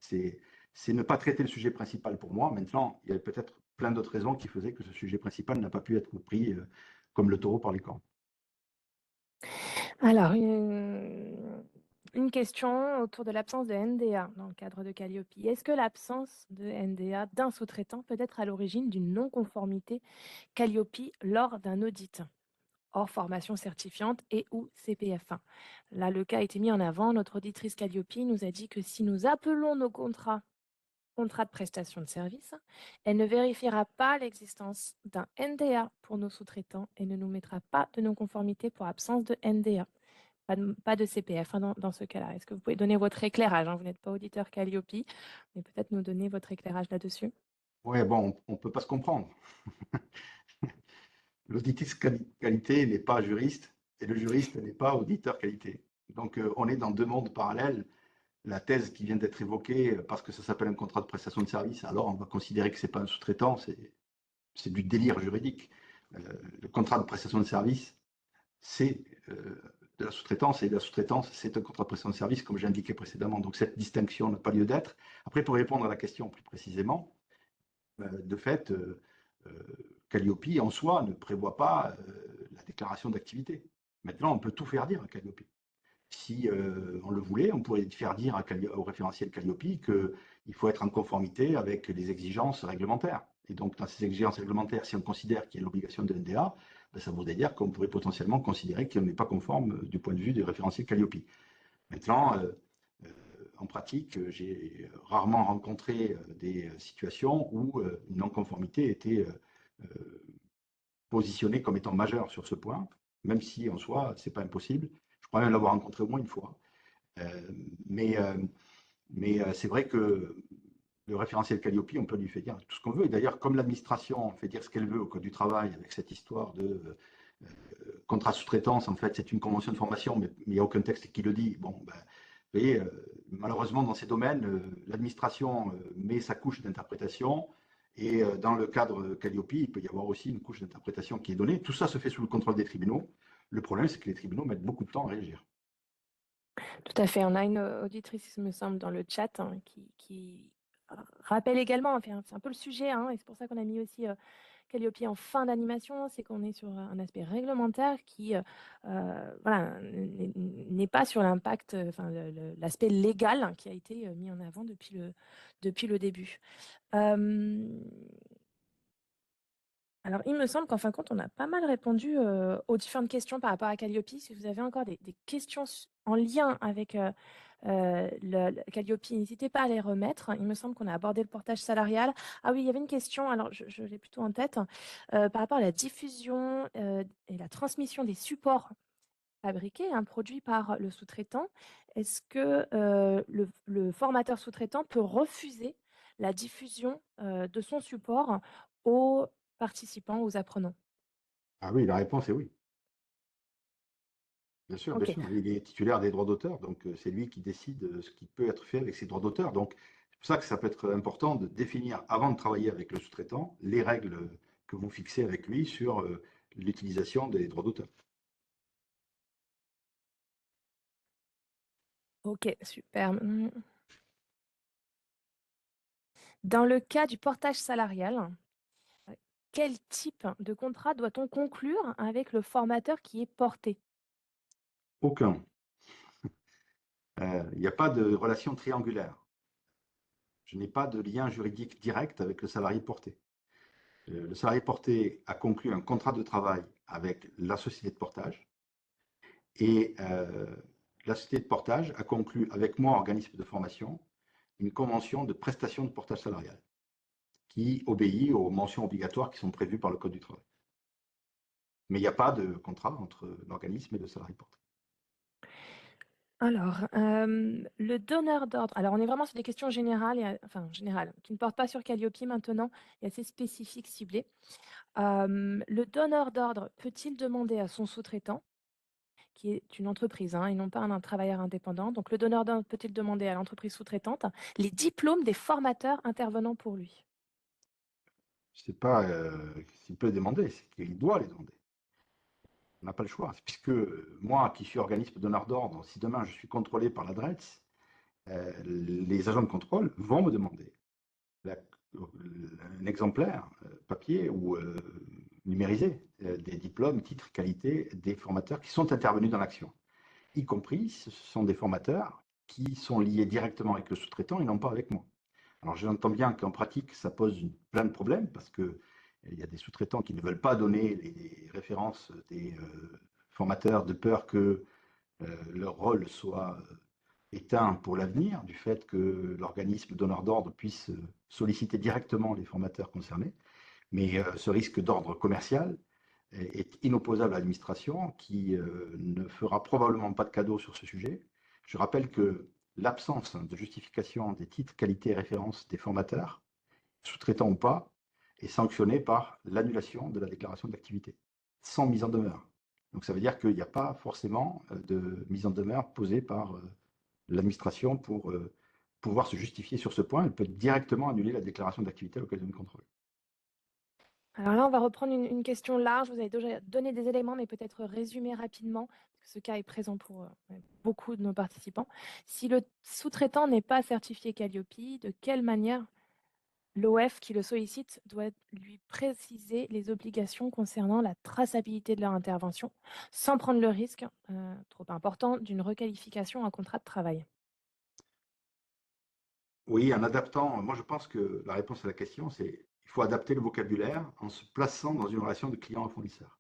Speaker 2: c'est c'est ne pas traiter le sujet principal pour moi. Maintenant, il y a peut-être plein d'autres raisons qui faisaient que ce sujet principal n'a pas pu être pris comme le taureau par les cornes.
Speaker 1: Alors, une question autour de l'absence de NDA dans le cadre de Calliope. Est-ce que l'absence de NDA d'un sous-traitant peut être à l'origine d'une non-conformité Calliope lors d'un audit, hors formation certifiante et ou CPF1? Là, le cas a été mis en avant. Notre auditrice Calliope nous a dit que si nous appelons nos contrat de prestation de service, elle ne vérifiera pas l'existence d'un NDA pour nos sous-traitants et ne nous mettra pas de non-conformité pour absence de NDA. Pas de CPF, hein, dans ce cas-là. Est-ce que vous pouvez donner votre éclairage, hein? Vous n'êtes pas auditeur Calliope, mais peut-être nous donner votre éclairage là-dessus.
Speaker 2: Ouais, bon, on ne peut pas se comprendre. L'auditrice qualité n'est pas juriste et le juriste n'est pas auditeur qualité. Donc, on est dans deux mondes parallèles. La thèse qui vient d'être évoquée, parce que ça s'appelle un contrat de prestation de service, alors on va considérer que ce n'est pas un sous-traitant, c'est du délire juridique. Le contrat de prestation de service, c'est de la sous-traitance, et la sous-traitance, c'est un contrat de prestation de service, comme j'ai indiqué précédemment. Donc cette distinction n'a pas lieu d'être. Après, pour répondre à la question plus précisément, de fait, Calliope en soi ne prévoit pas la déclaration d'activité. Maintenant, on peut tout faire dire à Calliope. Si on le voulait, on pourrait faire dire au référentiel Calliope qu'il faut être en conformité avec les exigences réglementaires. Et donc, dans ces exigences réglementaires, si on considère qu'il y a l'obligation de NDA, ben, ça voudrait dire qu'on pourrait potentiellement considérer qu'on n'est pas conforme du point de vue du référentiel Calliope. Maintenant, en pratique, j'ai rarement rencontré des situations où une non-conformité était positionnée comme étant majeure sur ce point, même si en soi, ce n'est pas impossible. Je crois même l'avoir rencontré au moins une fois. Euh, mais c'est vrai que le référentiel Calliope, on peut lui faire dire tout ce qu'on veut. Et d'ailleurs, comme l'administration fait dire ce qu'elle veut au Code du travail avec cette histoire de contrat de sous-traitance, en fait, c'est une convention de formation, mais il n'y a aucun texte qui le dit. Bon, ben, vous voyez, malheureusement, dans ces domaines, l'administration met sa couche d'interprétation. Et dans le cadre Calliope, il peut y avoir aussi une couche d'interprétation qui est donnée. Tout ça se fait sous le contrôle des tribunaux. Le problème, c'est que les tribunaux mettent beaucoup de temps à réagir.
Speaker 1: Tout à fait. On a une auditrice, il me semble, dans le chat, hein, qui rappelle également, enfin, c'est un peu le sujet, hein, et c'est pour ça qu'on a mis aussi Calliope en fin d'animation, c'est qu'on est sur un aspect réglementaire qui voilà, n'est pas sur l'impact, enfin, l'aspect légal, hein, qui a été mis en avant depuis le début. Alors, il me semble qu'en fin de compte, on a pas mal répondu aux différentes questions par rapport à Calliope. Si vous avez encore des questions en lien avec Calliope, n'hésitez pas à les remettre. Il me semble qu'on a abordé le portage salarial. Ah oui, il y avait une question, alors je l'ai plutôt en tête, par rapport à la diffusion et la transmission des supports fabriqués, hein, produits par le sous-traitant. Est-ce que le formateur sous-traitant peut refuser la diffusion de son support aux participants, aux apprenants?
Speaker 2: Ah oui, la réponse est oui. Bien
Speaker 1: Ok,
Speaker 2: sûr, il est titulaire des droits d'auteur, donc c'est lui qui décide ce qui peut être fait avec ses droits d'auteur. Donc c'est pour ça que ça peut être important de définir, avant de travailler avec le sous-traitant, les règles que vous fixez avec lui sur l'utilisation des droits d'auteur.
Speaker 1: ok, super. Dans le cas du portage salarial, euh, quel type de contrat doit-on conclure avec le formateur qui est porté?
Speaker 2: Aucun. Il n'y a pas de relation triangulaire. Je n'ai pas de lien juridique direct avec le salarié porté. Le salarié porté a conclu un contrat de travail avec la société de portage et la société de portage a conclu avec moi, organisme de formation, une convention de prestation de portage salarial qui obéit aux mentions obligatoires qui sont prévues par le Code du travail. Mais il n'y a pas de contrat entre l'organisme et le salarié porté.
Speaker 1: Alors, le donneur d'ordre. Alors, on est vraiment sur des questions générales, enfin générales, qui ne portent pas sur Calliope maintenant, et assez spécifiques, ciblées. Le donneur d'ordre peut-il demander à son sous-traitant, qui est une entreprise, hein, et non pas un travailleur indépendant, donc le donneur d'ordre peut-il demander à l'entreprise sous-traitante les diplômes des formateurs intervenant pour lui?
Speaker 2: Ce n'est pas s'il peut demander, c'est qu'il doit les demander. On n'a pas le choix. Puisque moi, qui suis organisme donneur d'ordre, si demain je suis contrôlé par l'adresse les agents de contrôle vont me demander la- un exemplaire papier ou numérisé des diplômes, titres, qualités des formateurs qui sont intervenus dans l'action. Y compris, ce sont des formateurs qui sont liés directement avec le sous-traitant et non pas avec moi. Alors j'entends bien qu'en pratique, ça pose plein de problèmes parce que il y a des sous-traitants qui ne veulent pas donner les références des formateurs de peur que leur rôle soit éteint pour l'avenir, du fait que l'organisme donneur d'ordre puisse solliciter directement les formateurs concernés. Mais ce risque d'ordre commercial est inopposable à l'administration qui ne fera probablement pas de cadeau sur ce sujet. Je rappelle que l'absence de justification des titres, qualités et références des formateurs, sous-traitants ou pas, est sanctionnée par l'annulation de la déclaration d'activité, sans mise en demeure. Donc ça veut dire qu'il n'y a pas forcément de mise en demeure posée par l'administration pour pouvoir se justifier sur ce point. Elle peut directement annuler la déclaration d'activité à l'occasion du contrôle.
Speaker 1: Alors là, on va reprendre une question large. Vous avez déjà donné des éléments, mais peut-être résumer rapidement, parce que ce cas est présent pour ouais, beaucoup de nos participants. Si le sous-traitant n'est pas certifié Calliope, de quelle manière l'OF qui le sollicite doit lui préciser les obligations concernant la traçabilité de leur intervention, sans prendre le risque, trop important, d'une requalification en contrat de travail?
Speaker 2: Oui, en adaptant, moi je pense que la réponse à la question, c'est il faut adapter le vocabulaire en se plaçant dans une relation de client à fournisseur.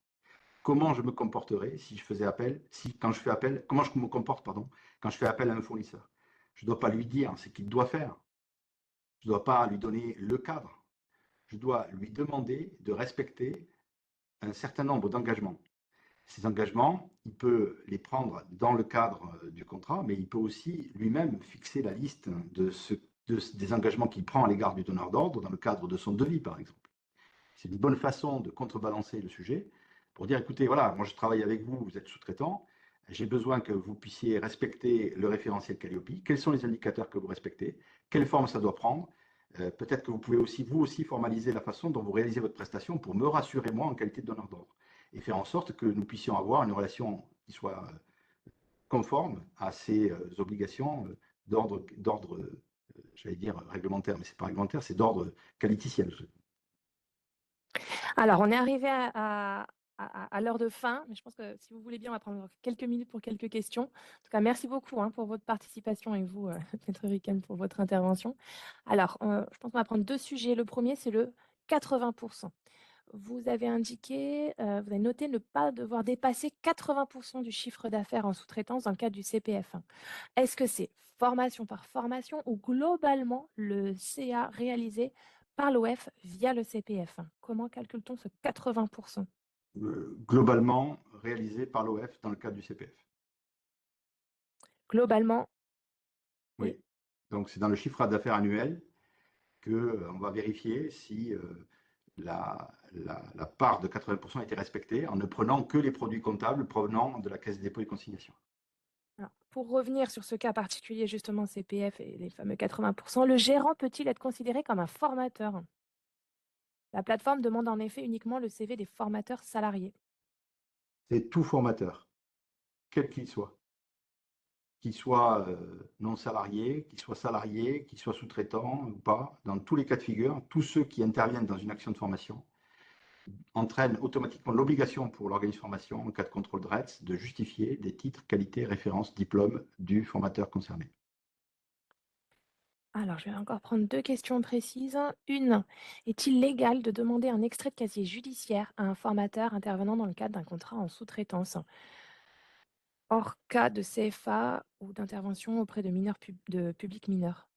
Speaker 2: Comment je me comporterais si je faisais appel, si quand je fais appel, comment je me comporte, pardon, quand je fais appel à un fournisseur. Je ne dois pas lui dire ce qu'il doit faire. Je ne dois pas lui donner le cadre. Je dois lui demander de respecter un certain nombre d'engagements. Ces engagements, il peut les prendre dans le cadre du contrat, mais il peut aussi lui-même fixer la liste des engagements qu'il prend à l'égard du donneur d'ordre dans le cadre de son devis, par exemple. C'est une bonne façon de contrebalancer le sujet pour dire, écoutez, voilà, moi je travaille avec vous, vous êtes sous-traitant, j'ai besoin que vous puissiez respecter le référentiel Calliope. Quels sont les indicateurs que vous respectez? Quelle forme ça doit prendre? Peut-être que vous pouvez aussi, vous aussi, formaliser la façon dont vous réalisez votre prestation pour me rassurer, moi, en qualité de donneur d'ordre. Et faire en sorte que nous puissions avoir une relation qui soit conforme à ces obligations d'ordre, j'allais dire réglementaire, mais c'est pas réglementaire, c'est d'ordre qualiticiel.
Speaker 1: Alors, on est arrivé à l'heure de fin, mais je pense que si vous voulez bien, on va prendre quelques minutes pour quelques questions. En tout cas, merci beaucoup hein, pour votre participation et vous, Maître Rican, pour votre intervention. Alors, je pense qu'on va prendre deux sujets. Le premier, c'est le 80%. Vous avez indiqué, vous avez noté ne pas devoir dépasser 80% du chiffre d'affaires en sous-traitance dans le cadre du CPF. Est-ce que c'est formation par formation ou globalement le CA réalisé par l'OF via le CPF? Comment calcule-t-on ce 80%?
Speaker 2: Globalement réalisé par l'OF dans le cadre du CPF.
Speaker 1: Globalement, et
Speaker 2: Oui. Donc c'est dans le chiffre d'affaires annuel que on va vérifier si la part de 80% a été respectée en ne prenant que les produits comptables provenant de la Caisse des dépôts et consignations.
Speaker 1: alors, pour revenir sur ce cas particulier, justement CPF et les fameux 80%, le gérant peut-il être considéré comme un formateur? La plateforme demande en effet uniquement le CV des formateurs salariés.
Speaker 2: C'est tout formateur, quel qu'il soit non salarié, qu'il soit salarié, qu'il soit sous-traitant ou pas, dans tous les cas de figure, tous ceux qui interviennent dans une action de formation entraînent automatiquement l'obligation pour l'organisme de formation, en cas de contrôle de RETS, de justifier des titres, qualités, références, diplômes du formateur concerné.
Speaker 1: Alors, je vais encore prendre deux questions précises. Une, est-il légal de demander un extrait de casier judiciaire à un formateur intervenant dans le cadre d'un contrat en sous-traitance, hors cas de CFA ou d'intervention auprès de mineurs de publics mineurs?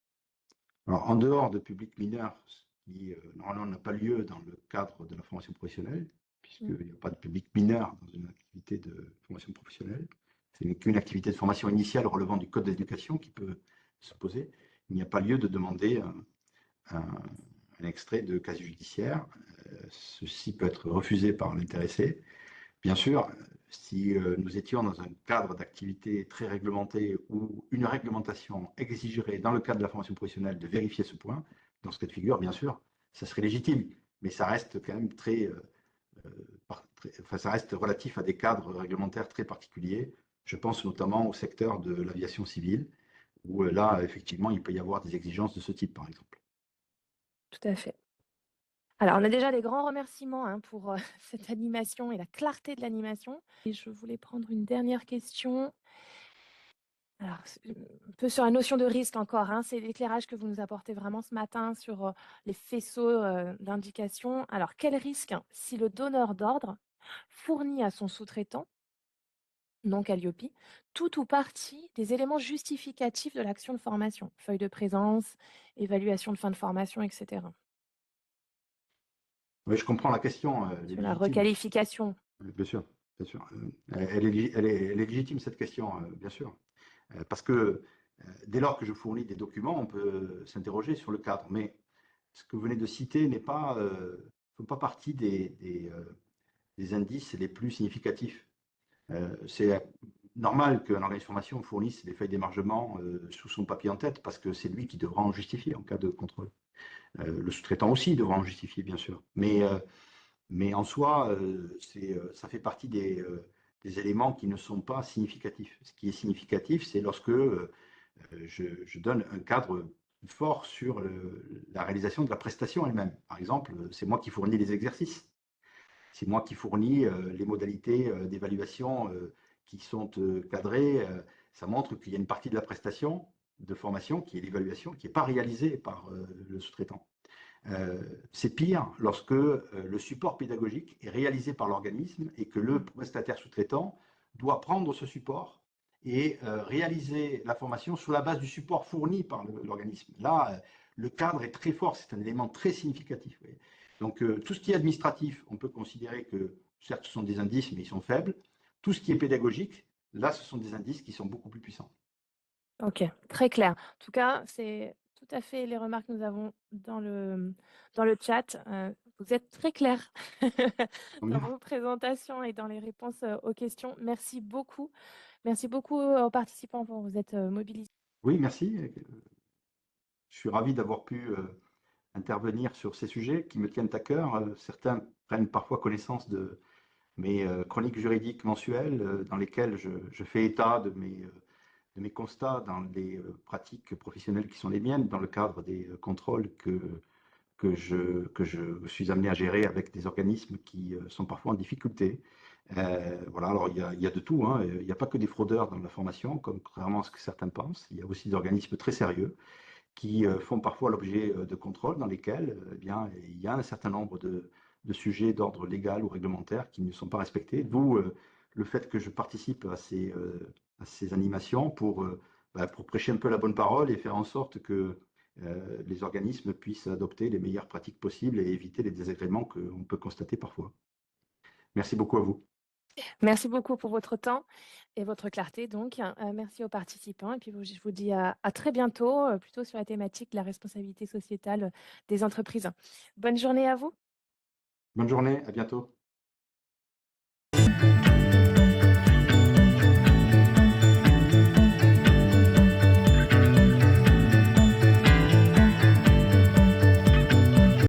Speaker 2: Alors, en dehors de public mineur, ce qui normalement n'a pas lieu dans le cadre de la formation professionnelle,
Speaker 1: Mm.
Speaker 2: puisqu'il n'y a pas de public mineur dans une activité de formation professionnelle, c'est qu'une activité de formation initiale relevant du code d'éducation qui peut se poser. Il n'y a pas lieu de demander un extrait de casier judiciaire. Ceci peut être refusé par l'intéressé. Bien sûr, si nous étions dans un cadre d'activité très réglementé où une réglementation exigerait, dans le cadre de la formation professionnelle, de vérifier ce point, dans ce cas de figure, bien sûr, ça serait légitime, mais ça reste quand même enfin, ça reste relatif à des cadres réglementaires très particuliers. Je pense notamment au secteur de l'aviation civile, où là, effectivement, il peut y avoir des exigences de ce type, par exemple.
Speaker 1: Tout à fait. Alors, on a déjà des grands remerciements, hein, pour, cette animation et la clarté de l'animation et je voulais prendre une dernière question. Alors, c'est un peu sur la notion de risque encore, hein, c'est l'éclairage que vous nous apportez vraiment ce matin sur, les faisceaux, d'indications. Alors, quel risque si le donneur d'ordre fournit à son sous-traitant, non Calliope, tout ou partie des éléments justificatifs de l'action de formation? Feuille de présence, évaluation de fin de formation et cetera.
Speaker 2: Oui, je comprends la question, elle est
Speaker 1: Sur la
Speaker 2: légitime.
Speaker 1: requalification.
Speaker 2: Bien sûr, bien sûr. Elle est légitime, cette question, bien sûr. Parce que dès lors que je fournis des documents, on peut s'interroger sur le cadre. Mais ce que vous venez de citer n'est pas, font pas partie des indices les plus significatifs. C'est normal qu'un organisme de formation fournisse des feuilles d'émargement sous son papier en tête, parce que c'est lui qui devra en justifier en cas de contrôle. Le sous-traitant aussi devra en justifier, bien sûr. Mais en soi, ça fait partie des éléments qui ne sont pas significatifs. Ce qui est significatif, c'est lorsque je donne un cadre fort sur la réalisation de la prestation elle-même. Par exemple, c'est moi qui fournis les exercices. C'est moi qui fournis les modalités d'évaluation qui sont cadrées. Ça montre qu'il y a une partie de la prestation de formation, qui est l'évaluation, qui n'est pas réalisée par le sous-traitant. C'est pire lorsque le support pédagogique est réalisé par l'organisme et que le
Speaker 1: Mmh.
Speaker 2: prestataire sous-traitant doit prendre ce support et réaliser la formation sur la base du support fourni par l'organisme. Là, le cadre est très fort, c'est un élément très significatif. Oui. Donc, tout ce qui est administratif, on peut considérer que, certes, ce sont des indices, mais ils sont faibles. Tout ce qui est pédagogique, là, ce sont des indices qui sont beaucoup plus puissants.
Speaker 1: OK, très clair. En tout cas, c'est tout à fait les remarques que nous avons dans le chat. Vous êtes très clair
Speaker 2: Tant
Speaker 1: dans
Speaker 2: mieux.
Speaker 1: vos présentations et dans les réponses, aux questions. Merci beaucoup. Merci beaucoup, aux participants pour vous être, mobilisés.
Speaker 2: Oui, merci. Je suis ravi d'avoir pu intervenir sur ces sujets qui me tiennent à cœur. Certains prennent parfois connaissance de mes chroniques juridiques mensuelles dans lesquelles je fais état de mes constats dans les pratiques professionnelles qui sont les miennes, dans le cadre des contrôles que je suis amené à gérer avec des organismes qui sont parfois en difficulté. Voilà, alors il y a de tout, hein. Il n'y a pas que des fraudeurs dans la formation, comme contrairement à ce que certains pensent. Il y a aussi des organismes très sérieux qui font parfois l'objet de contrôles dans lesquels eh bien, il y a un certain nombre de sujets d'ordre légal ou réglementaire qui ne sont pas respectés, d'où le fait que je participe à ces animations pour prêcher un peu la bonne parole et faire en sorte que les organismes puissent adopter les meilleures pratiques possibles et éviter les désagréments qu'on peut constater parfois. Merci beaucoup à vous.
Speaker 1: Merci beaucoup pour votre temps et votre clarté donc. Merci aux participants et puis je vous dis à très bientôt, plutôt sur la thématique de la responsabilité sociétale des entreprises. Bonne journée à vous.
Speaker 2: Bonne journée, à bientôt.